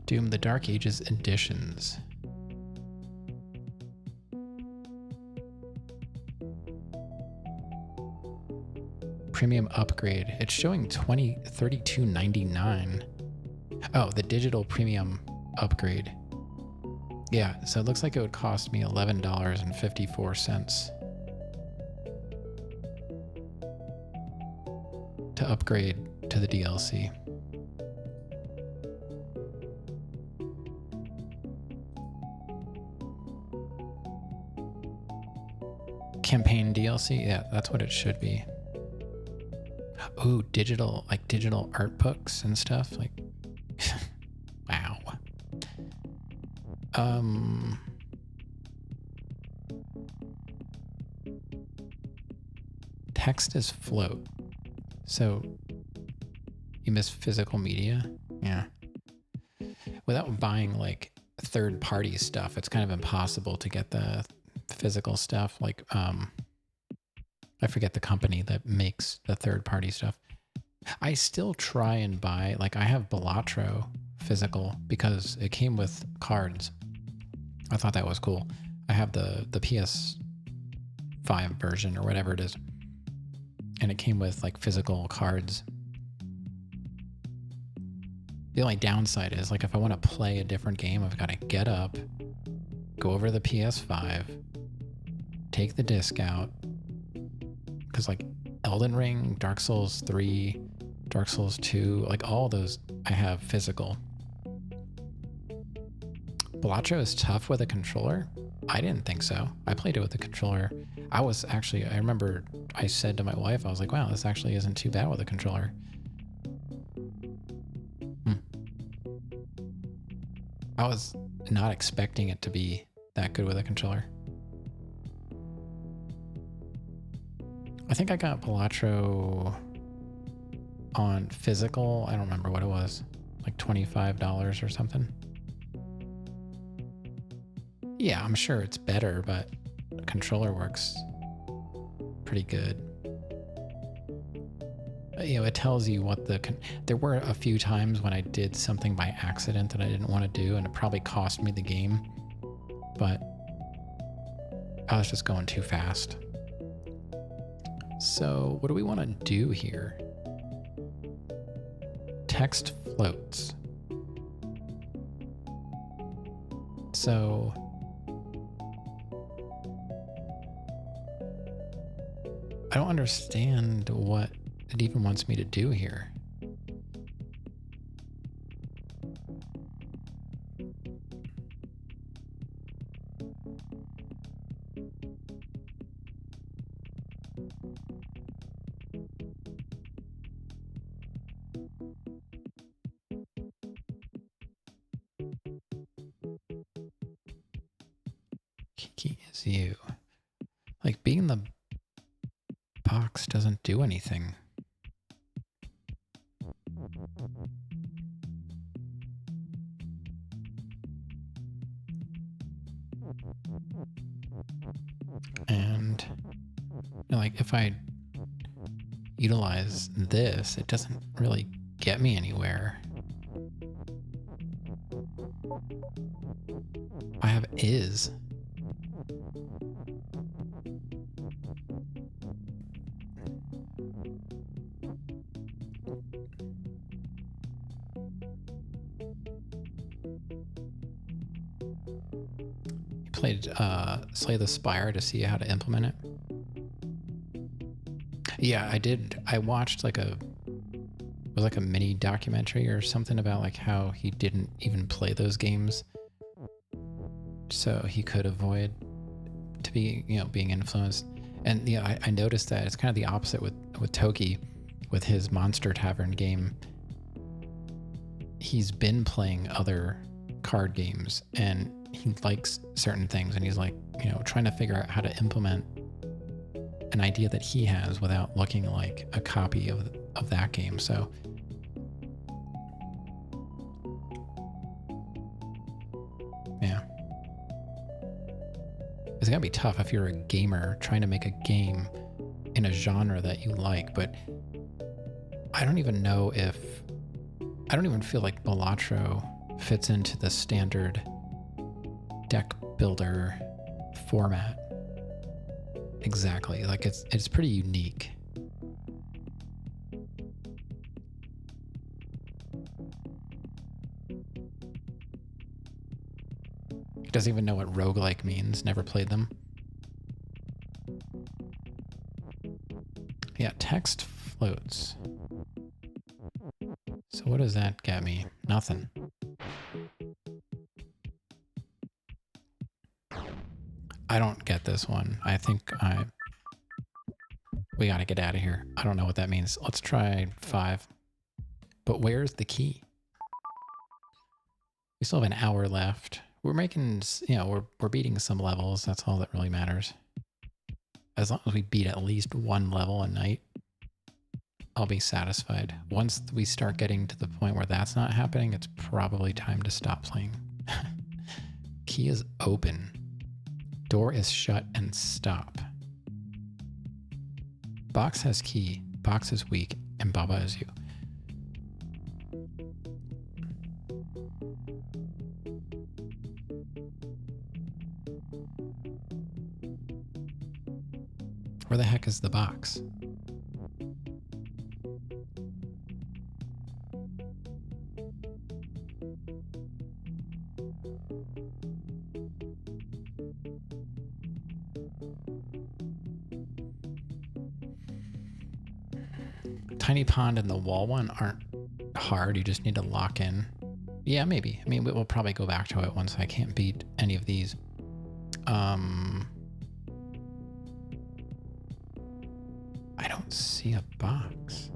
Doom the Dark Ages editions. Premium upgrade. It's showing $32.99. Oh, the digital premium upgrade. Yeah, so it looks like it would cost me $11.54 to upgrade to the DLC. Campaign DLC, yeah, that's what it should be. Ooh, digital art books and stuff, like, wow. Text is float. So you miss physical media? Yeah. Without buying like third-party stuff, it's kind of impossible to get the physical stuff. Like I forget the company that makes the third-party stuff. I still try and buy, like I have Balatro physical because it came with cards. I thought that was cool. I have the PS5 version or whatever it is, and it came with like physical cards. The only downside is like if I want to play a different game, I've got to get up, go over to the PS5, take the disc out, because like Elden Ring, Dark Souls 3, Dark Souls 2, like all those I have physical. Balatro is tough with a controller? I didn't think so. I played it with a controller. I remember I said to my wife, I was like, wow, this actually isn't too bad with a controller. I was not expecting it to be that good with a controller. I think I got Balatro on physical. I don't remember what it was, like $25 or something. Yeah, I'm sure it's better, but the controller works pretty good. You know, it tells you what there were a few times when I did something by accident that I didn't want to do, and it probably cost me the game, but I was just going too fast. So what do we want to do here? Text floats. So I don't understand what it even wants me to do here. Kiki is you. Like being the box doesn't do anything. And you know, like if I utilize this, it doesn't really get me anywhere. I have is. Played Slay the Spire to see how to implement it. Yeah, I did. I watched like a mini documentary or something about like how he didn't even play those games so he could avoid to be, you know, being influenced. And yeah, I noticed that it's kind of the opposite with Toki, with his Monster Tavern game. He's been playing other card games and he likes certain things, and he's like, you know, trying to figure out how to implement an idea that he has without looking like a copy of that game. So yeah, it's gotta be tough if you're a gamer trying to make a game in a genre that you like. But I don't even feel like Balatro fits into the standard deck builder format exactly. Like it's pretty unique. He doesn't even know what roguelike means, never played them. Yeah, text floats. So what does that get me? Nothing. I don't get this one. I think we gotta get out of here. I don't know what that means. Let's try 5. But where's the key? We still have an hour left. We're making, you know, we're beating some levels. That's all that really matters. As long as we beat at least one level a night, I'll be satisfied. Once we start getting to the point where that's not happening, it's probably time to stop playing. Key is open. Door is shut and stop. Box has key, box is weak, and Baba is you. Where the heck is the box? Tiny Pond and the wall one aren't hard. You just need to lock in. Yeah, maybe. I mean, we'll probably go back to it once I can't beat any of these. I don't see a box.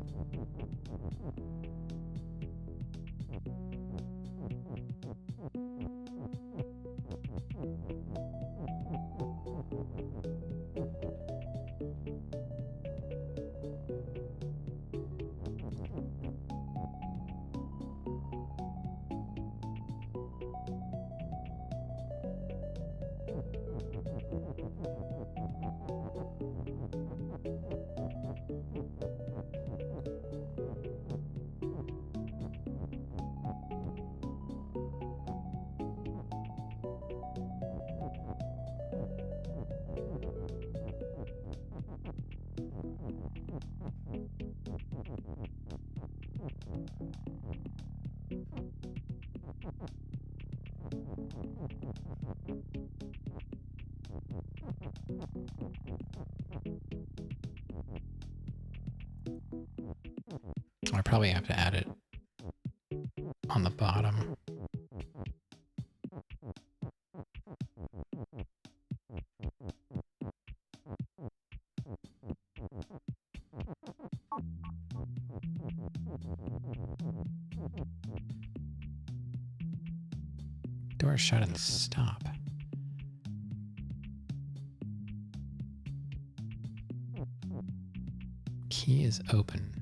I probably have to add it on the bottom. Door shut and stop. Key is open.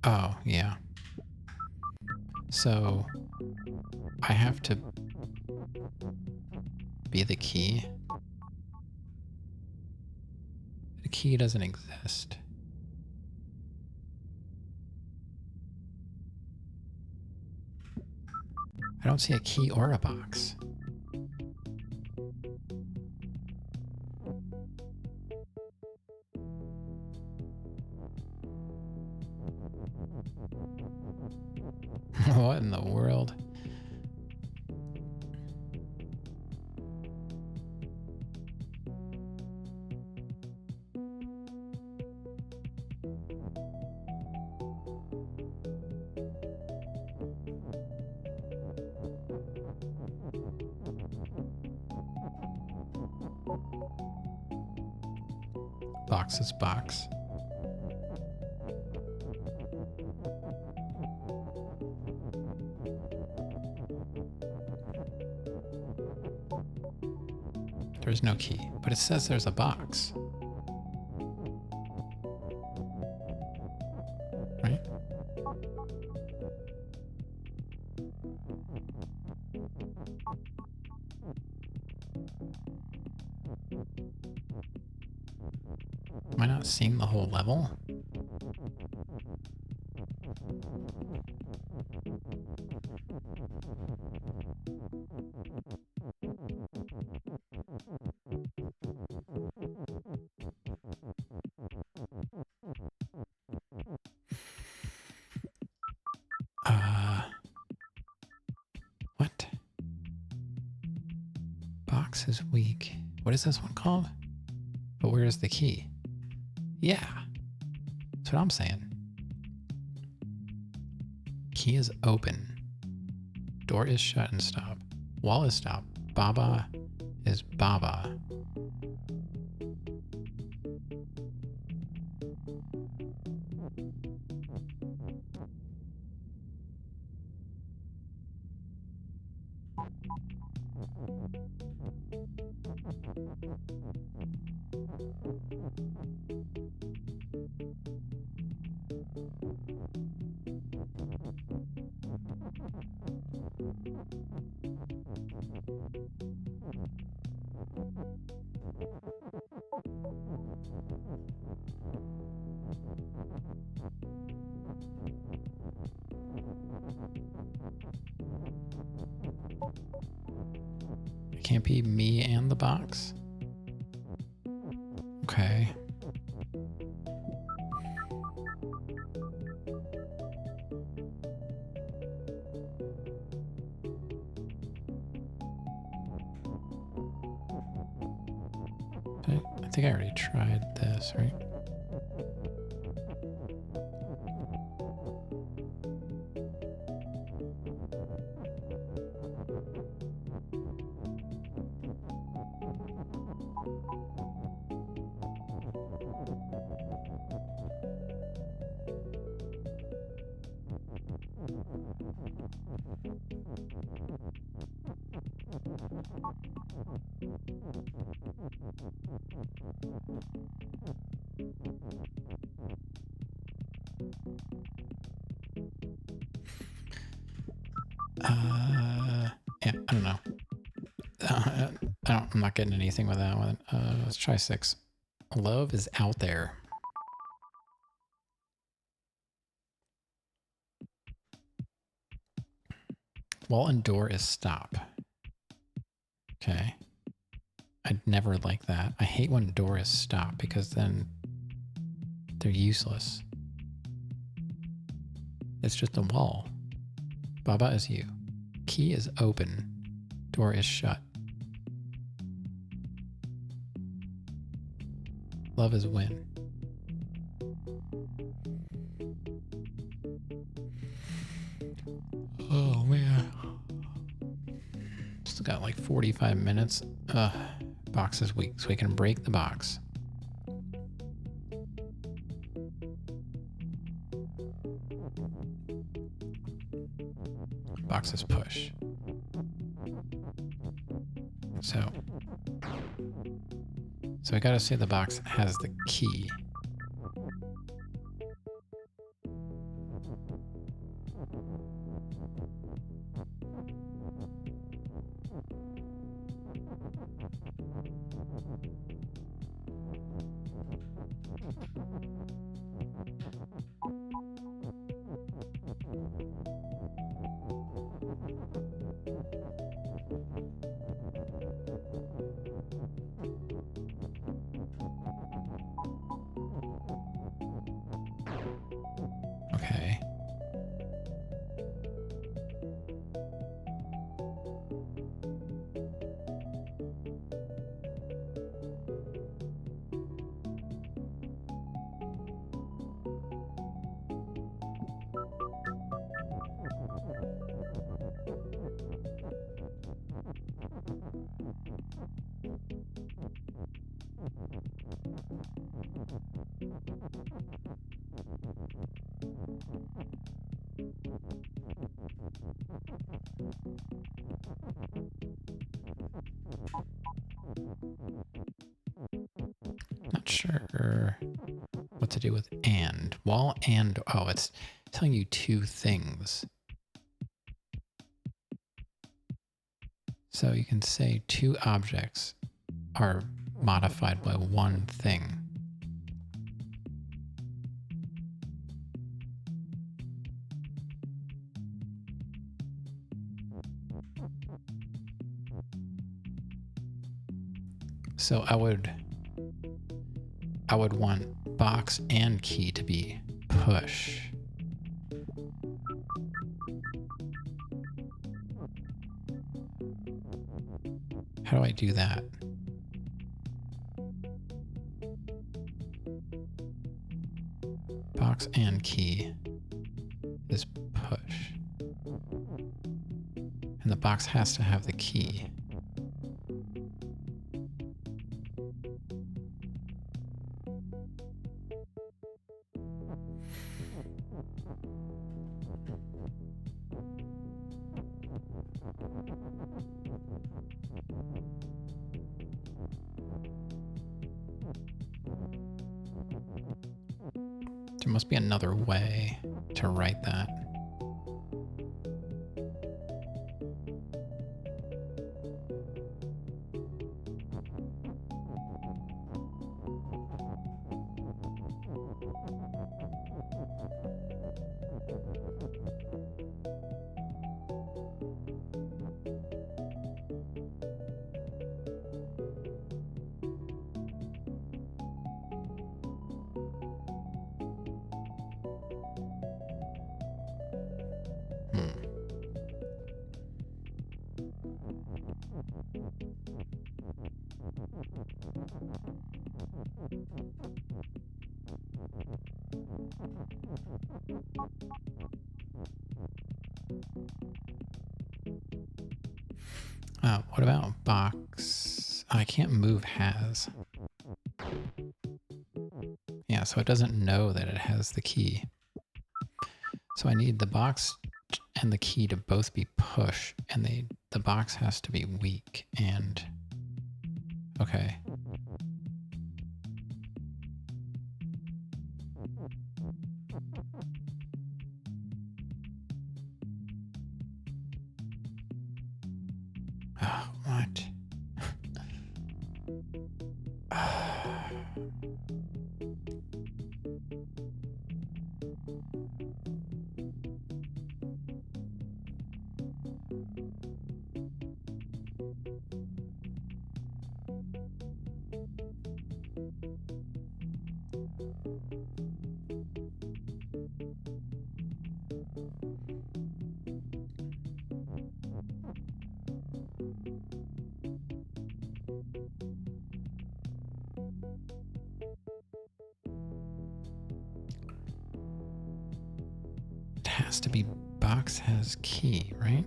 Oh, yeah. So I have to be the key. The key doesn't exist. I don't see a key or a box. What in the world? Box is box. There's no key, but it says there's a box. Right? Am I not seeing the whole level? What? Box is weak. What is this one called? But where is the key? Yeah. That's what I'm saying. Key is open. Door is shut and stop. Wall is stop. Baba is Baba. can't be me and the box? Okay. I think I already tried this, right? Yeah, I don't know. I'm not getting anything with that one. Let's try 6. Love is out there. Wall and door is stop. Okay. I'd never like that. I hate when door is stop because then they're useless. It's just a wall. Baba is you. Key is open. Door is shut. Love is win. Oh man. Still got like 45 minutes. Box is weak, so we can break the box. Box is push. So I gotta say the box has the key. Okay. Not sure what to do with and. Wall and, oh, it's telling you two things. So you can say two objects are modified by one thing. So I would want box and key to be push. How do I do that? Box and key is push. And the box has to have the key. There must be another way to write that. What about box? I can't move has. Yeah, so it doesn't know that it has the key. So I need the box and the key to both be push, and the box has to be weak. And okay. What? It has to be box has key, right?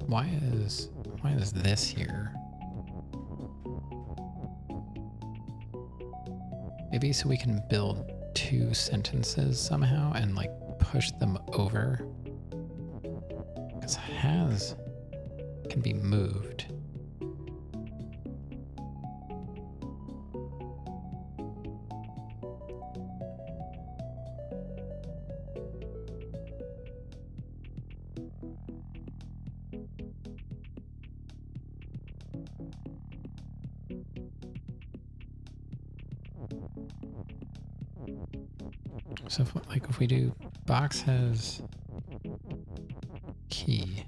Why is this here? Maybe so we can build two sentences somehow and like push them over. Because has can be moved. So if we do box has key.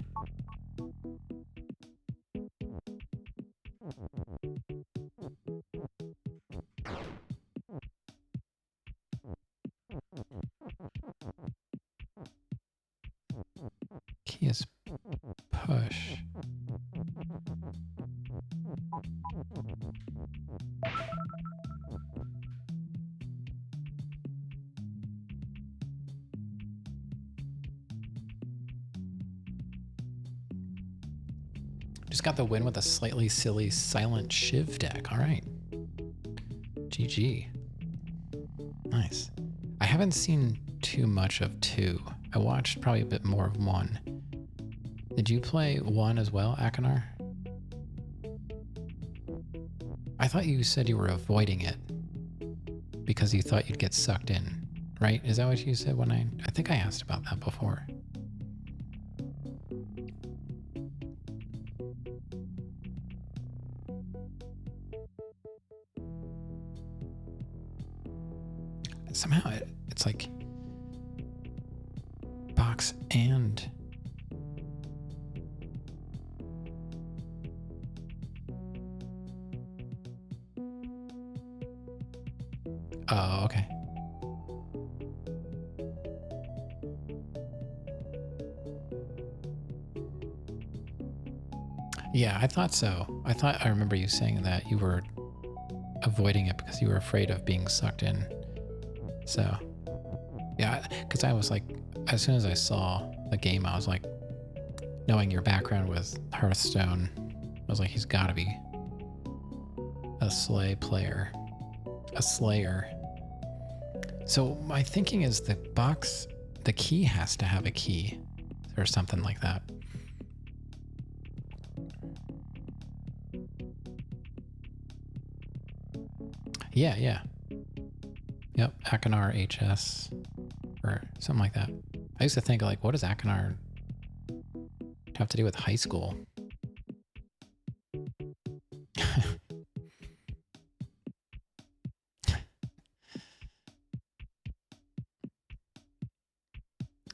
Key is push. Just got the win with a slightly silly silent Shiv deck. All right. GG. Nice. I haven't seen too much of 2. I watched probably a bit more of 1. Did you play 1 as well, Akanar? I thought you said you were avoiding it because you thought you'd get sucked in, right? Is that what you said when I think I asked about that before. Somehow it's like box and oh, okay. Yeah, I thought so. I remember you saying that you were avoiding it because you were afraid of being sucked in. So, yeah, because I was like, as soon as I saw the game, I was like, knowing your background with Hearthstone, I was like, he's got to be a Slay player, a Slayer. So my thinking is the box, the key has to have a key or something like that. Yeah. Yep, Akanar HS or something like that. I used to think like, what does Akanar have to do with high school?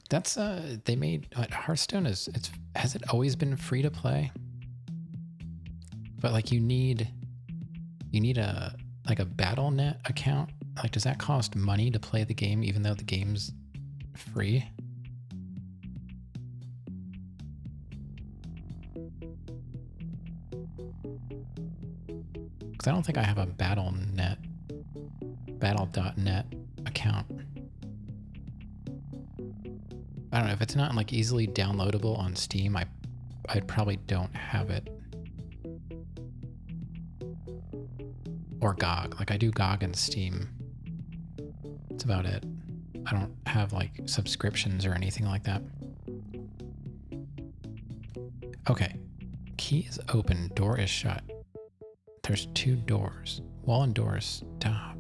That's they made Hearthstone has it always been free to play? But like you need a like a BattleNet account. Like, does that cost money to play the game even though the game's free? Because I don't think I have a battle.net account. I don't know if it's not like easily downloadable on Steam. I probably don't have it. Or GOG. Like I do GOG and Steam. That's about it. I don't have like subscriptions or anything like that. Okay. Key is open. Door is shut. There's 2 doors. Wall and door stop.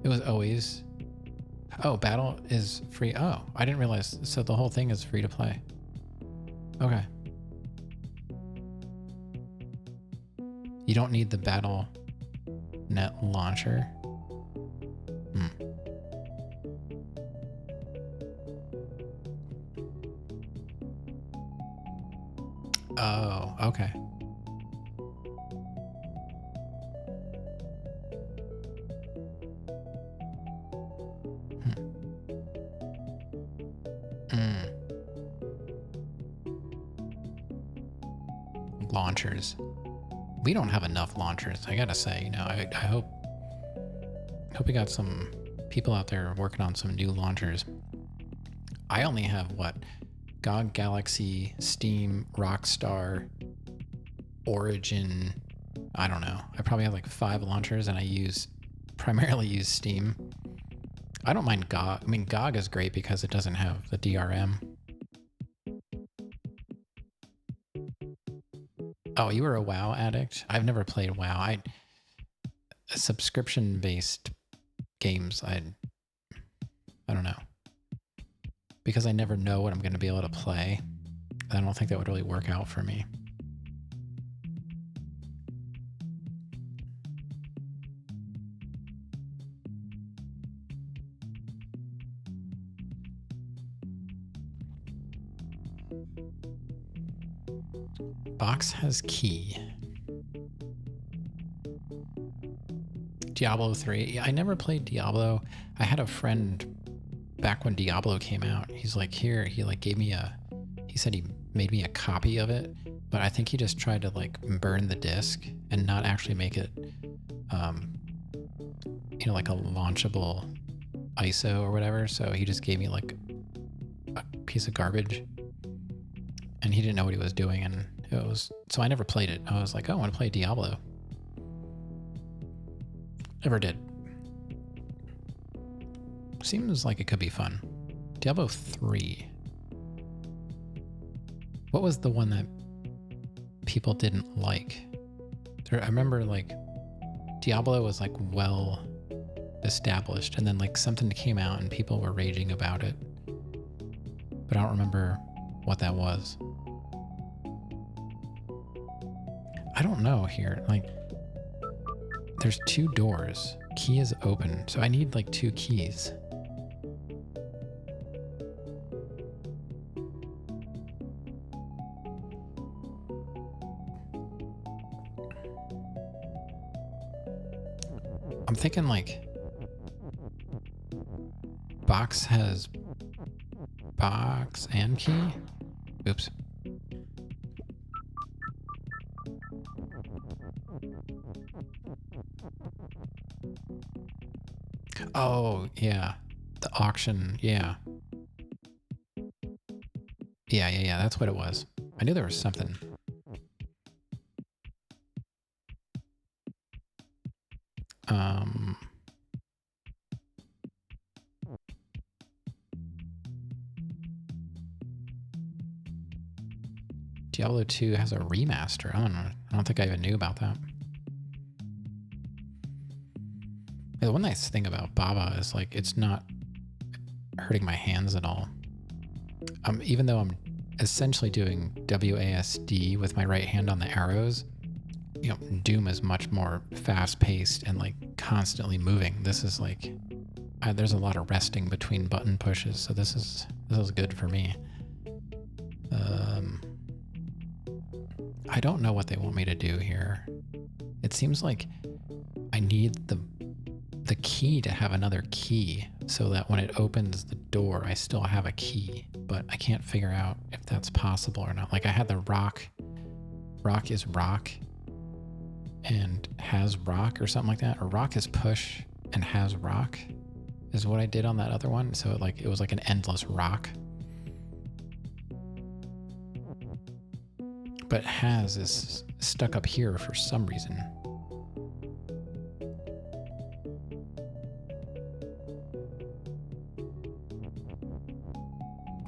It was always... Oh, battle is free. Oh, I didn't realize. So the whole thing is free to play. Okay. You don't need the battle.net launcher. Oh, okay. Launchers. We don't have enough launchers, I gotta say. You know, I hope we got some people out there working on some new launchers. I only have what? GOG Galaxy, Steam, Rockstar, Origin. I don't know. I probably have like 5 launchers, and I primarily use Steam. I don't mind GOG. I mean, GOG is great because it doesn't have the DRM. Oh, you were a WoW addict? I've never played WoW. Subscription-based games, I don't know. Because I never know what I'm going to be able to play, I don't think that would really work out for me. Box has key. Diablo 3. I never played Diablo. I had a friend back when Diablo came out. He's like, here, he like gave me he said he made me a copy of it, but I think he just tried to like burn the disc and not actually make it, like a launchable ISO or whatever. So he just gave me like a piece of garbage, and he didn't know what he was doing. And so I never played it. I was like, oh, I want to play Diablo. Never did. Seems like it could be fun. Diablo 3. What was the one that people didn't like? I remember like Diablo was like well established, and then like something came out and people were raging about it. But I don't remember what that was. I don't know here. Like, there's 2 doors. Key is open. So I need like 2 keys. I'm thinking like box has box and key. Oops. Oh, yeah. The auction, yeah. Yeah, that's what it was. I knew there was something. Diablo 2 has a remaster. I don't know. I don't think I even knew about that. The one nice thing about Baba is like it's not hurting my hands at all. Even though I'm essentially doing WASD with my right hand on the arrows, Doom is much more fast-paced and like constantly moving. This is like there's a lot of resting between button pushes, so this is good for me. I don't know what they want me to do here. It seems like I need the key to have another key so that when it opens the door, I still have a key, but I can't figure out if that's possible or not. Like I had the rock is rock, and has rock or something like that, or rock is push and has rock is what I did on that other one. So it was like an endless rock. But has is stuck up here for some reason.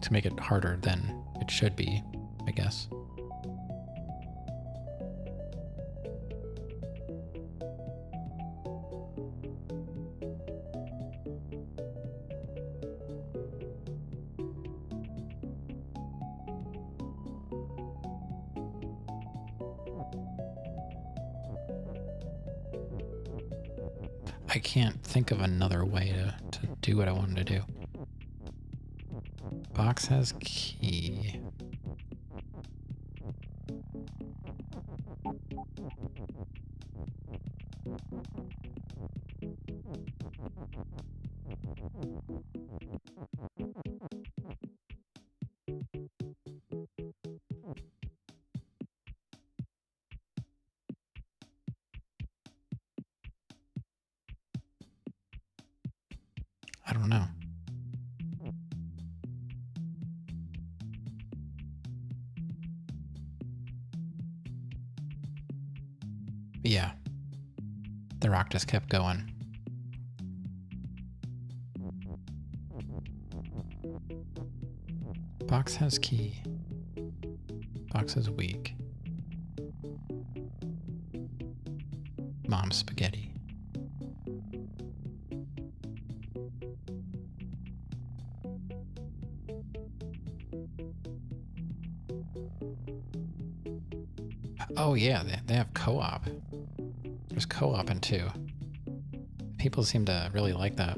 To make it harder than it should be, I guess. I can't think of another way to do what I wanted to do. Box has key. I don't know. But yeah, the rock just kept going. Box has key. Box is weak. Mom spaghetti. Oh yeah, they have co-op. There's co-op in 2. People seem to really like that.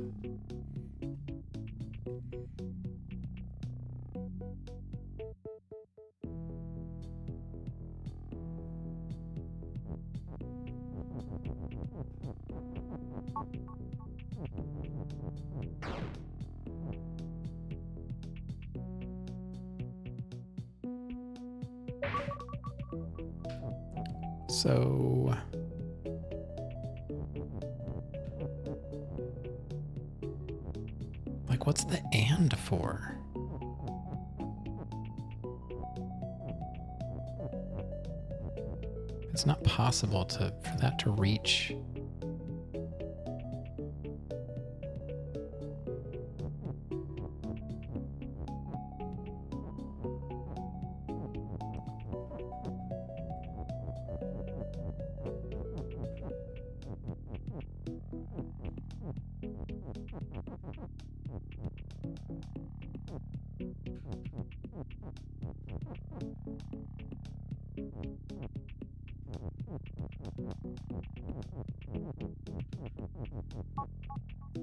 So like, what's the and for? It's not possible for that to reach.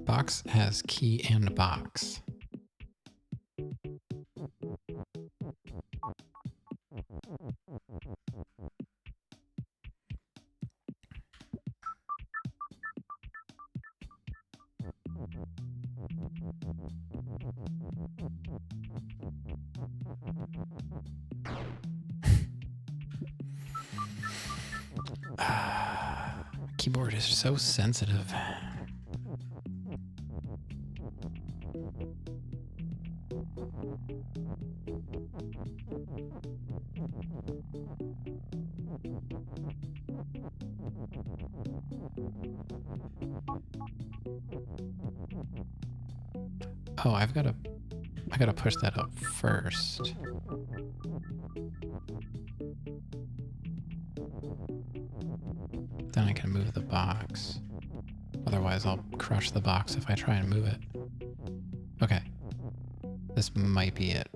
Box has key and box. Keyboard is so sensitive. Oh, I gotta push that up first. Then I can move the box. Otherwise, I'll crush the box if I try and move it. Okay. This might be it.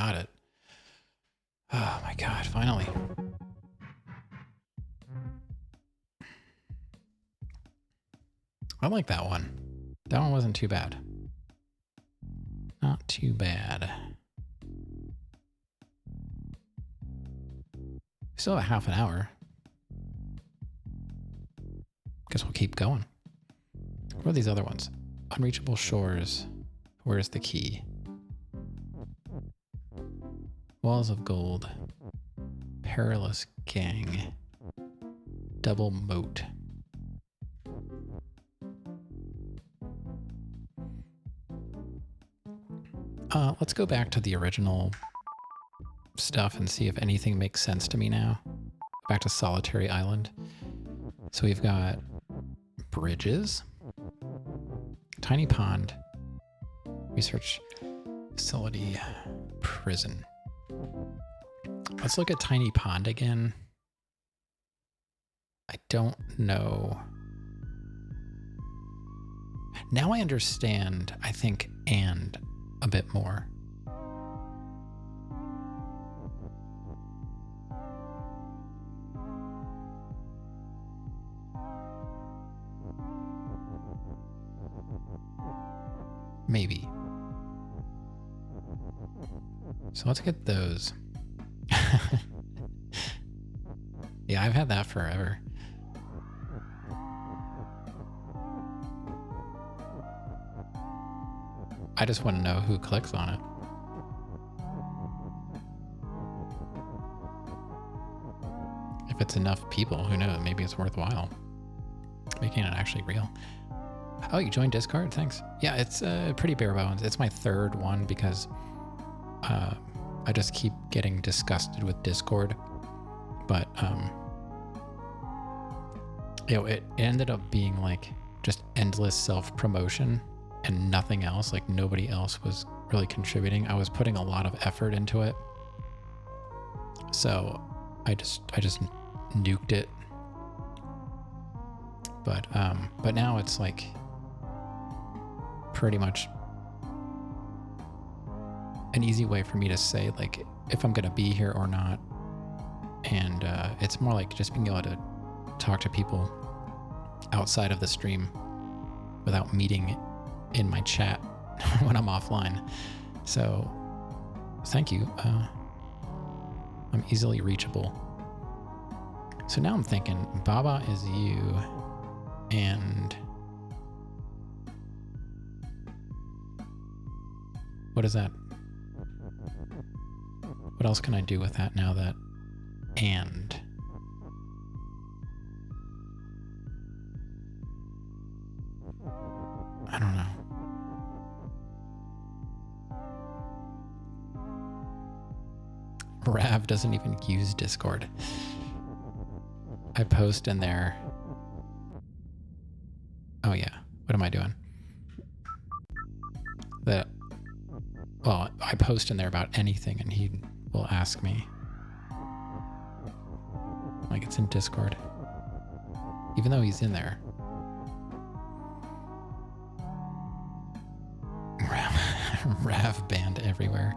got it. Oh my God, finally. I like that one. That one wasn't too bad. Not too bad. We still have half an hour. Guess we'll keep going. What are these other ones? Unreachable Shores. Where's the key? Walls of Gold. Perilous Gang. Double Moat. Let's go back to the original stuff and see if anything makes sense to me now. Back to Solitary Island. So we've got bridges, tiny pond, research facility, prison. Let's look at tiny pond again. I don't know. Now I understand, I think, and a bit more. Maybe. So let's get those. Yeah, I've had that forever. I just want to know who clicks on it. If it's enough people, who knows? Maybe it's worthwhile making it actually real. Oh, you joined Discord? Thanks. Yeah, it's pretty bare bones. It's my third one because I just keep getting disgusted with Discord. But you know, it ended up being like just endless self-promotion and nothing else. Like nobody else was really contributing. I was putting a lot of effort into it. So I just nuked it. But now it's like pretty much an easy way for me to say like if I'm gonna be here or not. And it's more like just being able to talk to people outside of the stream without meeting in my chat when I'm offline. So thank you. I'm easily reachable. So now I'm thinking Baba is you and what is that? What else can I do with that now that and? I don't know. Rav doesn't even use Discord. I post in there. Oh yeah, what am I doing? Well, I post in there about anything and he will ask me. Like it's in Discord. Even though he's in there. Rav banned everywhere.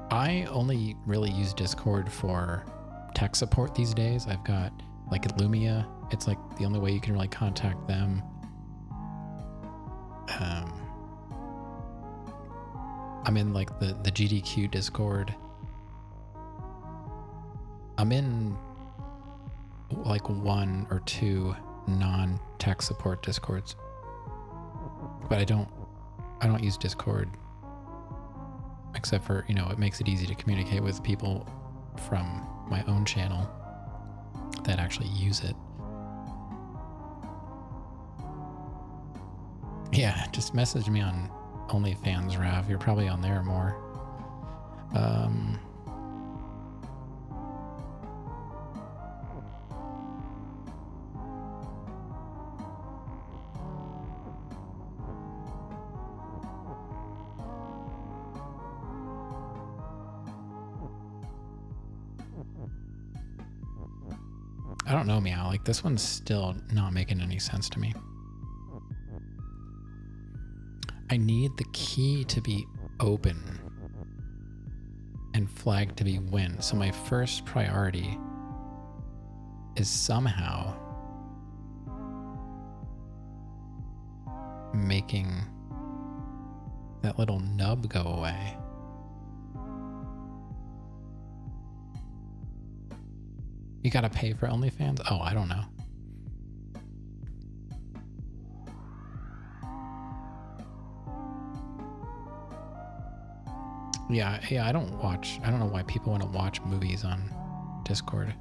I only really use Discord for tech support these days. I've got like Lumia. It's like the only way you can really contact them. I'm in like the GDQ Discord. I'm in like 1 or 2 non-tech support Discords. But I don't use Discord except for, you know, it makes it easy to communicate with people from my own channel that actually use it. Yeah, just message me on OnlyFans, Rav. You're probably on there more. I don't know, Meow. Like, this one's still not making any sense to me. I need the key to be open and flag to be win. So my first priority is somehow making that little nub go away. You gotta pay for OnlyFans? Oh, I don't know. Yeah, I don't know why people want to watch movies on Discord.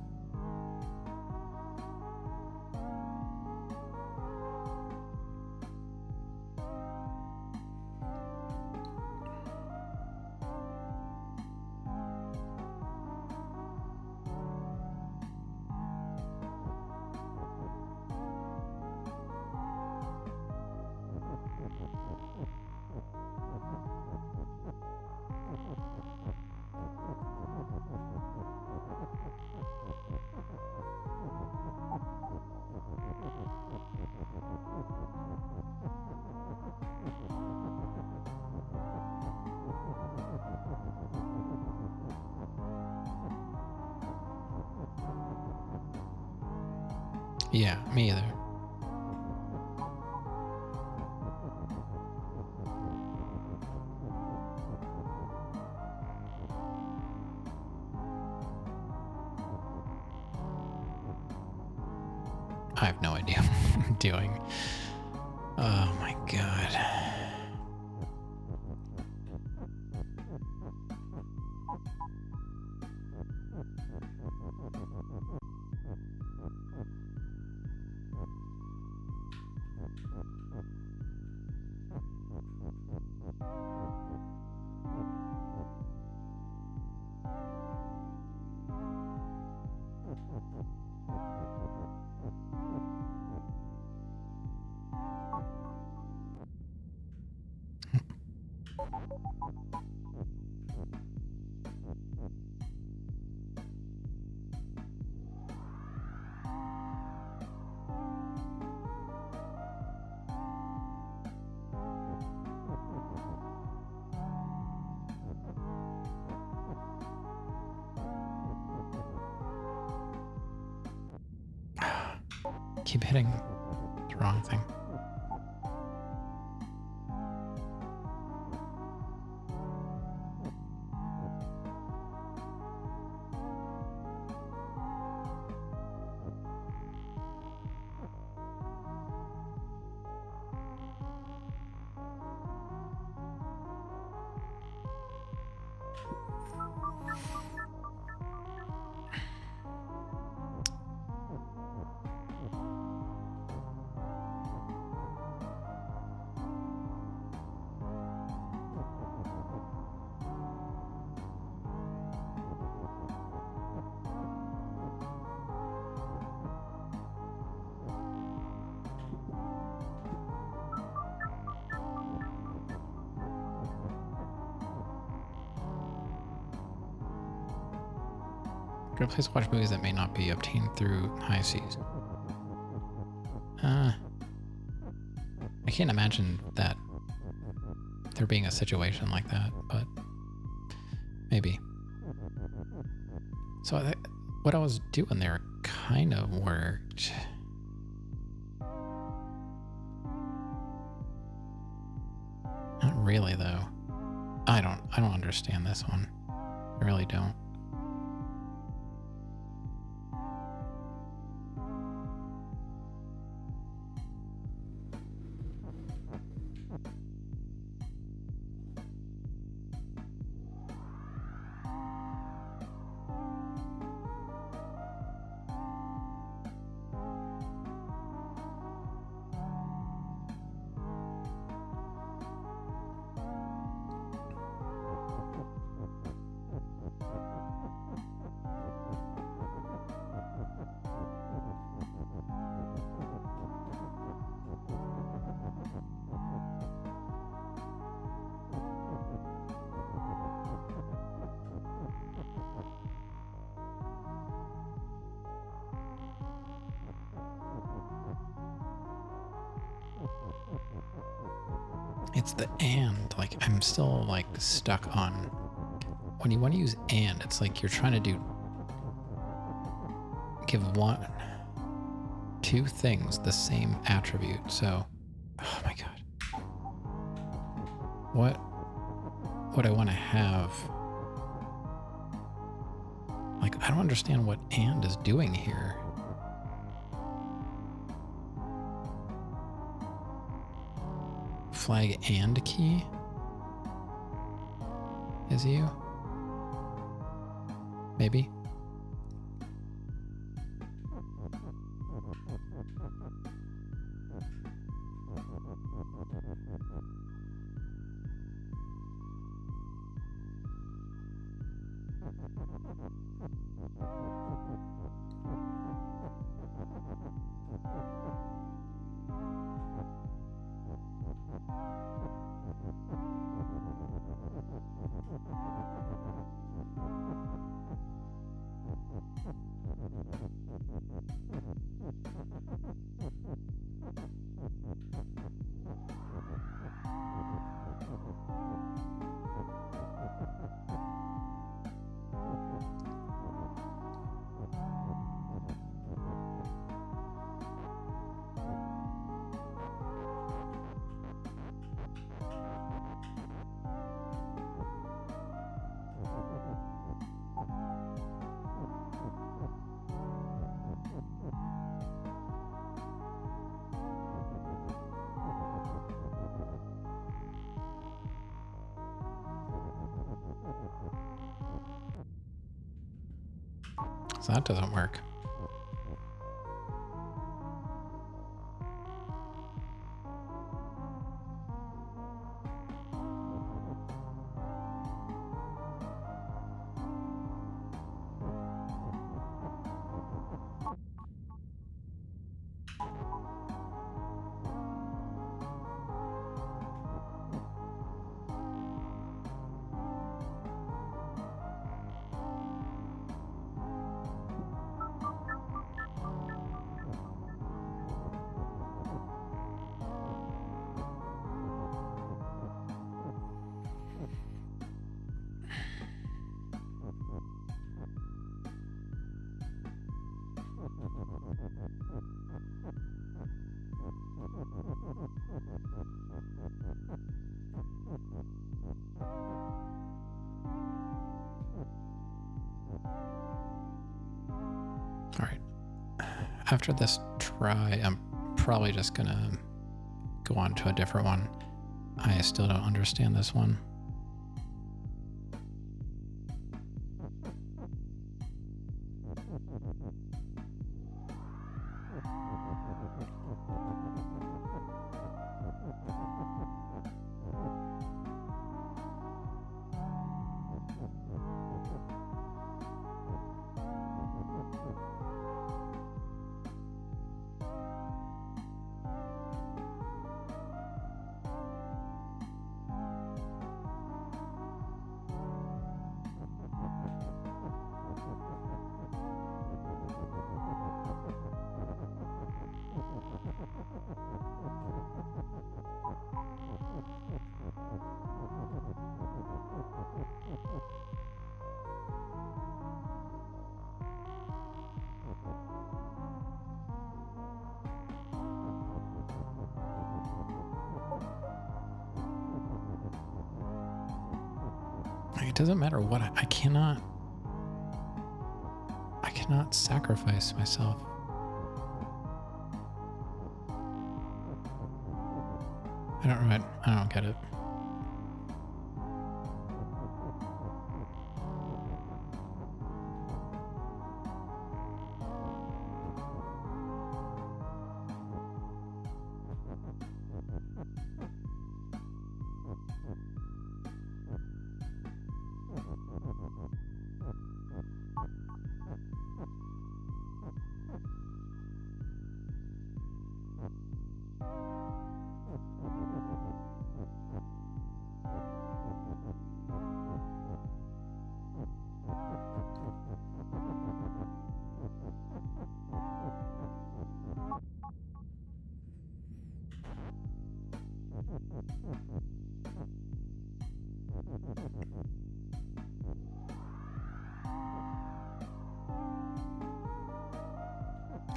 Yeah, me either. I have no idea what I'm doing. Oh my god. Keep hitting the wrong thing. Good place to watch movies that may not be obtained through high seas. I can't imagine that there being a situation like that, but maybe. So what I was doing there kind of worked. Not really, though. I don't understand this one. I really don't. it's the and. Like, I'm still like stuck on when you want to use and, it's like you're trying to give two things the same attribute. So, oh my God. What would I want to have? Like, I don't understand what and is doing here. Flag and key is you? Maybe? So that doesn't work. All right. After this try, I'm probably just gonna go on to a different one. I still don't understand this one. It doesn't matter what I cannot sacrifice myself. I don't get it.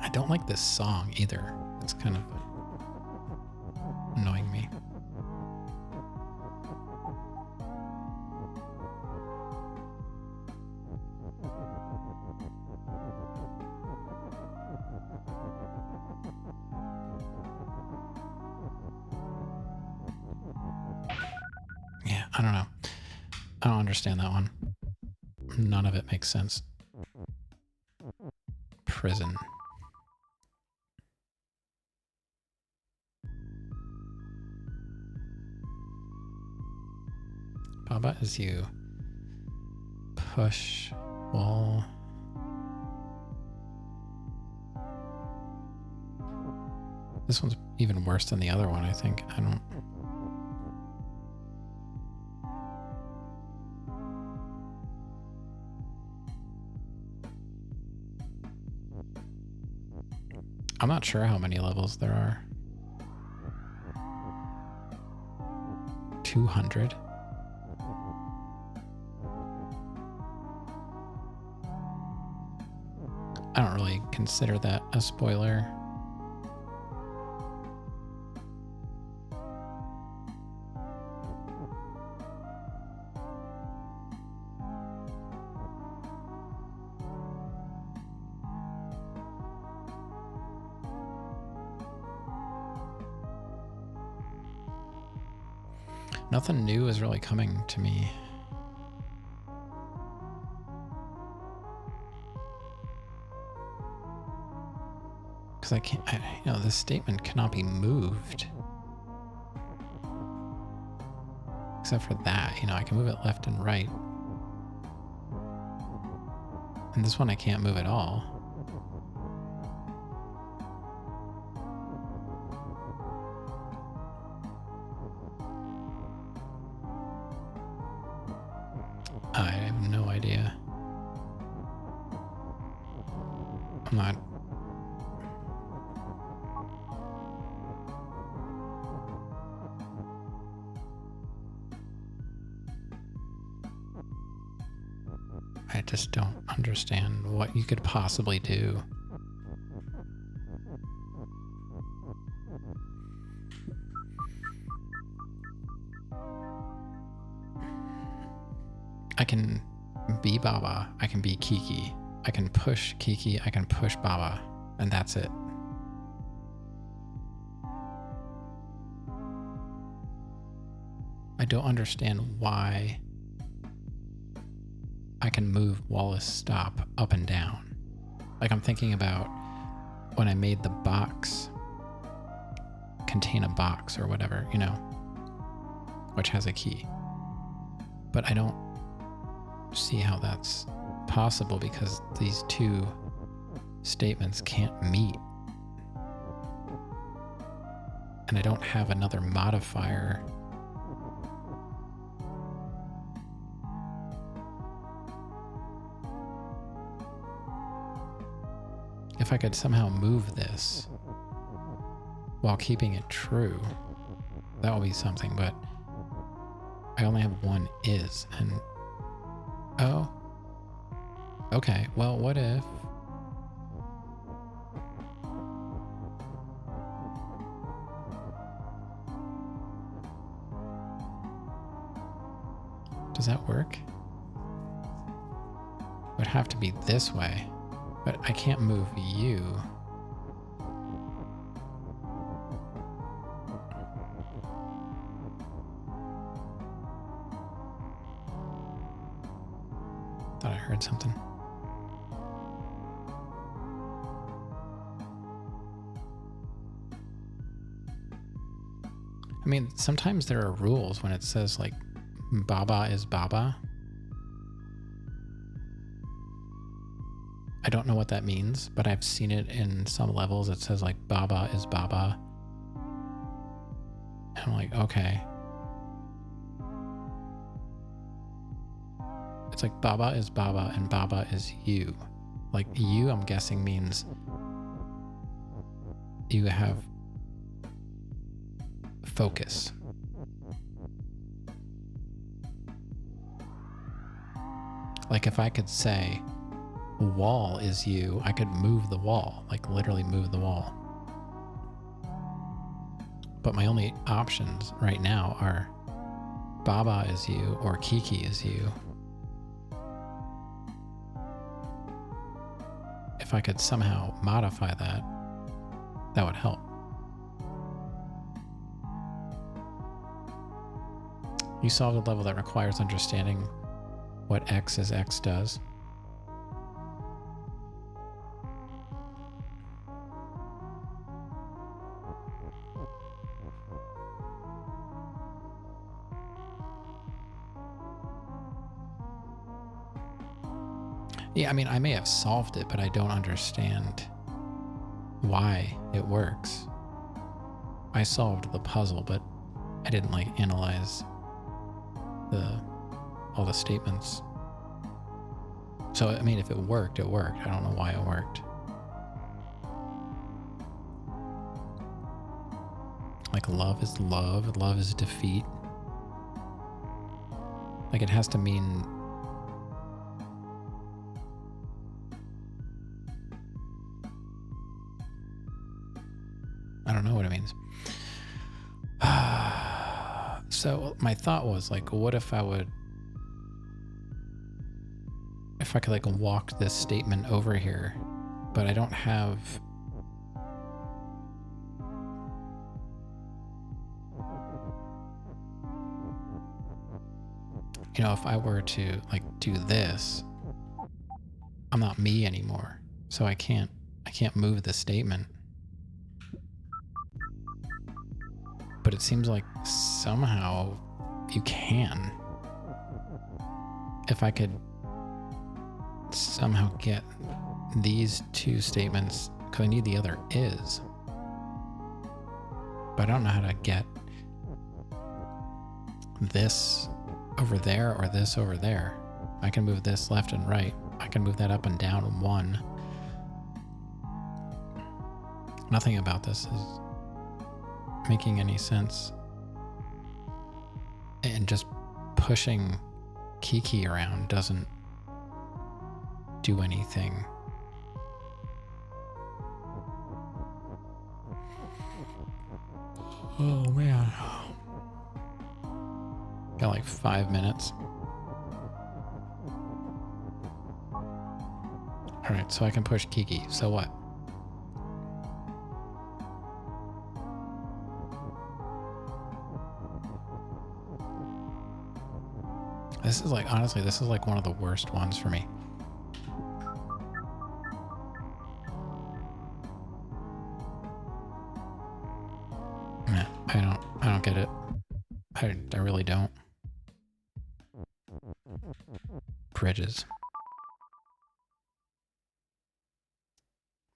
I don't like this song either. It's kind of annoying me. Yeah, I don't know. I don't understand that one. None of it makes sense. Prison. Baba is you. Push wall. This one's even worse than the other one, I think. I don't... I'm not sure how many levels there are. 200? I don't really consider that a spoiler. Nothing new is really coming to me. Because I can't, you know, this statement cannot be moved. Except for that, you know, I can move it left and right. And this one I can't move at all. I have no idea. I'm not... I just don't understand what you could possibly do. I can be Baba, I can be Kiki, I can push Kiki, I can push Baba, and that's it. I don't understand why I can move Wallace Stop up and down. Like, I'm thinking about when I made the box contain a box or whatever, you know, which has a key. But I don't see how that's possible because these two statements can't meet. And I don't have another modifier. If I could somehow move this while keeping it true, that would be something, but I only have one is, and oh, okay, well, what if does that work? It would have to be this way. But I can't move you. Thought I heard something. I mean, sometimes there are rules when it says like Baba is Baba. I don't know what that means, but I've seen it in some levels. It says like Baba is Baba. And I'm like, okay. It's like Baba is Baba and Baba is you. Like you, I'm guessing means you have focus. Like if I could say wall is you, I could move the wall, like literally move the wall. But my only options right now are Baba is you or Kiki is you. If I could somehow modify that, that would help. You solved a level that requires understanding what X is X does. Yeah, I mean, I may have solved it, but I don't understand why it works. I solved the puzzle, but I didn't like analyze all the statements. So, I mean, if it worked, it worked. I don't know why it worked. Like, love is love, love is defeat. Like, it has to mean... I don't know what it means. So my thought was like, what if I could like walk this statement over here, but I don't have, you know, if I were to like do this, I'm not me anymore. So I can't move the statement. But it seems like somehow you can. If I could somehow get these two statements, because I need the other is. But I don't know how to get this over there or this over there. I can move this left and right. I can move that up and down one. Nothing about this is making any sense. And just pushing Kiki around doesn't do anything. Oh man. Got like 5 minutes. Alright, so I can push Kiki. So what? This is like, honestly, this is like one of the worst ones for me. Nah, I don't get it. I really don't. Bridges.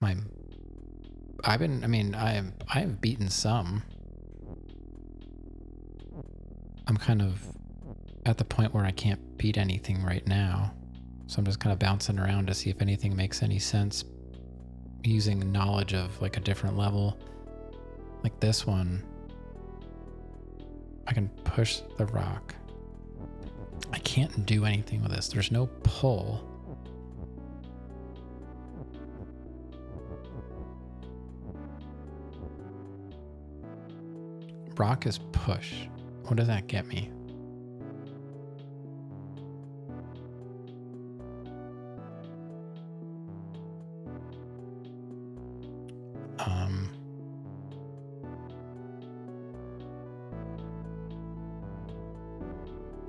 I have beaten some. I'm kind of at the point where I can't beat anything right now. So I'm just kind of bouncing around to see if anything makes any sense using knowledge of like a different level. Like this one, I can push the rock. I can't do anything with this. There's no pull. Rock is push. What does that get me?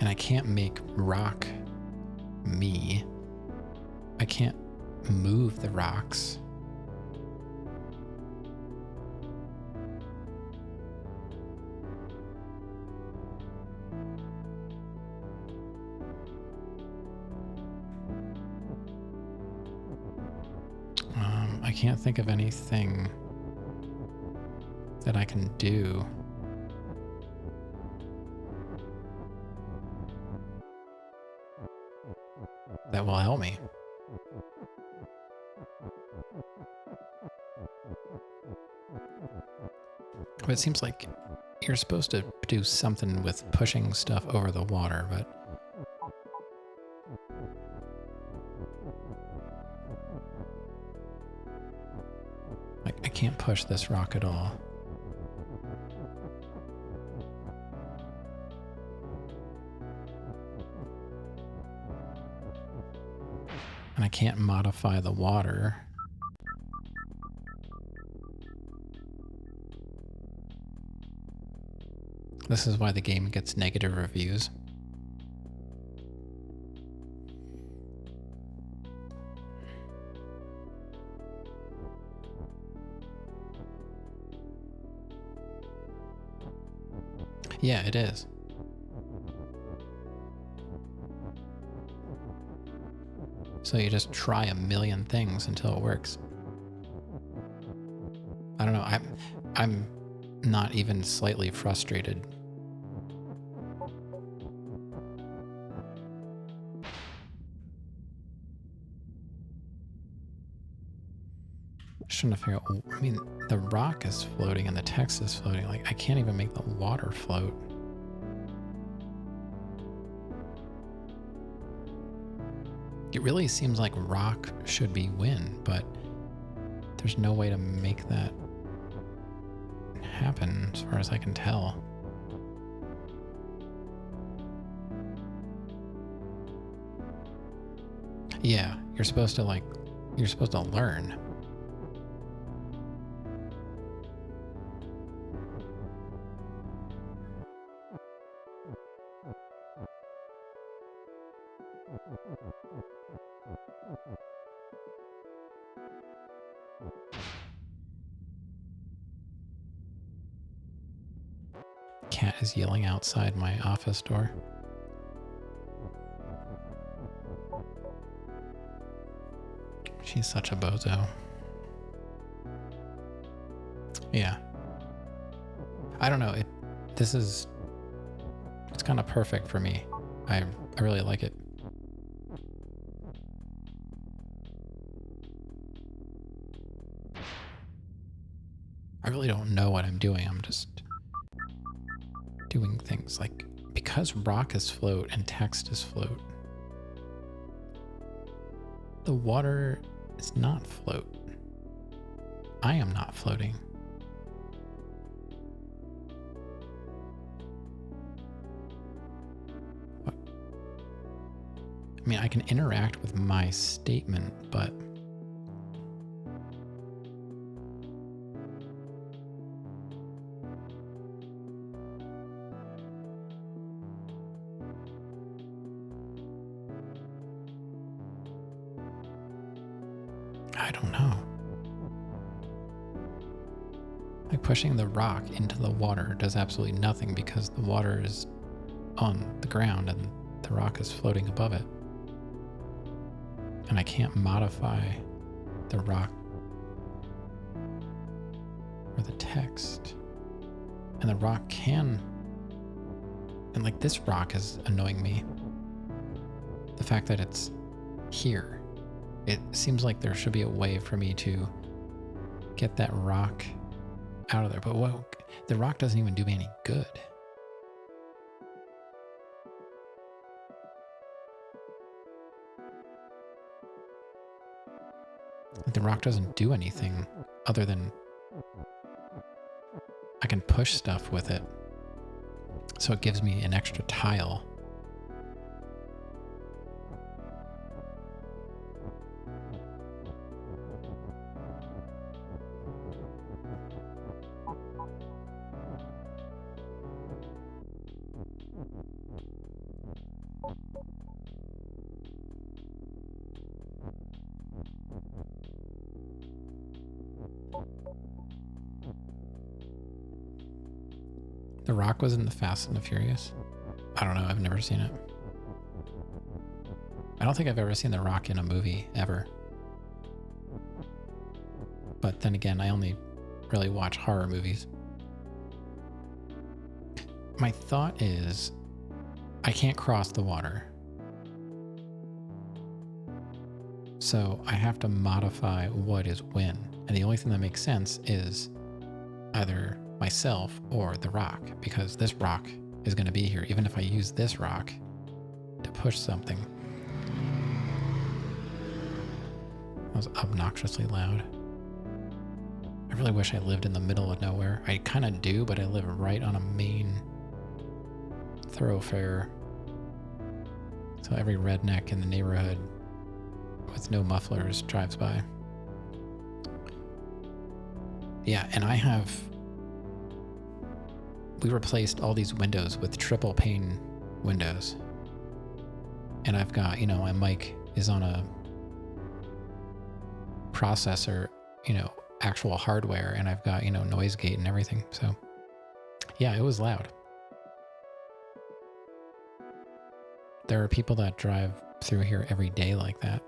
And I can't make rock me. I can't move the rocks. I can't think of anything that I can do. That will help me. But it seems like you're supposed to do something with pushing stuff over the water, but Like, I can't push this rock at all. And I can't modify the water. This is why the game gets negative reviews. Yeah, it is. So you just try a million things until it works. I don't know. I'm not even slightly frustrated. Just trying to figure out. I mean, the rock is floating and the text is floating. Like, I can't even make the water float. It really seems like rock should be win, but there's no way to make that happen as far as I can tell. Yeah, you're supposed to learn. Cat is yelling outside my office door. She's such a bozo. Yeah. I don't know. It's kind of perfect for me. I really like it. I really don't know what I'm doing. I'm just doing things like, because rock is float and text is float, the water is not float. I am not floating. What? I mean, I can interact with my statement, but I don't know. Like, pushing the rock into the water does absolutely nothing because the water is on the ground and the rock is floating above it. And I can't modify the rock or the text. And the rock can... And like, this rock is annoying me. The fact that it's here. It seems like there should be a way for me to get that rock out of there. But the rock doesn't even do me any good. The rock doesn't do anything other than I can push stuff with it. So it gives me an extra tile. The Rock was in the Fast and the Furious. I don't know. I've never seen it. I don't think I've ever seen The Rock in a movie ever. But then again, I only really watch horror movies. My thought is, I can't cross the water. So I have to modify what is when. And the only thing that makes sense is either myself or the rock, because this rock is going to be here, even if I use this rock to push something. That was obnoxiously loud. I really wish I lived in the middle of nowhere. I kind of do, but I live right on a main thoroughfare. So every redneck in the neighborhood with no mufflers drives by. Yeah, and we replaced all these windows with triple pane windows. And I've got, my mic is on a processor, actual hardware, and I've got, noise gate and everything. So yeah, it was loud. There are people that drive through here every day like that.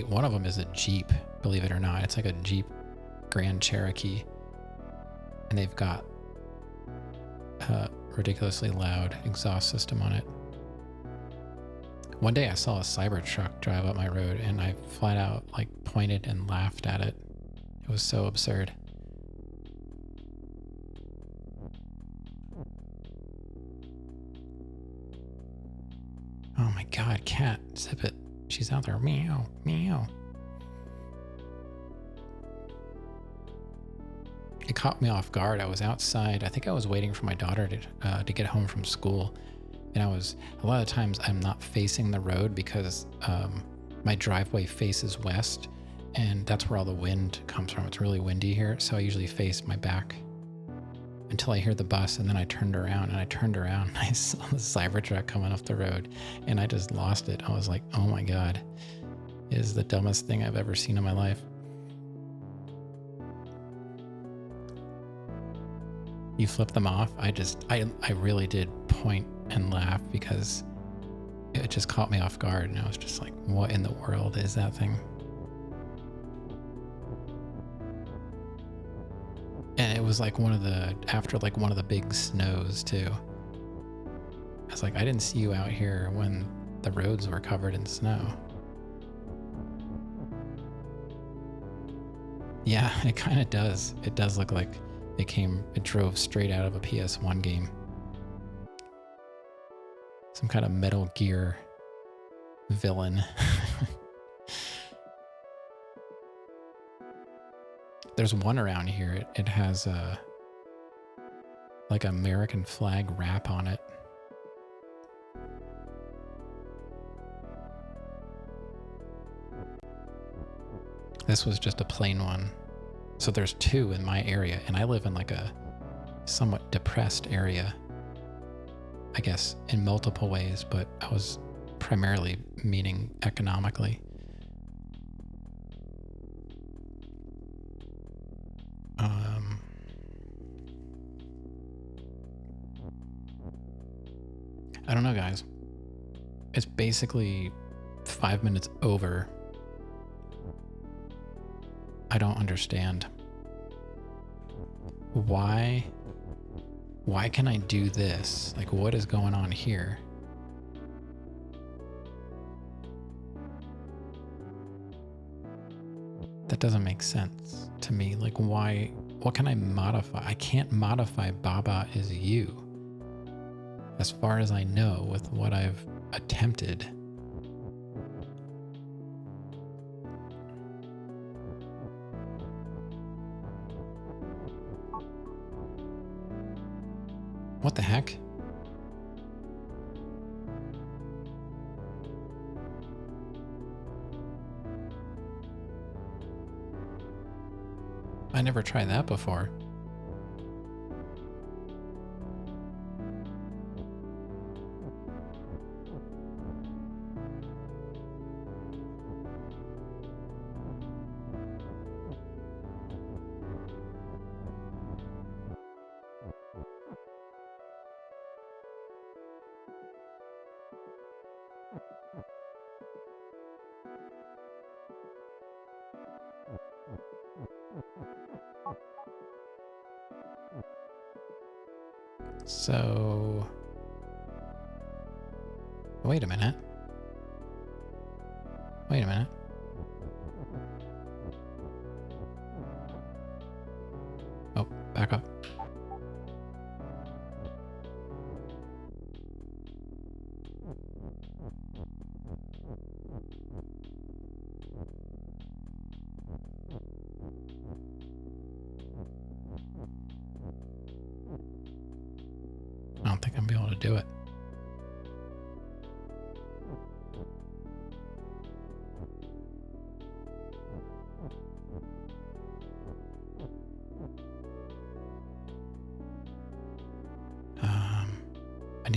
One of them is a Jeep, believe it or not. It's like a Jeep Grand Cherokee. And they've got a ridiculously loud exhaust system on it. One day I saw a Cybertruck drive up my road and I flat out pointed and laughed at it. It was so absurd. Oh my God, cat, zip it. She's out there, meow, meow. It caught me off guard. I was outside. I think I was waiting for my daughter to get home from school. And a lot of times I'm not facing the road because my driveway faces west and that's where all the wind comes from. It's really windy here. So I usually face my back until I hear the bus, and then I turned around and I saw the Cybertruck coming off the road and I just lost it. I was like, oh my God, it is the dumbest thing I've ever seen in my life. You flip them off. I really did point and laugh because it just caught me off guard, and I was just like, what in the world is that thing? And it was after one of the big snows too. I was like, I didn't see you out here when the roads were covered in snow. Yeah, it kind of does. It does look like it drove straight out of a PS1 game. Some kind of Metal Gear villain. There's one around here. It has a American flag wrap on it. This was just a plain one. So there's two in my area, and I live in a somewhat depressed area, I guess, in multiple ways, but I was primarily meaning economically. I don't know, guys. It's basically 5 minutes over. I don't understand. Why can I do this? What is going on here? That doesn't make sense to me. What can I modify? I can't modify Baba is you. As far as I know, with what I've attempted. What the heck? I never tried that before. So, wait a minute. Oh, back up. don't think I'm able to do it.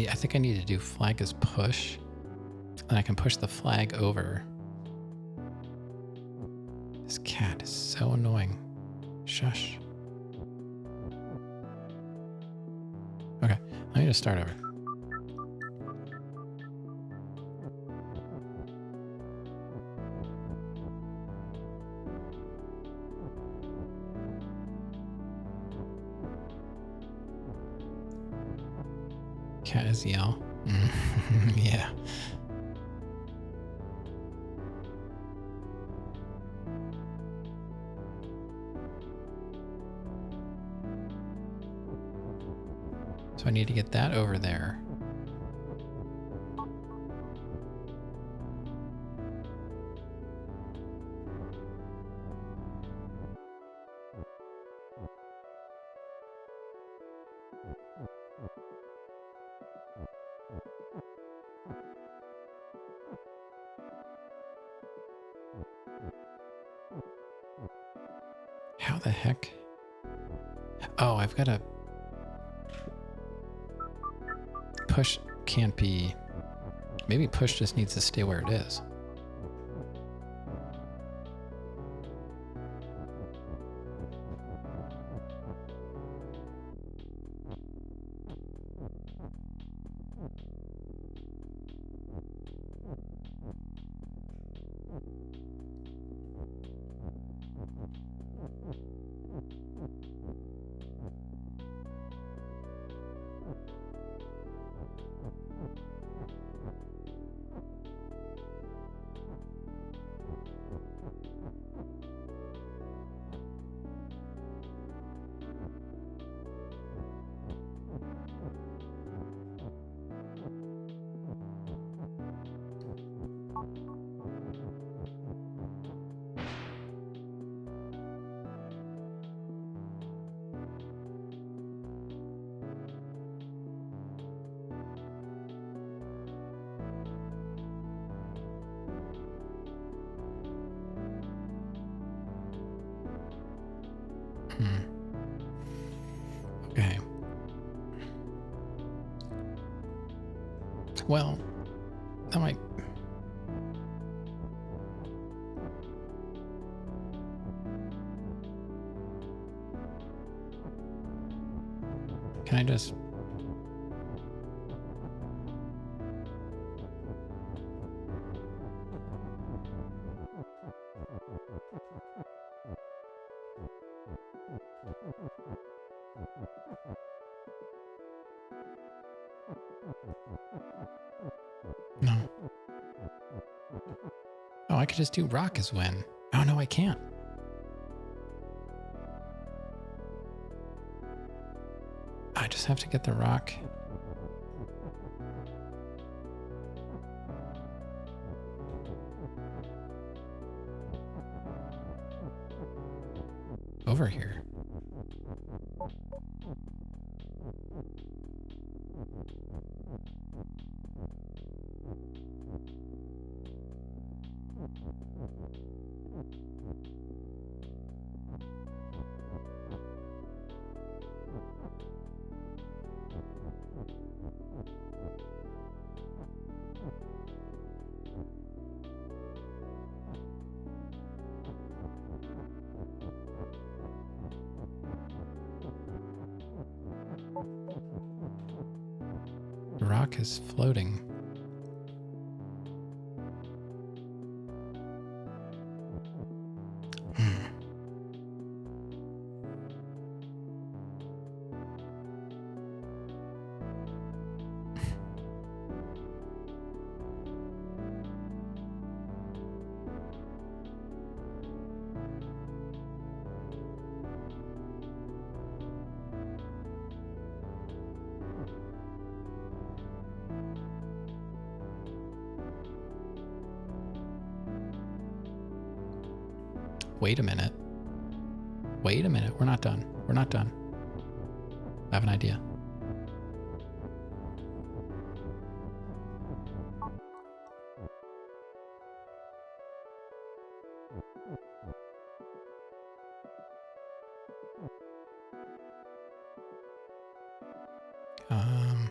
I think I need to do flag as push, and I can push the flag over. This cat is so annoying. Shush. Okay, let me just start over. Cat is yell. Yeah. So I need to get that over there. How the heck? Oh, I've got to... Push can't be... Maybe push just needs to stay where it is. Okay. Well, that might... Can I just... No. Oh, I could just do rock as win. Oh, no, I can't. I just have to get the rock. Over here. The rock is floating. Wait a minute. Wait a minute. We're not done. We're not done. I have an idea. Um,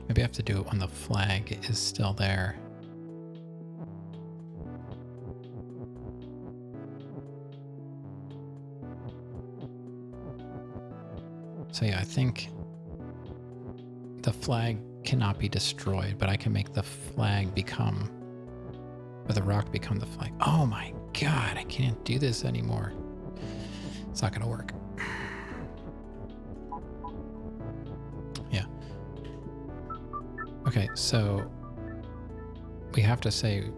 maybe I have to do it when the flag is still there. So yeah, I think the flag cannot be destroyed, but I can make the flag become, or the rock become the flag. Oh my God, I can't do this anymore. It's not gonna work. Yeah. Okay, so we have to say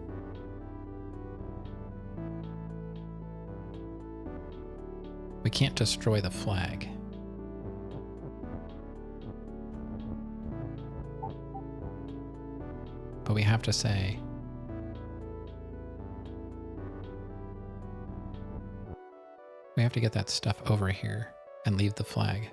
we can't destroy the flag. But we have to say we have to get that stuff over here and leave the flag.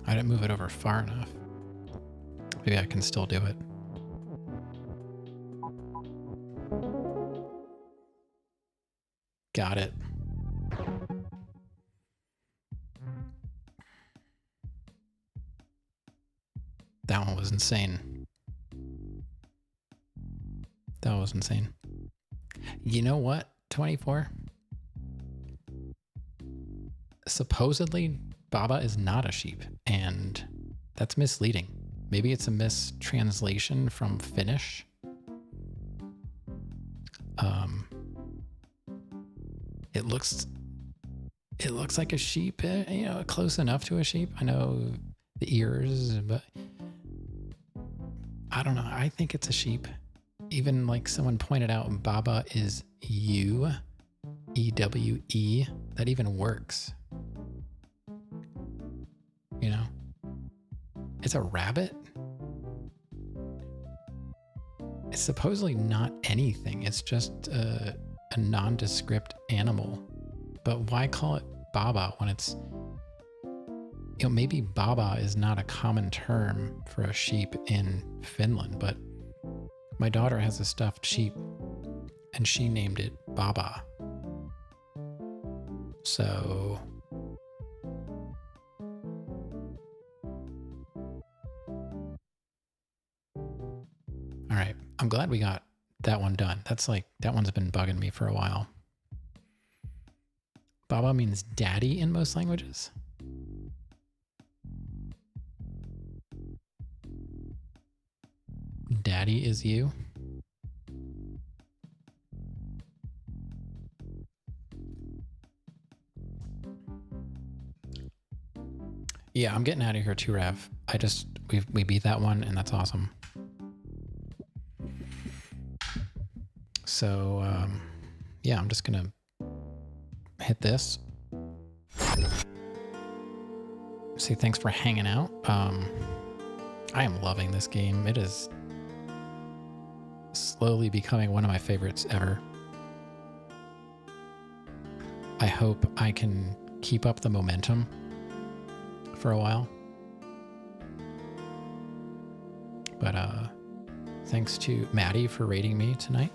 I didn't move it over far enough. Maybe I can still do it. Got it. That one was insane. That was insane. You know what, 24? Supposedly, Baba is not a sheep, and that's misleading. Maybe it's a mistranslation from Finnish. It looks like a sheep, you know, close enough to a sheep. I know the ears, but I don't know. I think it's a sheep. Even like someone pointed out, Baba is U, E-W-E. That even works. You know? It's a rabbit? It's supposedly not anything. It's just a nondescript animal. But why call it Baba when it's... You know, maybe Baba is not a common term for a sheep in Finland, but my daughter has a stuffed sheep and she named it Baba. So... All right, I'm glad we got that one done. That's like, that one's been bugging me for a while. Baba means daddy in most languages. Daddy is you. Yeah, I'm getting out of here too, Rav. We beat that one, and that's awesome. So, yeah, I'm just gonna hit this. Say thanks for hanging out. I am loving this game. It is slowly becoming one of my favorites ever. I hope I can keep up the momentum for a while. But thanks to Maddie for rating me tonight.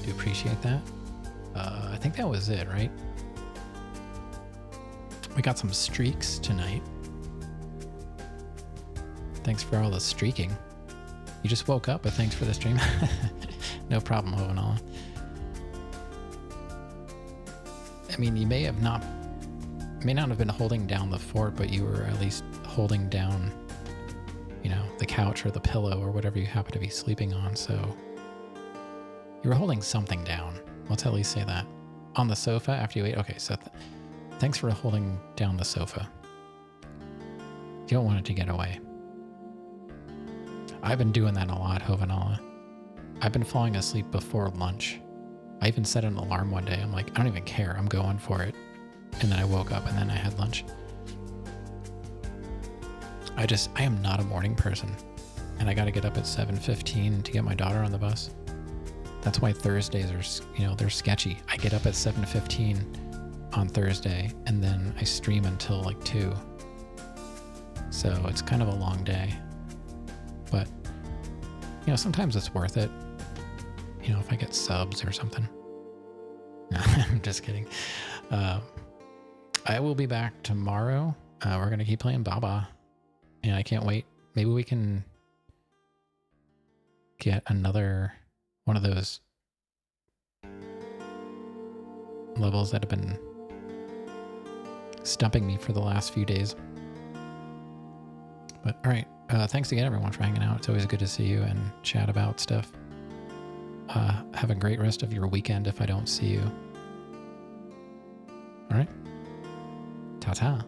Do appreciate that. I think that was it, right? We got some streaks tonight. Thanks for all the streaking. You just woke up, but thanks for the stream. No problem, Hovenala. I mean, you may not have been holding down the fort, but you were at least holding down, you know, the couch or the pillow or whatever you happen to be sleeping on. So you were holding something down. Let's at least say that. On the sofa after you ate. Okay, so thanks for holding down the sofa. You don't want it to get away. I've been doing that a lot, Hovenala. I've been falling asleep before lunch. I even set an alarm one day. I'm like, I don't even care. I'm going for it. And then I woke up and then I had lunch. I am not a morning person. And I got to get up at 7:15 to get my daughter on the bus. That's why Thursdays are, you know, they're sketchy. I get up at 7:15 on Thursday and then I stream until like 2. So it's kind of a long day. But, you know, sometimes it's worth it. You know, if I get subs or something. No, I'm just kidding. I will be back tomorrow. We're going to keep playing Baba. And I can't wait. Maybe we can get another one of those levels that have been stumping me for the last few days. But all right. Thanks again, everyone, for hanging out. It's always good to see you and chat about stuff. Have a great rest of your weekend if I don't see you. All right. Ta-ta.